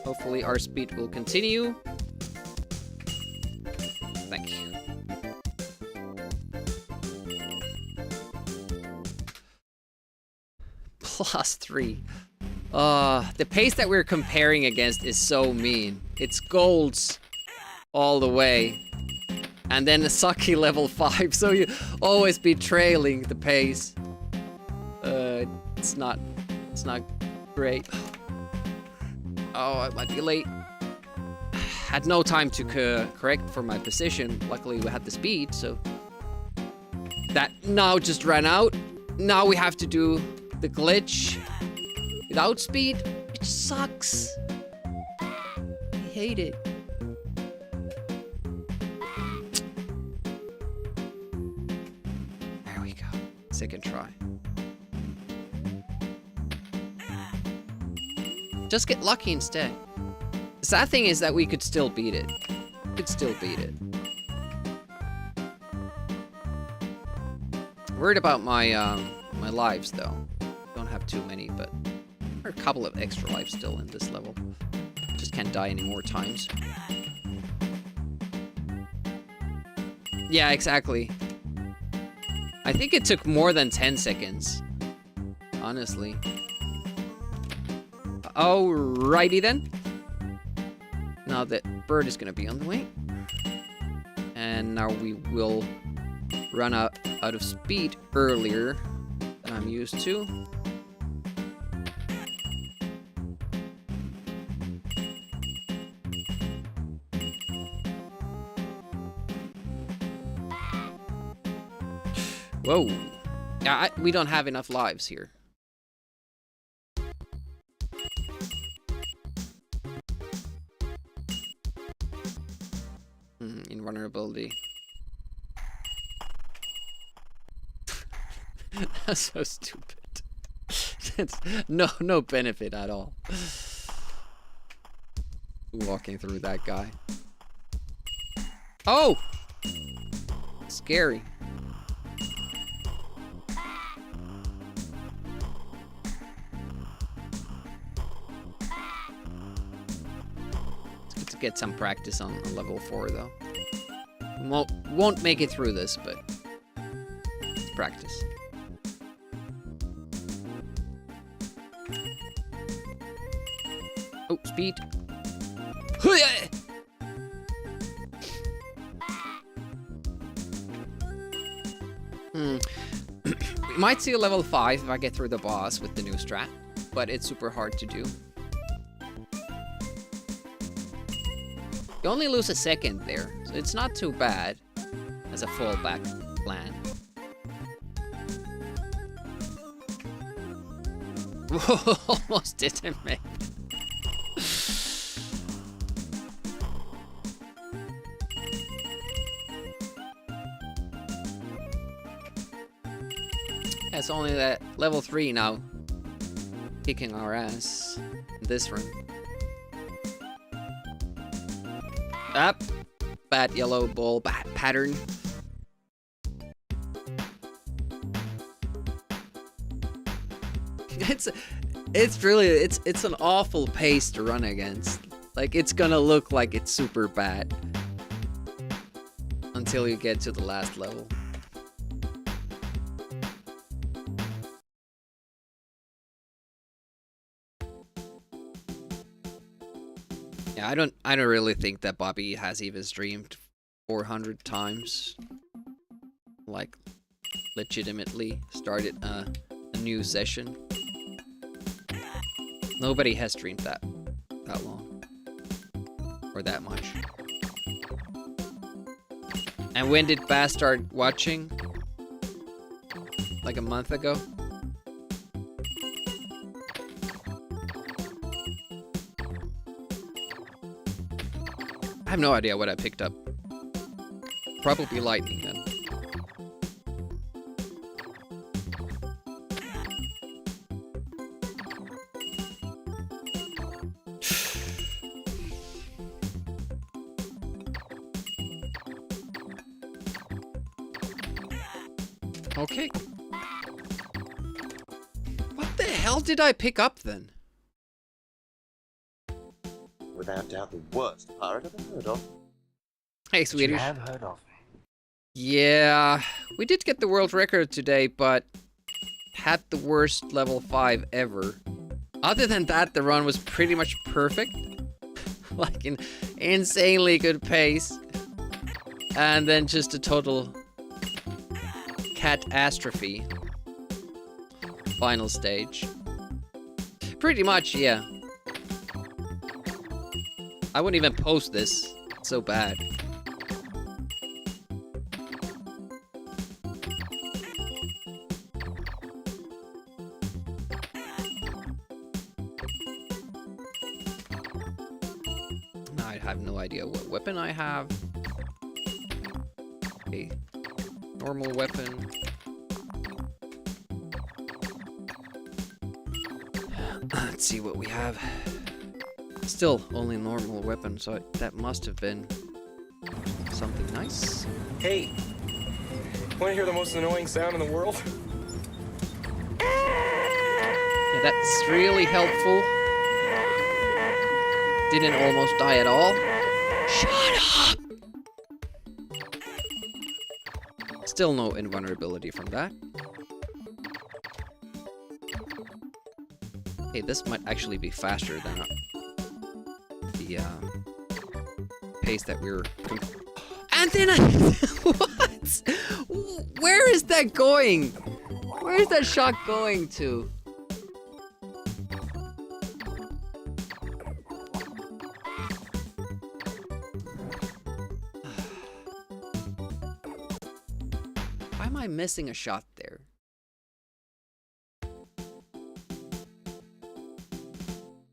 Hopefully our speed will continue. Thank you. +3. The pace that we're comparing against is so mean. It's golds all the way. And then a sucky level 5, so you always be trailing the pace. It's not great. Oh, I might be late. Had no time to correct for my position. Luckily we had the speed, so that now just ran out. Now we have to do the glitch without speed, which sucks. I hate it. There we go. Second try. Just get lucky instead. The sad thing is that we could still beat it. Worried about my my lives though. Don't have too many, but there are a couple of extra lives still in this level. Just can't die any more times. Yeah, exactly. I think it took more than 10 seconds. Honestly. Alrighty then. Now that bird is gonna be on the way. And now we will run out of speed earlier than I'm used to. Whoa. Yeah, we don't have enough lives here. Invulnerability. That's so stupid. It's no benefit at all. Walking through that guy. Oh! Scary. It's good to get some practice on level 4 though. Won't make it through this, but it's practice. Oh, speed. We might see a level 5 if I get through the boss with the new strat, but it's super hard to do. You only lose a second there, so it's not too bad as a fallback plan. Almost didn't make it. It's only that level 3 now kicking our ass in this room. Up. Bad yellow ball pattern. It's really an awful pace to run against. Like it's gonna look like it's super bad until you get to the last level. Yeah, I don't really think that Bobby has even streamed 400 times like legitimately started a new session. Nobody has streamed that long. Or that much. And when did Bass start watching? Like a month ago? I have no idea what I picked up. Probably lightning then. Okay. What the hell did I pick up then? Without doubt the worst pirate I've ever heard of. Hey, You Swedish. have heard of me. Yeah, we did get the world record today, but had the worst level 5 ever. Other than that, the run was pretty much perfect. Like an insanely good pace. And then just a total catastrophe. Final stage. Pretty much, yeah. I wouldn't even post this. It's so bad. I have no idea what weapon I have. A normal weapon. Let's see what we have. Still only normal weapon, so that must have been something nice. Hey, want to hear the most annoying sound in the world? Yeah, that's really helpful. Didn't almost die at all. Shut up! Still no invulnerability from that. Hey, this might actually be faster than the pace that we were. And then I. What? Where is that going? Where is that shot going to? Why am I missing a shot there?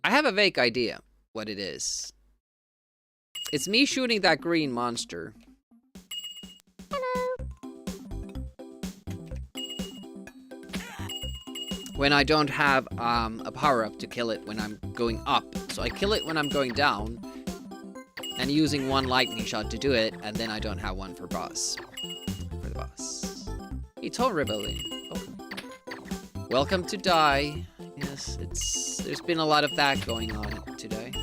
I have a vague idea what it is. It's me shooting that green monster. When I don't have a power-up to kill it when I'm going up. So I kill it when I'm going down. And using one lightning shot to do it, and then I don't have one for boss. For the boss. Eternal Rebellion. Welcome. Welcome to Die. Yes, there's been a lot of that going on today.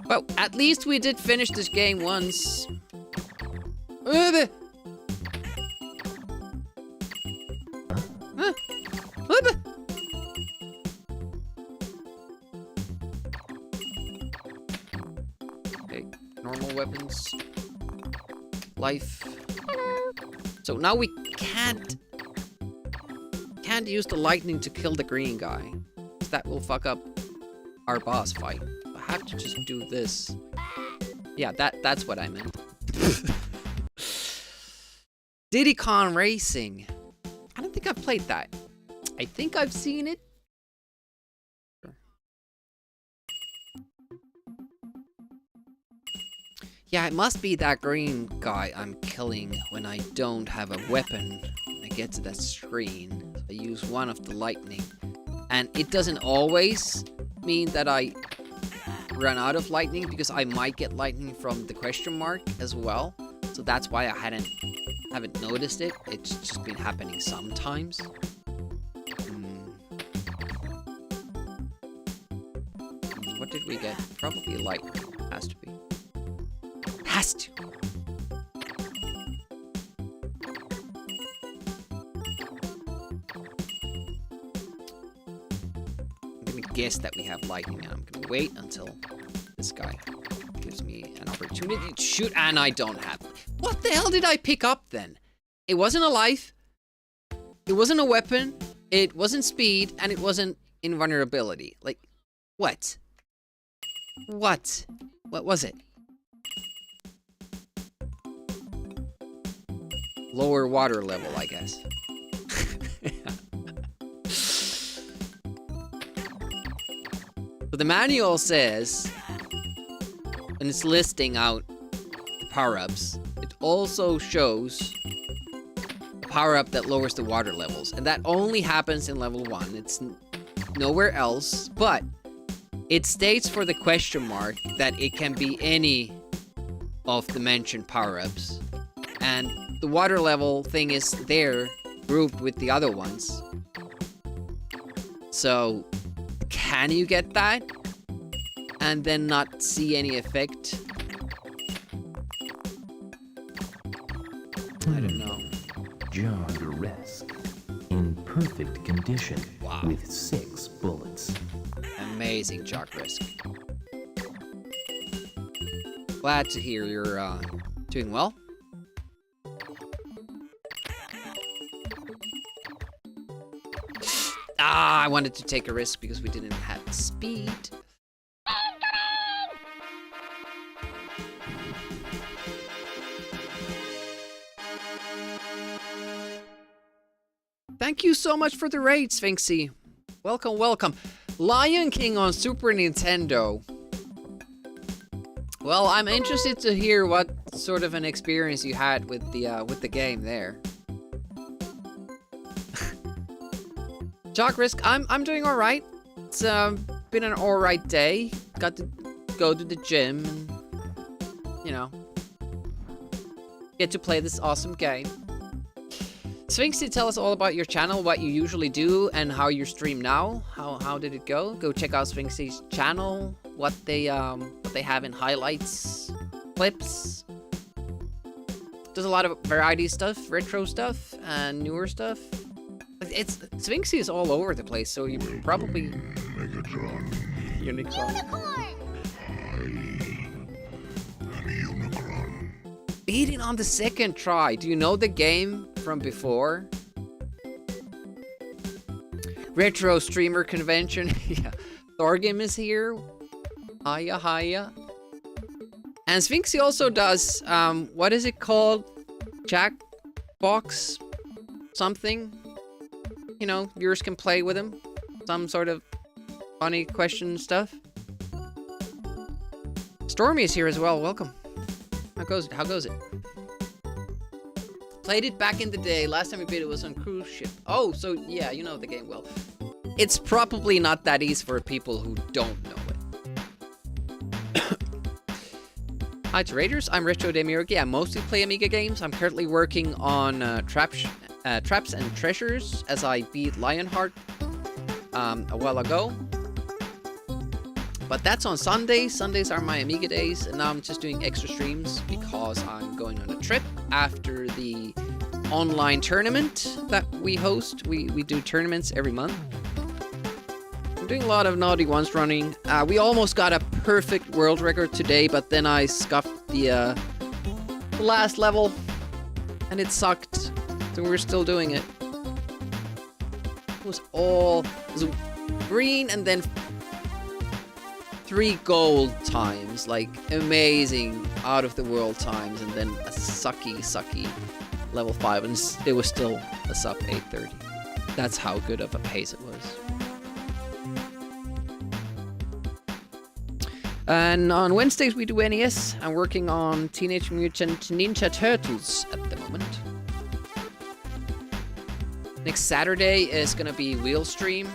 Well, at least we did finish this game once. Okay, normal weapons. Life. So now we can't use the lightning to kill the green guy. That will fuck up our boss fight. I have to just do this. Yeah, that's what I meant. Diddy Kong Racing. I don't think I've played that. I think I've seen it. Yeah, it must be that green guy I'm killing when I don't have a weapon. When I get to that screen, I use one of the lightning. And it doesn't always mean that I run out of lightning, because I might get lightning from the question mark as well. So that's why I haven't noticed it. It's just been happening sometimes. What did we get? Probably lightning. Has to be. Has to. I'm gonna guess that we have lightning, and I'm gonna wait until this guy gives me an opportunity to shoot, and I don't have. What the hell did I pick up then? It wasn't a life. It wasn't a weapon. It wasn't speed, and it wasn't invulnerability. Like, what? What? What was it? Lower water level, I guess. So the manual says, and it's listing out the power-ups, it also shows a power-up that lowers the water levels. And that only happens in level 1. It's nowhere else, but it states for the question mark that it can be any of the mentioned power-ups. And the water level thing is there, grouped with the other ones. So, can you get that? And then not see any effect? I don't know. Jog-esque. In perfect condition. Wow. With 6 bullets. Amazing Jock Risk. Glad to hear you're doing well. Ah, I wanted to take a risk because we didn't have speed. Thank you so much for the raid, Sphinxy. Welcome, welcome. Lion King on Super Nintendo. Well, I'm interested to hear what sort of an experience you had with the game there. Jock Risk, I'm doing all right. It's been an all right day. Got to go to the gym and, you know, get to play this awesome game. Sphinxy, tell us all about your channel, what you usually do, and how you stream now. How did it go? Go check out Sphinxy's channel. What they have in highlights, clips. There's a lot of variety stuff, retro stuff, and newer stuff. It's Sphinxy is all over the place, so you probably Megatron. Unicorn. Unicron. Beat it on the second try. Do you know the game from before? Retro streamer convention. Yeah, Thorgim is here. Hiya, hiya. And Sphinxy also does what is it called? Jackbox something. You know, viewers can play with him. Some sort of funny question stuff. Stormy is here as well. Welcome. How goes it? How goes it? Played it back in the day. Last time we played it was on cruise ship. Oh, so yeah, you know the game well. It's probably not that easy for people who don't know it. Hi to Raiders. I'm Retro Demiurge. I mostly play Amiga games. I'm currently working on Traps and Treasures as I beat Lionheart a while ago. But that's on Sundays. Sundays are my Amiga days, and now I'm just doing extra streams because I'm going on a trip after the online tournament that we host. We do tournaments every month. I'm doing a lot of naughty ones running. We almost got a perfect world record today, but then I scuffed the last level, and it sucked. So we're still doing it. It was green and then 3 gold times, like amazing out of the world times, and then a sucky level 5, and it was still a sub 830. That's how good of a pace it was. And on Wednesdays we do NES. I'm working on Teenage Mutant Ninja Turtles at the moment. Next Saturday is gonna be Wheel Stream,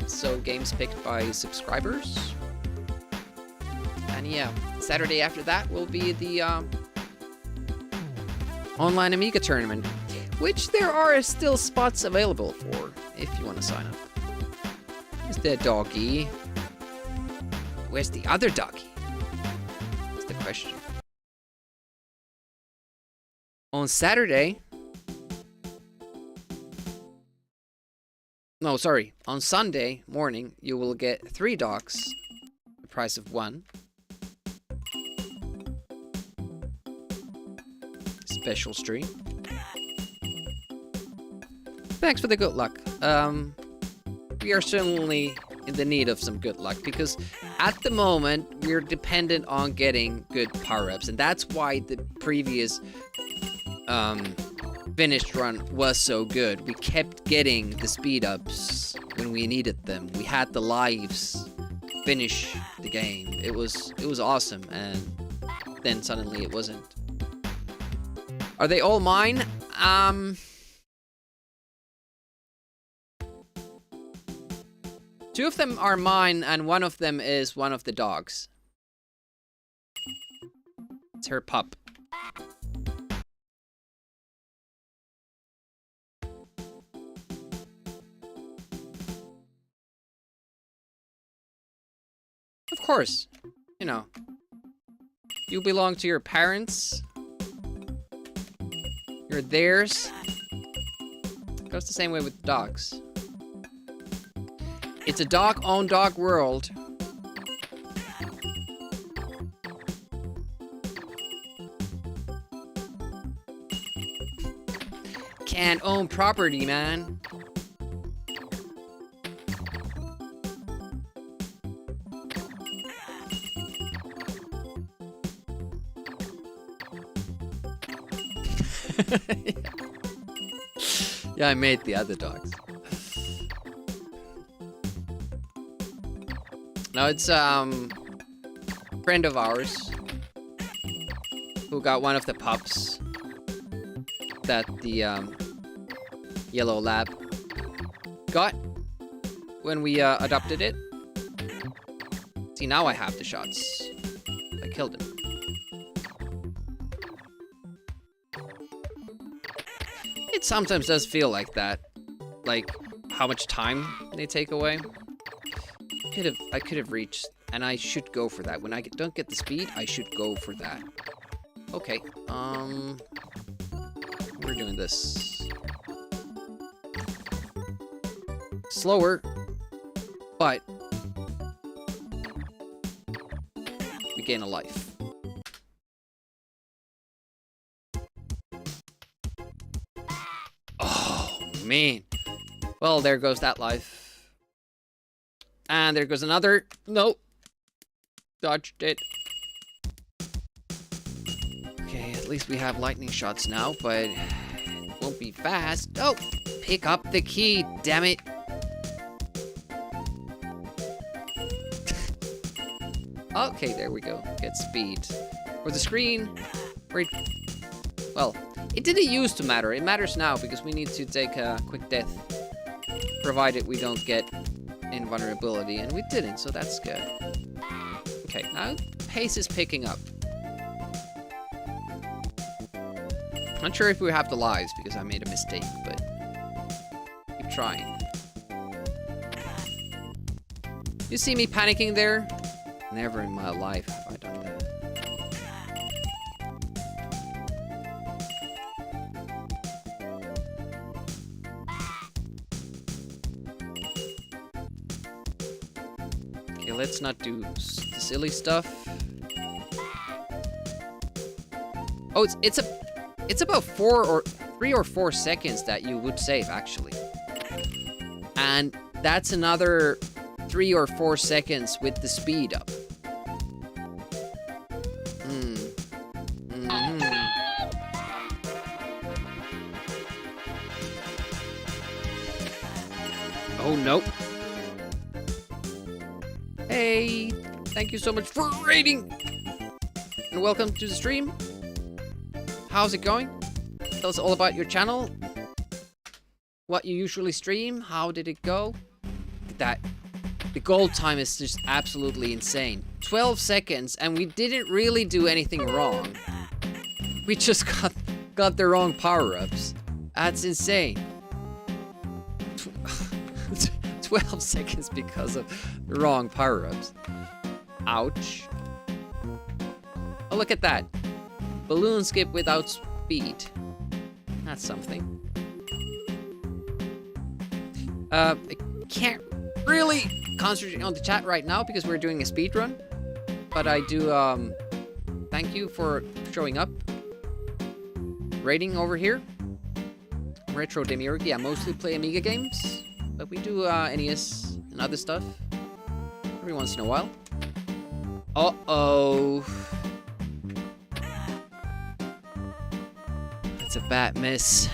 so games picked by subscribers. And yeah, Saturday after that will be the online Amiga tournament, which there are still spots available for if you want to sign up. Is there doggy? Where's the other doggy? That's the question. On Saturday... No, sorry. On Sunday morning, you will get 3 dogs, the price of 1. Special stream. Thanks for the good luck. We are certainly in the need of some good luck because at the moment we're dependent on getting good power-ups, and that's why the previous finished run was so good. We kept getting the speed-ups when we needed them. We had the lives finish the game. It was awesome, and then suddenly it wasn't. Are they all mine? Two of them are mine, and one of them is one of the dogs. It's her pup. Of course. You know. You belong to your parents. You're theirs. Goes the same way with dogs. It's a dog-owned-dog world. Can't own property, man. Yeah, I made the other dogs. No, it's friend of ours who got one of the pups that the yellow lab got when we adopted it. See, now I have the shots. I killed him. It sometimes does feel like that, like how much time they take away. I could have reached, and I should go for that. When I don't get the speed, I should go for that. Okay, we're doing this slower, but we gain a life. Oh, man. Well, there goes that life. And there goes another. Nope. Dodged it. Okay, at least we have lightning shots now, but it won't be fast. Oh, pick up the key, damn it. Okay, there we go. Get speed. For the screen, well, it didn't used to matter. It matters now because we need to take a quick death, provided we don't get invulnerability, and we didn't, so that's good. Okay, now pace is picking up. Not sure if we have the lives because I made a mistake, but keep trying. You see me panicking there? Never in my life have I done that. Okay, let's not do the silly stuff. Oh, it's about 3 or 4 seconds that you would save, actually. And that's another 3 or 4 seconds with the speed up. Oh, nope. Hey, thank you so much for raiding. And welcome to the stream. How's it going? Tell us all about your channel. What you usually stream. How did it go? Look at that. The gold time is just absolutely insane. 12 seconds, and we didn't really do anything wrong. We just got the wrong power-ups. That's insane. 12 seconds because of the wrong power-ups. Ouch. Oh, look at that. Balloon skip without speed. That's something. I can't really concentrate on the chat right now because we're doing a speed run. But I do thank you for showing up. Rating over here. Retro Demiurge. I mostly play Amiga games, but we do NES and other stuff every once in a while. Uh-oh. That's a bad miss.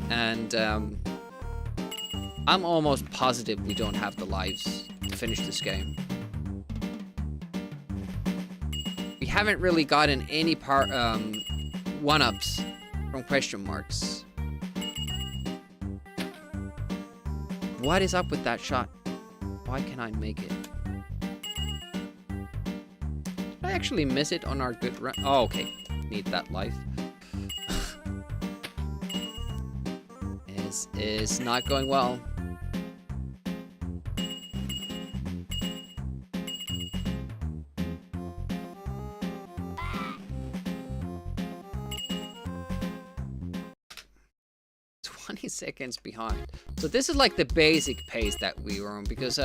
And I'm almost positive we don't have the lives to finish this game. We haven't really gotten any one-ups from question marks. What is up with that shot? Why can I make it? Did I actually miss it on our good run? Oh, okay. Need that life. This is not going well. Seconds behind. So this is like the basic pace that we were on, because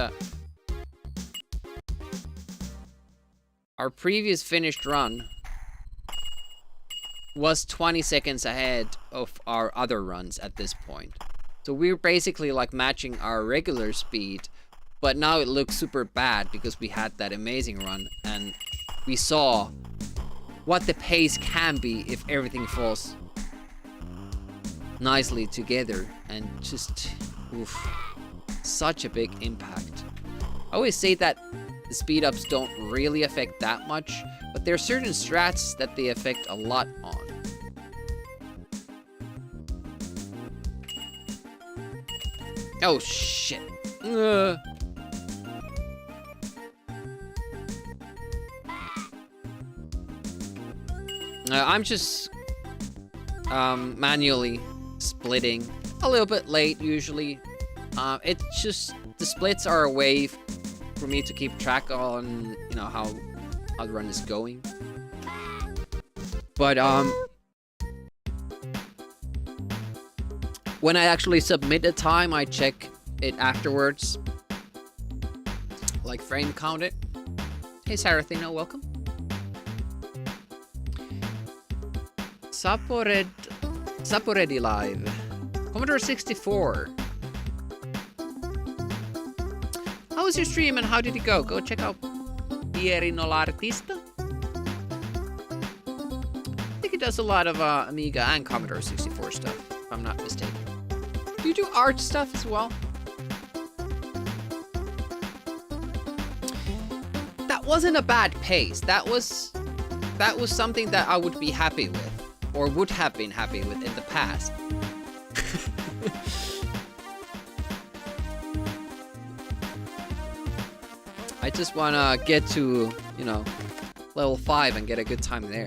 our previous finished run was 20 seconds ahead of our other runs at this point. So we're basically like matching our regular speed, but now it looks super bad because we had that amazing run and we saw what the pace can be if everything falls nicely together, and just oof, such a big impact. I always say that the speed ups don't really affect that much, but there are certain strats that they affect a lot on. Oh shit. I'm just manually splitting a little bit late usually. It's just the splits are a way for me to keep track on, you know, how the run is going. But when I actually submit a time, I check it afterwards, like frame count it. Hey Sarathino, welcome. Saporedi live. Commodore 64. How was your stream and how did it go? Go check out Pierino l'Artista. I think he does a lot of Amiga and Commodore 64 stuff, if I'm not mistaken. Do you do art stuff as well? That wasn't a bad pace. That was something that I would be happy with, or would have been happy with in the past. I just wanna get to, you know, level 5 and get a good time there.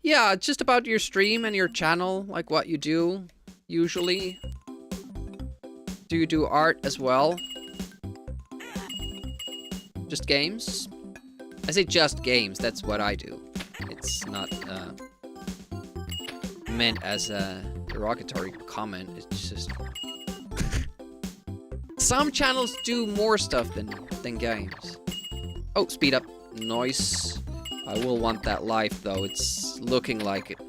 Yeah, just about your stream and your channel, like what you do, usually. Do you do art as well? Just games? I say just games, that's what I do. It's not meant as a derogatory comment, it's just... Some channels do more stuff than games. Oh, speed up. Nice. I will want that life though, it's looking like it.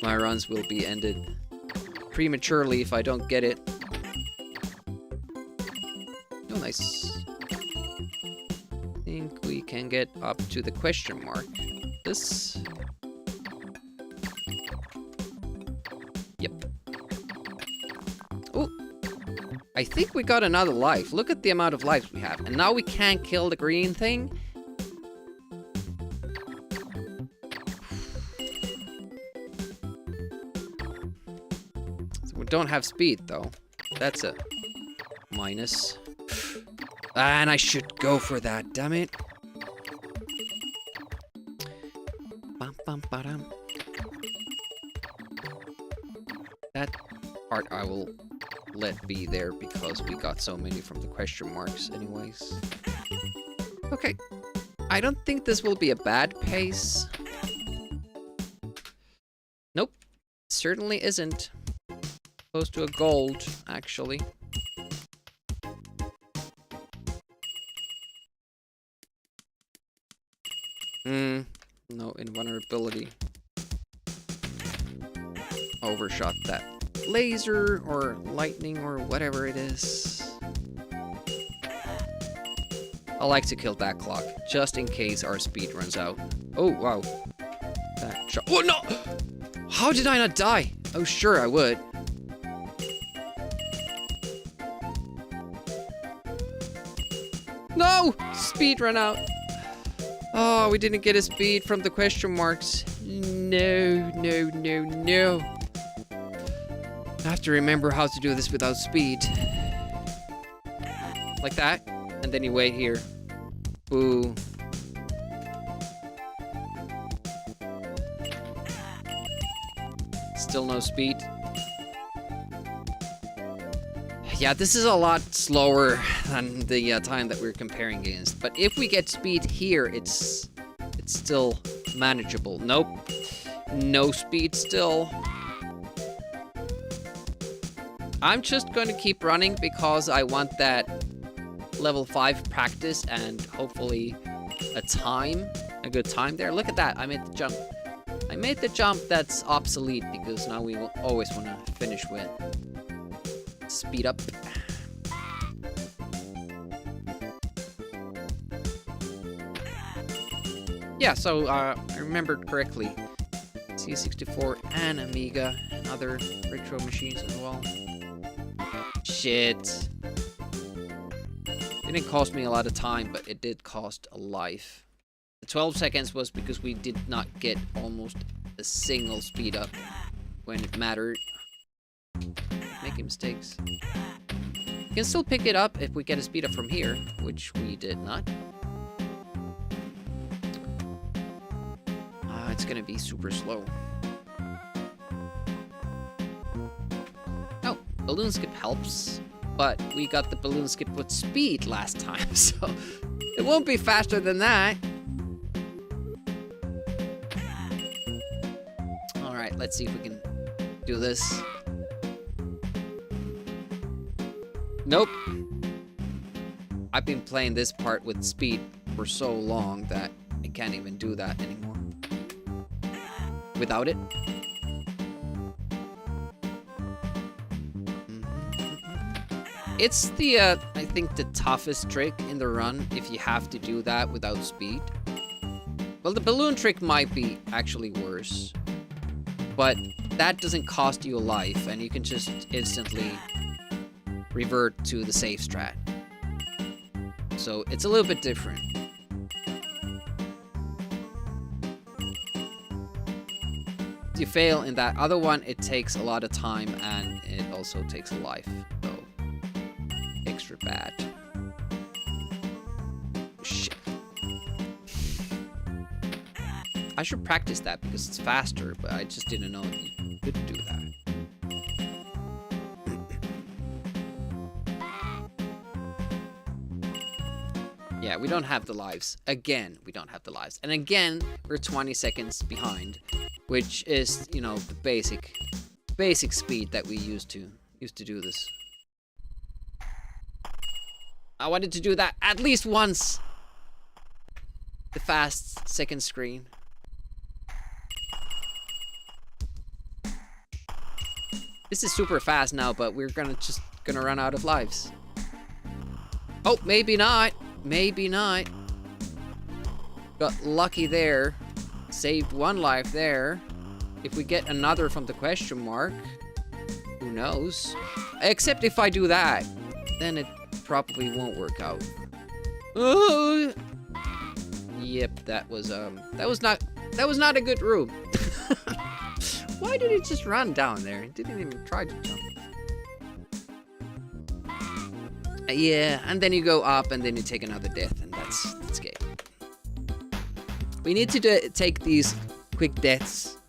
My runs will be ended prematurely if I don't get it. Oh, nice. I think we can get up to the question mark. This. Yep. Oh, I think we got another life. Look at the amount of lives we have. And now we can't kill the green thing. So we don't have speed though. That's a minus. And I should go for that, damn it. Bum, bum, ba-dum. That part I will let be there because we got so many from the question marks anyways. Okay. I don't think this will be a bad pace. Nope. Certainly isn't. Close to a gold, actually. No invulnerability. Overshot that laser or lightning or whatever it is. I like to kill that clock just in case our speed runs out. Oh, wow. That shot. Oh, no! How did I not die? Oh, sure I would. No! Speed ran out. Oh, we didn't get a speed from the question marks. No, no, no, no. I have to remember how to do this without speed. Like that. And then you wait here. Boo. Still no speed. Yeah, this is a lot slower than the time that we're comparing against. But if we get speed here, it's still manageable. Nope. No speed still. I'm just going to keep running because I want that level 5 practice and hopefully a good time there. Look at that, I made the jump. I made the jump that's obsolete because now we will always want to finish with speed up. Yeah, so I remembered correctly. C64 and Amiga and other retro machines as well. Shit. It didn't cost me a lot of time, but it did cost a life. The 12 seconds was because we did not get almost a single speed up when it mattered. Making mistakes. We can still pick it up if we get a speed up from here, which we did not. It's gonna be super slow. Oh, balloon skip helps, but we got the balloon skip with speed last time, so it won't be faster than that. Alright, let's see if we can do this. Nope. I've been playing this part with speed for so long that I can't even do that anymore. Without it. It's the, I think the toughest trick in the run if you have to do that without speed. Well, the balloon trick might be actually worse. But that doesn't cost you a life and you can just instantly revert to the safe strat. So it's a little bit different. If you fail in that other one, it takes a lot of time and it also takes a life. So extra bad. Shit. I should practice that because it's faster, but I just didn't know you could do that. Yeah, we don't have the lives. Again, we don't have the lives. And again, we're 20 seconds behind, which is, you know, the basic speed that we used to do this. I wanted to do that at least once. The fast second screen. This is super fast now, but we're just gonna run out of lives. Oh, maybe not. Maybe not. Got lucky there. Saved one life there. If we get another from the question mark, who knows? Except if I do that, then it probably won't work out. Oh. Yep, that was not a good room. Why did it just run down there? It didn't even try to jump. Yeah, and then you go up and then you take another death and that's game. We need to take these quick deaths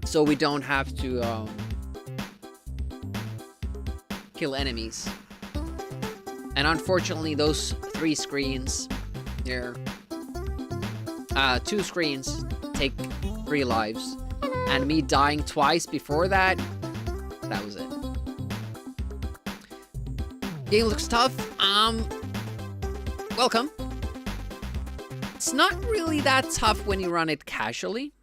so we don't have to kill enemies. And unfortunately those 3 screens there, 2 screens take 3 lives, and me dying twice before that was it. Game looks tough. Welcome. It's not really that tough when you run it casually.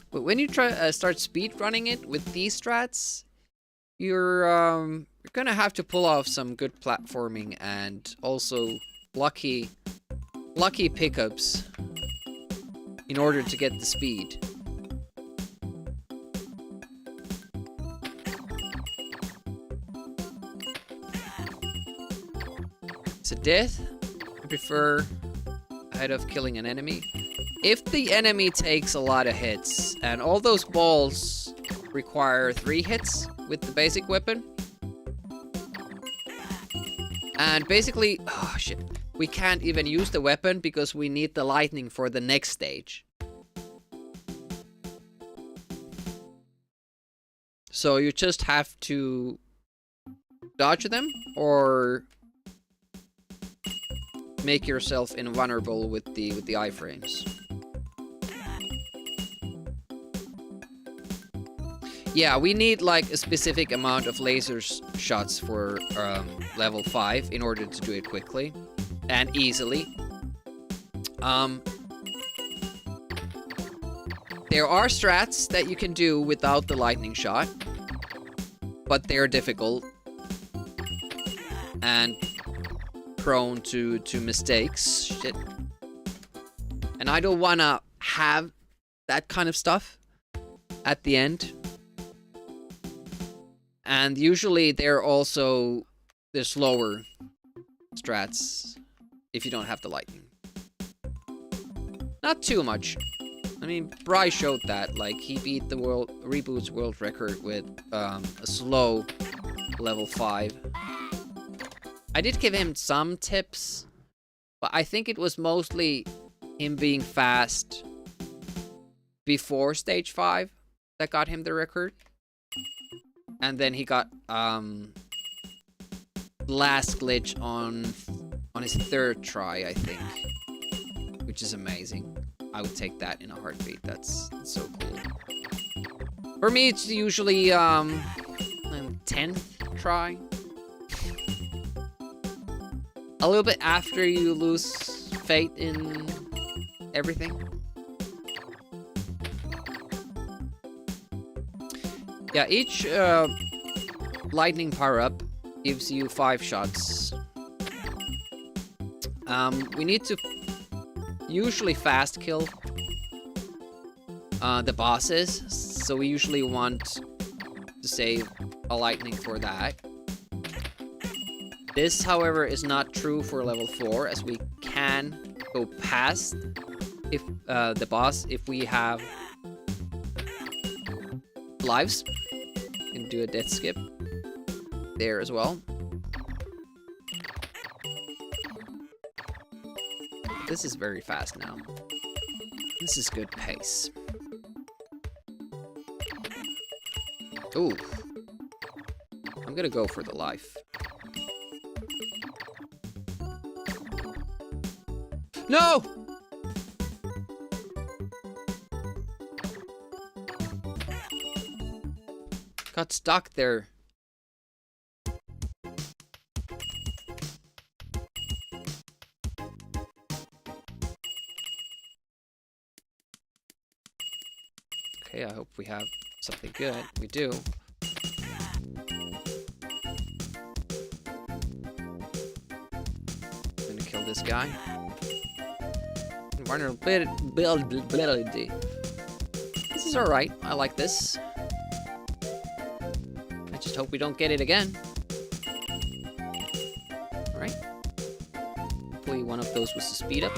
But when you start speedrunning it with these strats, you're gonna have to pull off some good platforming and also lucky pickups in order to get the speed. So death, I prefer ahead of killing an enemy. If the enemy takes a lot of hits, and all those balls require 3 hits with the basic weapon. And basically, oh shit, we can't even use the weapon because we need the lightning for the next stage. So you just have to dodge them or make yourself invulnerable with the iframes. Yeah, we need like a specific amount of laser shots for level 5 in order to do it quickly and easily. There are strats that you can do without the lightning shot, but they're difficult and prone to mistakes. Shit. And I don't wanna have that kind of stuff at the end. And usually they're also the slower strats if you don't have the lightning. Not too much. I mean, Bry showed that, like, he beat the Reboot's world record with a slow level 5. I did give him some tips, but I think it was mostly him being fast before stage 5 that got him the record. And then he got last glitch on his 3rd try, I think, which is amazing. I would take that in a heartbeat. That's so cool. For me, it's usually 10th try. A little bit after you lose faith in everything. Yeah, each lightning power-up gives you 5 shots. We need to usually fast kill the bosses, so we usually want to save a lightning for that. This, however, is not true for level 4, as we can go past if the boss if we have lives. You can do a death skip there as well. This is very fast now. This is good pace. Ooh. I'm gonna go for the life. No! Got stuck there. Okay, I hope we have something good. We do. I'm gonna kill this guy. Vulnerability. This is alright. I like this. I just hope we don't get it again. Alright. Hopefully one of those was a speed up.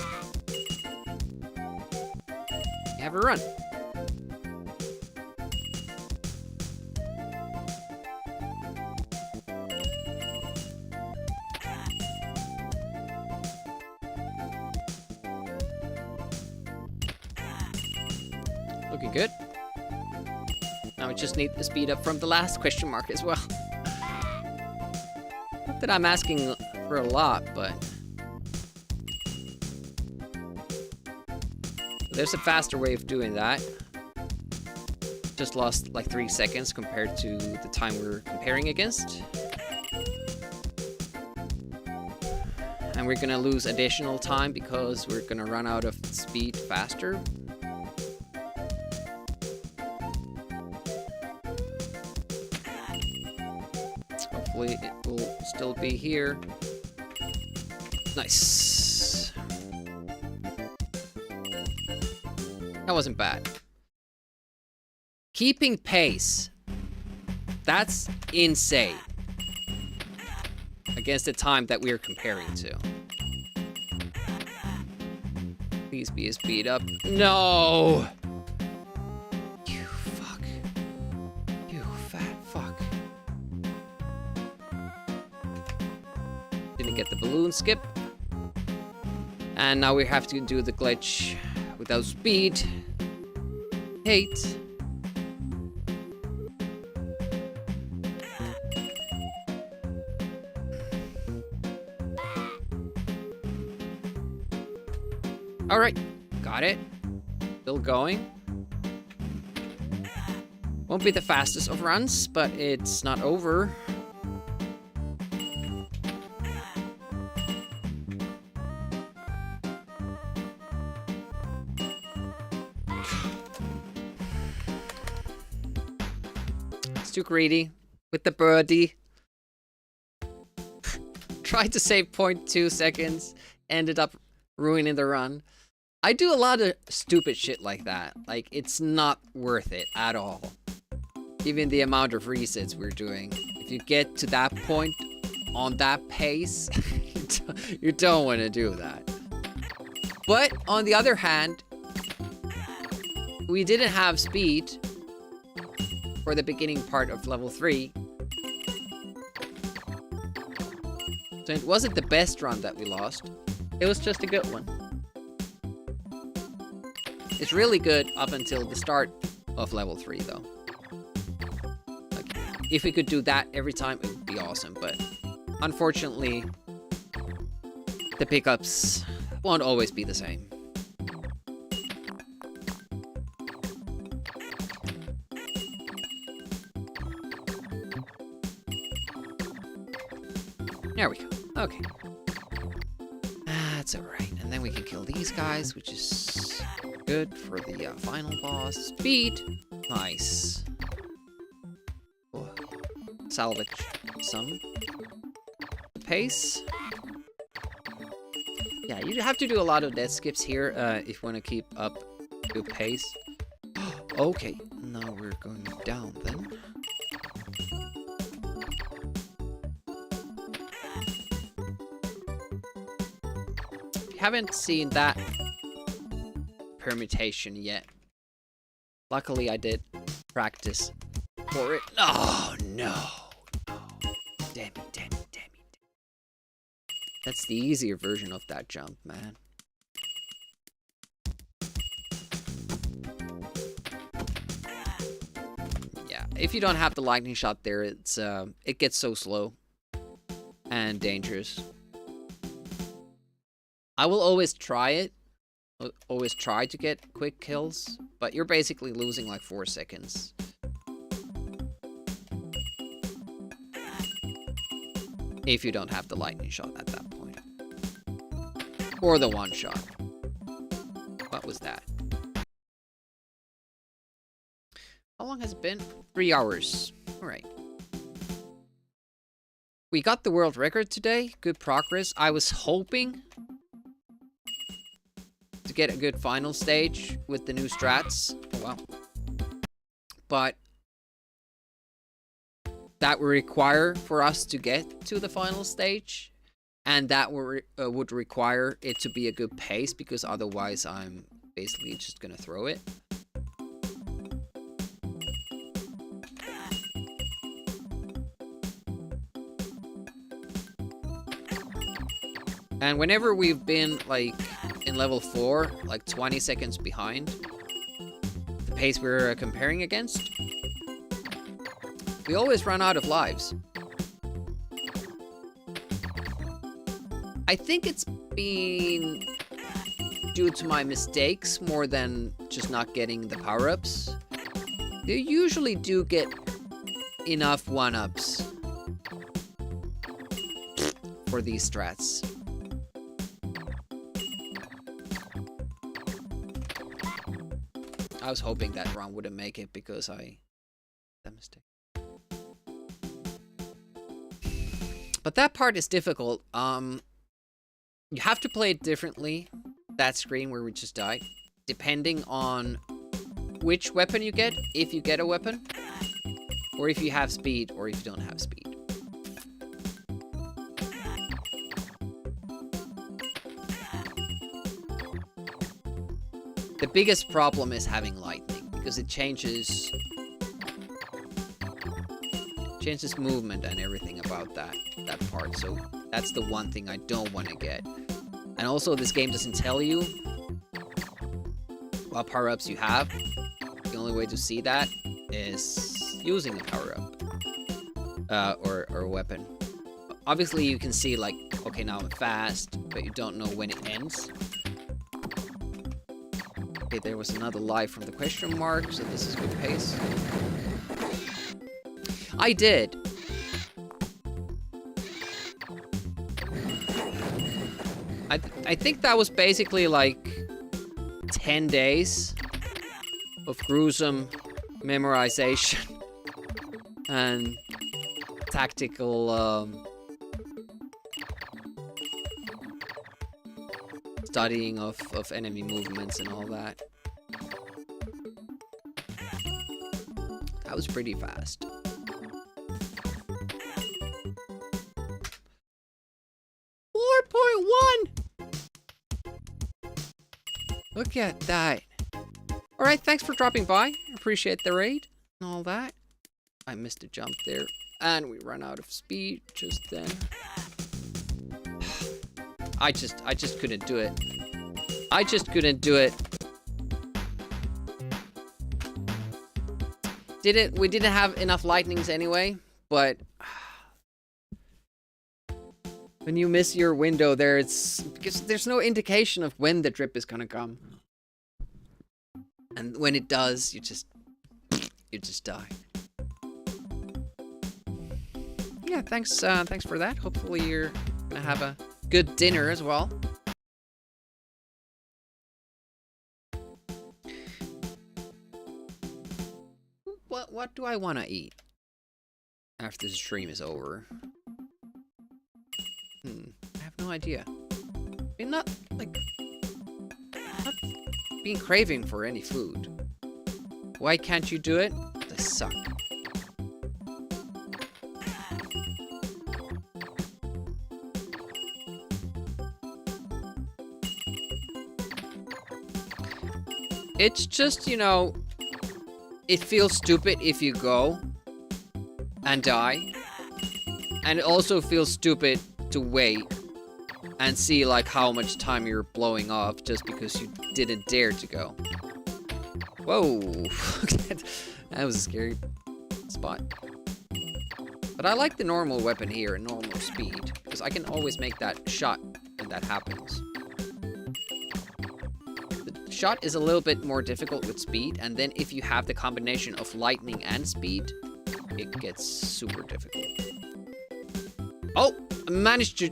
Have a run. Looking good. Now we just need the speed up from the last question mark as well. Not that I'm asking for a lot, but there's a faster way of doing that. Just lost like 3 seconds compared to the time we're comparing against. And And we're gonna lose additional time because we're gonna run out of speed faster. Hopefully it will still be here. Nice. That wasn't bad. Keeping pace. That's insane. Against the time that we're comparing to. Please be a speed up. No! You fuck. You fat fuck. Didn't get the balloon skip. And now we have to do the glitch without speed. Hate. Alright, got it. Still going. Won't be the fastest of runs, but it's not over. It's too greedy with the birdie. Tried to save 0.2 seconds, ended up ruining the run. I do a lot of stupid shit like that. Like, it's not worth it at all. Given the amount of resets we're doing. If you get to that point on that pace, you don't want to do that. But, on the other hand, we didn't have speed for the beginning part of level 3. So it wasn't the best run that we lost. It was just a good one. It's really good up until the start of level 3, though. Like, if we could do that every time, it would be awesome, but unfortunately, the pickups won't always be the same. There we go. Okay. That's alright. And then we can kill these guys, which is good for the final boss. Speed! Nice. Oh. Salvage some. Pace. Yeah, you have to do a lot of death skips here if you want to keep up good pace. Okay, now we're going down then. Haven't seen that permutation yet. Luckily, I did practice for it. Oh, no. Damn it, damn it, damn it. That's the easier version of that jump, man. Yeah, if you don't have the lightning shot there, it's it gets so slow and dangerous. I will always try it. Always try to get quick kills. But you're basically losing like 4 seconds. If you don't have the lightning shot at that point. Or the one shot. What was that? How long has it been? 3 hours. Alright. We got the world record today. Good progress. I was hoping to get a good final stage with the new strats. Oh, wow. But that would require for us to get to the final stage, and that would require it to be a good pace, because otherwise I'm basically just gonna throw it. And whenever we've been like in level 4, like 20 seconds behind the pace we're comparing against, we always run out of lives. I think it's been due to my mistakes more than just not getting the power-ups. They usually do get enough 1-ups for these strats. I was hoping that round wouldn't make it because I... that mistake. But that part is difficult. You have to play it differently. That screen where we just died. Depending on which weapon you get. If you get a weapon. Or if you have speed. Or if you don't have speed. The biggest problem is having lightning. Because it changes movement and everything about that part. So that's the one thing I don't want to get. And also this game doesn't tell you what power-ups you have. The only way to see that is using a power-up or a weapon. Obviously you can see like, okay, now I'm fast, but you don't know when it ends. Okay, there was another life from the question mark, so this is good pace. I did. I think that was basically like 10 days of gruesome memorization and tactical studying of enemy movements and all that. That was pretty fast. Look at that. Alright, thanks for dropping by. Appreciate the raid and all that. I missed a jump there. And we ran out of speed just then. I just couldn't do it. I just couldn't do it. We didn't have enough lightnings anyway, but when you miss your window there, it's because there's no indication of when the drip is gonna come. And when it does, you just die. Yeah, thanks for that. Hopefully you're gonna have a good dinner as well. What do I want to eat after the stream is over? I have no idea. I mean, not being craving for any food. Why can't you do it? They suck. It's just, you know, it feels stupid if you go and die. And it also feels stupid to wait and see like how much time you're blowing off just because you didn't dare to go. Whoa. That was a scary spot. But I like the normal weapon here and normal speed because I can always make that shot when that happens. The shot is a little bit more difficult with speed, and then if you have the combination of lightning and speed, it gets super difficult. Oh, I managed to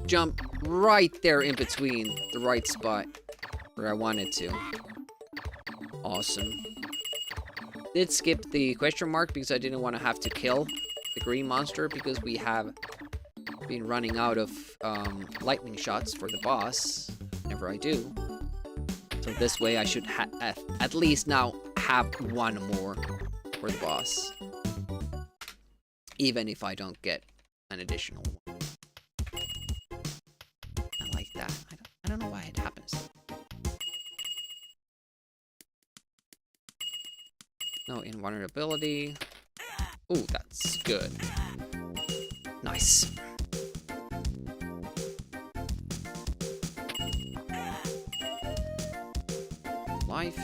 jump right there in between the right spot where I wanted to. Awesome. Did skip the question mark because I didn't want to have to kill the green monster because we have been running out of lightning shots for the boss whenever I do. So this way I should at least now have one more for the boss. Even if I don't get an additional one. I like that. I don't know why it happens. No invulnerability. Ooh, that's good. Nice. Life.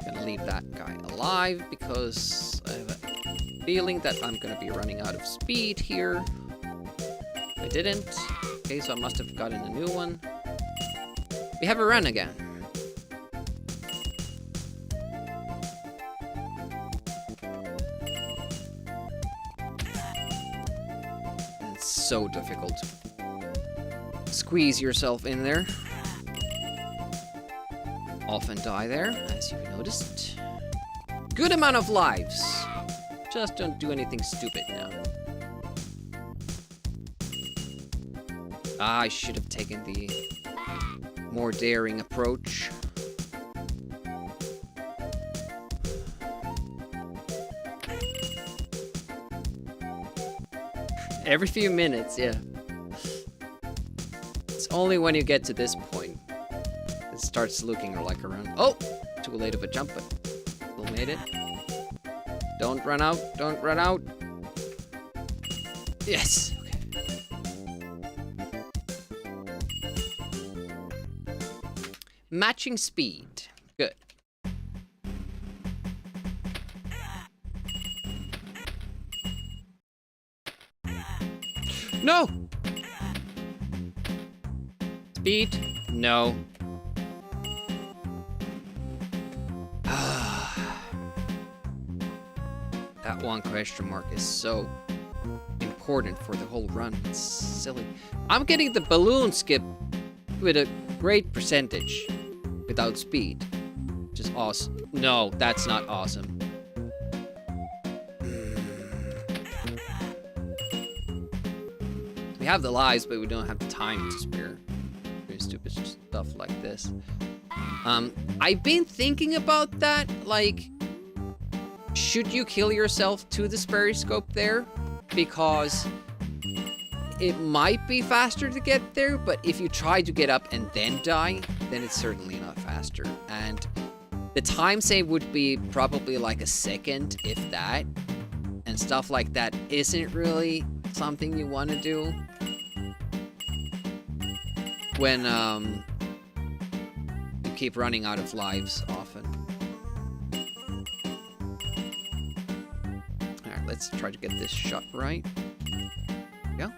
Gonna leave that guy alive because I have a feeling that I'm gonna be running out of speed here. I didn't. Okay, so I must have gotten a new one. We have a run again. It's so difficult. Squeeze yourself in there. often die there, as you've noticed. Good amount of lives. Just don't do anything stupid now. I should have taken the more daring approach. Every few minutes, yeah. It's only when you get to this point it starts looking like around. Oh! Too late of a jump, but still made it. Don't run out, don't run out. Yes! Okay. Matching speed. Good. No! Speed? No. That one question mark is so important for the whole run. It's silly. I'm getting the balloon skip with a great percentage without speed. Which is awesome. No, that's not awesome. We have the lives, but we don't have the time to spare. Doing stupid stuff like this. I've been thinking about that, like, should you kill yourself to the periscope there? Because it might be faster to get there, but if you try to get up and then die, then it's certainly not faster. And the time save would be probably like a second, if that. And stuff like that isn't really something you want to do when you keep running out of lives often. Alright, let's try to get this shot right. There we go.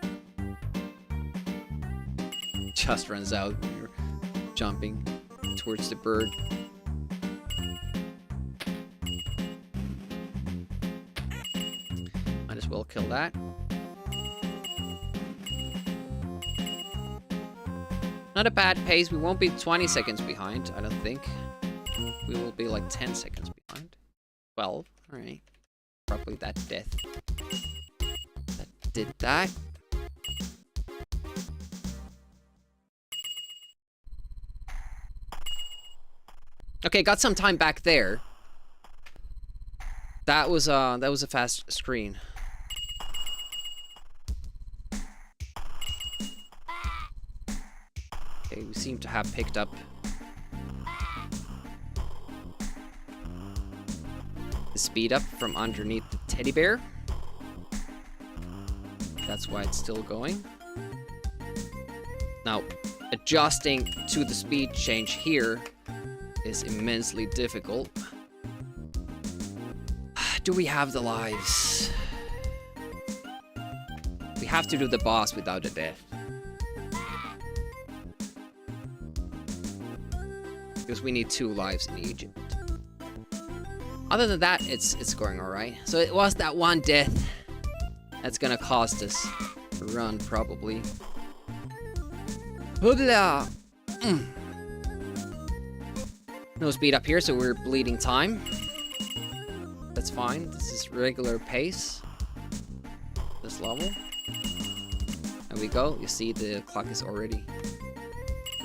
Just runs out when you're jumping towards the bird. Might as well kill that. Not a bad pace. We won't be 20 seconds behind, I don't think. We will be like 10 seconds behind. 12. Alright. Probably that death. That did that. Okay, got some time back there. That was a fast screen. Okay, we seem to have picked up the speed up from underneath the teddy bear. That's why it's still going. Now, adjusting to the speed change here is immensely difficult. Do we have the lives? We have to do the boss without a death. Because we need 2 lives in Egypt. Other than that, it's going alright. So it was that one death that's gonna cost us a run, probably. Hoopla! No speed up here, so we're bleeding time. That's fine. This is regular pace. This level. There we go. You see the clock is already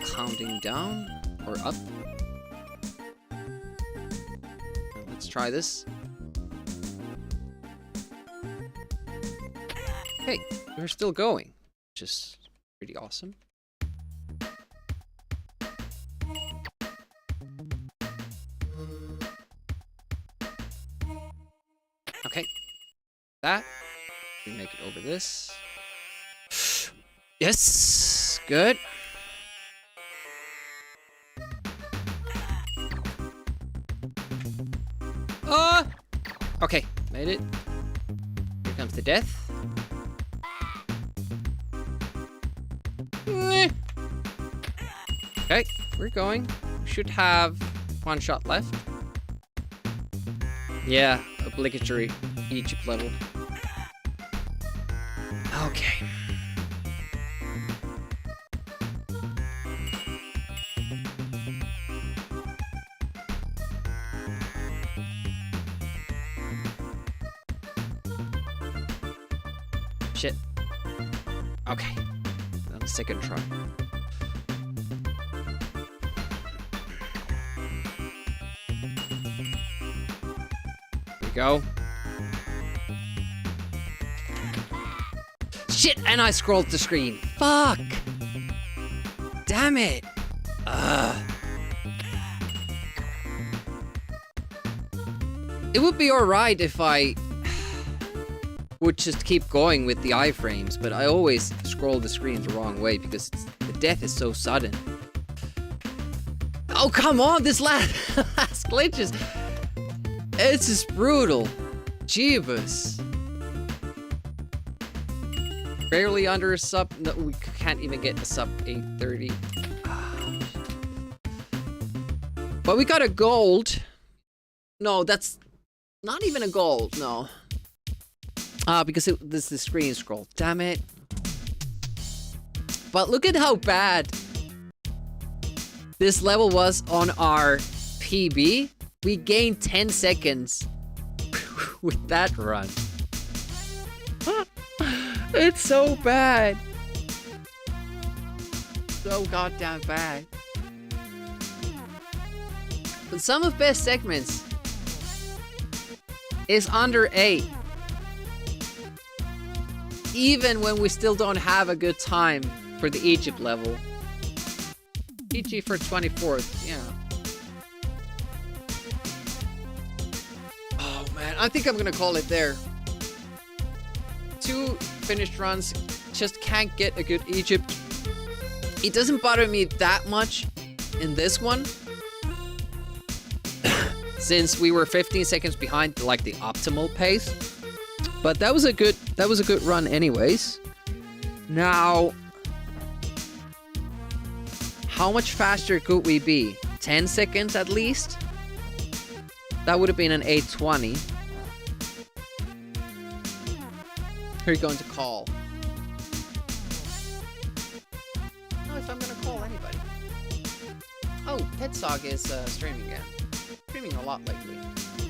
counting down or up. Let's try this. Hey, we're still going, which is pretty awesome. Okay, that we make it over this. Yes, good. Okay, made it. Here comes the death. Okay, we're going. We should have 1 shot left. Yeah, obligatory Egypt level. Okay. Shit. Okay. On the second try. Here we go. Shit, and I scrolled the screen. Fuck! Damn it! It would be alright if I would just keep going with the iframes, but I always scroll the screens the wrong way because the death is so sudden. Oh, come on, this last glitches. It's just brutal. Jeebus. Barely under a sub. No, we can't even get a sub 830. But we got a gold. No, that's not even a gold. No. Because this is the screen scroll. Damn it. But look at how bad this level was on our PB. We gained 10 seconds with that run. It's so bad. So goddamn bad. But some of best segments is under 8. Even when we still don't have a good time for the Egypt level. GG for 24th, yeah. Oh man, I think I'm gonna call it there. 2 finished runs, just can't get a good Egypt. It doesn't bother me that much in this one. Since we were 15 seconds behind like the optimal pace. But that was a good run anyways. Now, how much faster could we be? 10 seconds at least? That would have been an 820. Who are you going to call? Oh, if I'm gonna call anybody. Oh, Petsog is streaming again. Streaming a lot lately.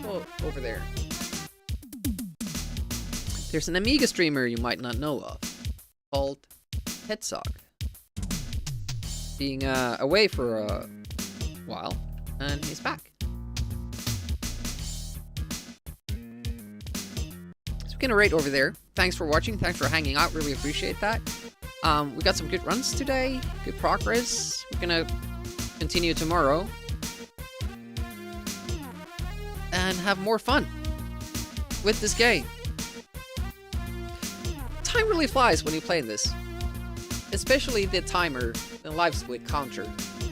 Oh, over there. There's an Amiga streamer you might not know of, called Petsog. Being away for a while, and he's back. So we're gonna rate over there. Thanks for watching, thanks for hanging out, really appreciate that. We got some good runs today, good progress. We're gonna continue tomorrow. And have more fun with this game. Time really flies when you play this. Especially the timer, the live split counter.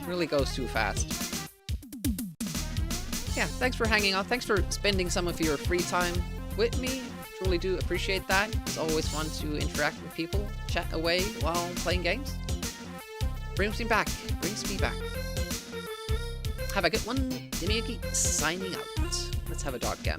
Really goes too fast. Yeah, thanks for hanging out. Thanks for spending some of your free time with me. Truly do appreciate that. It's always fun to interact with people, chat away while playing games. Brings me back. Brings me back. Have a good one. Dimiyuki signing out. Let's have a dog cam.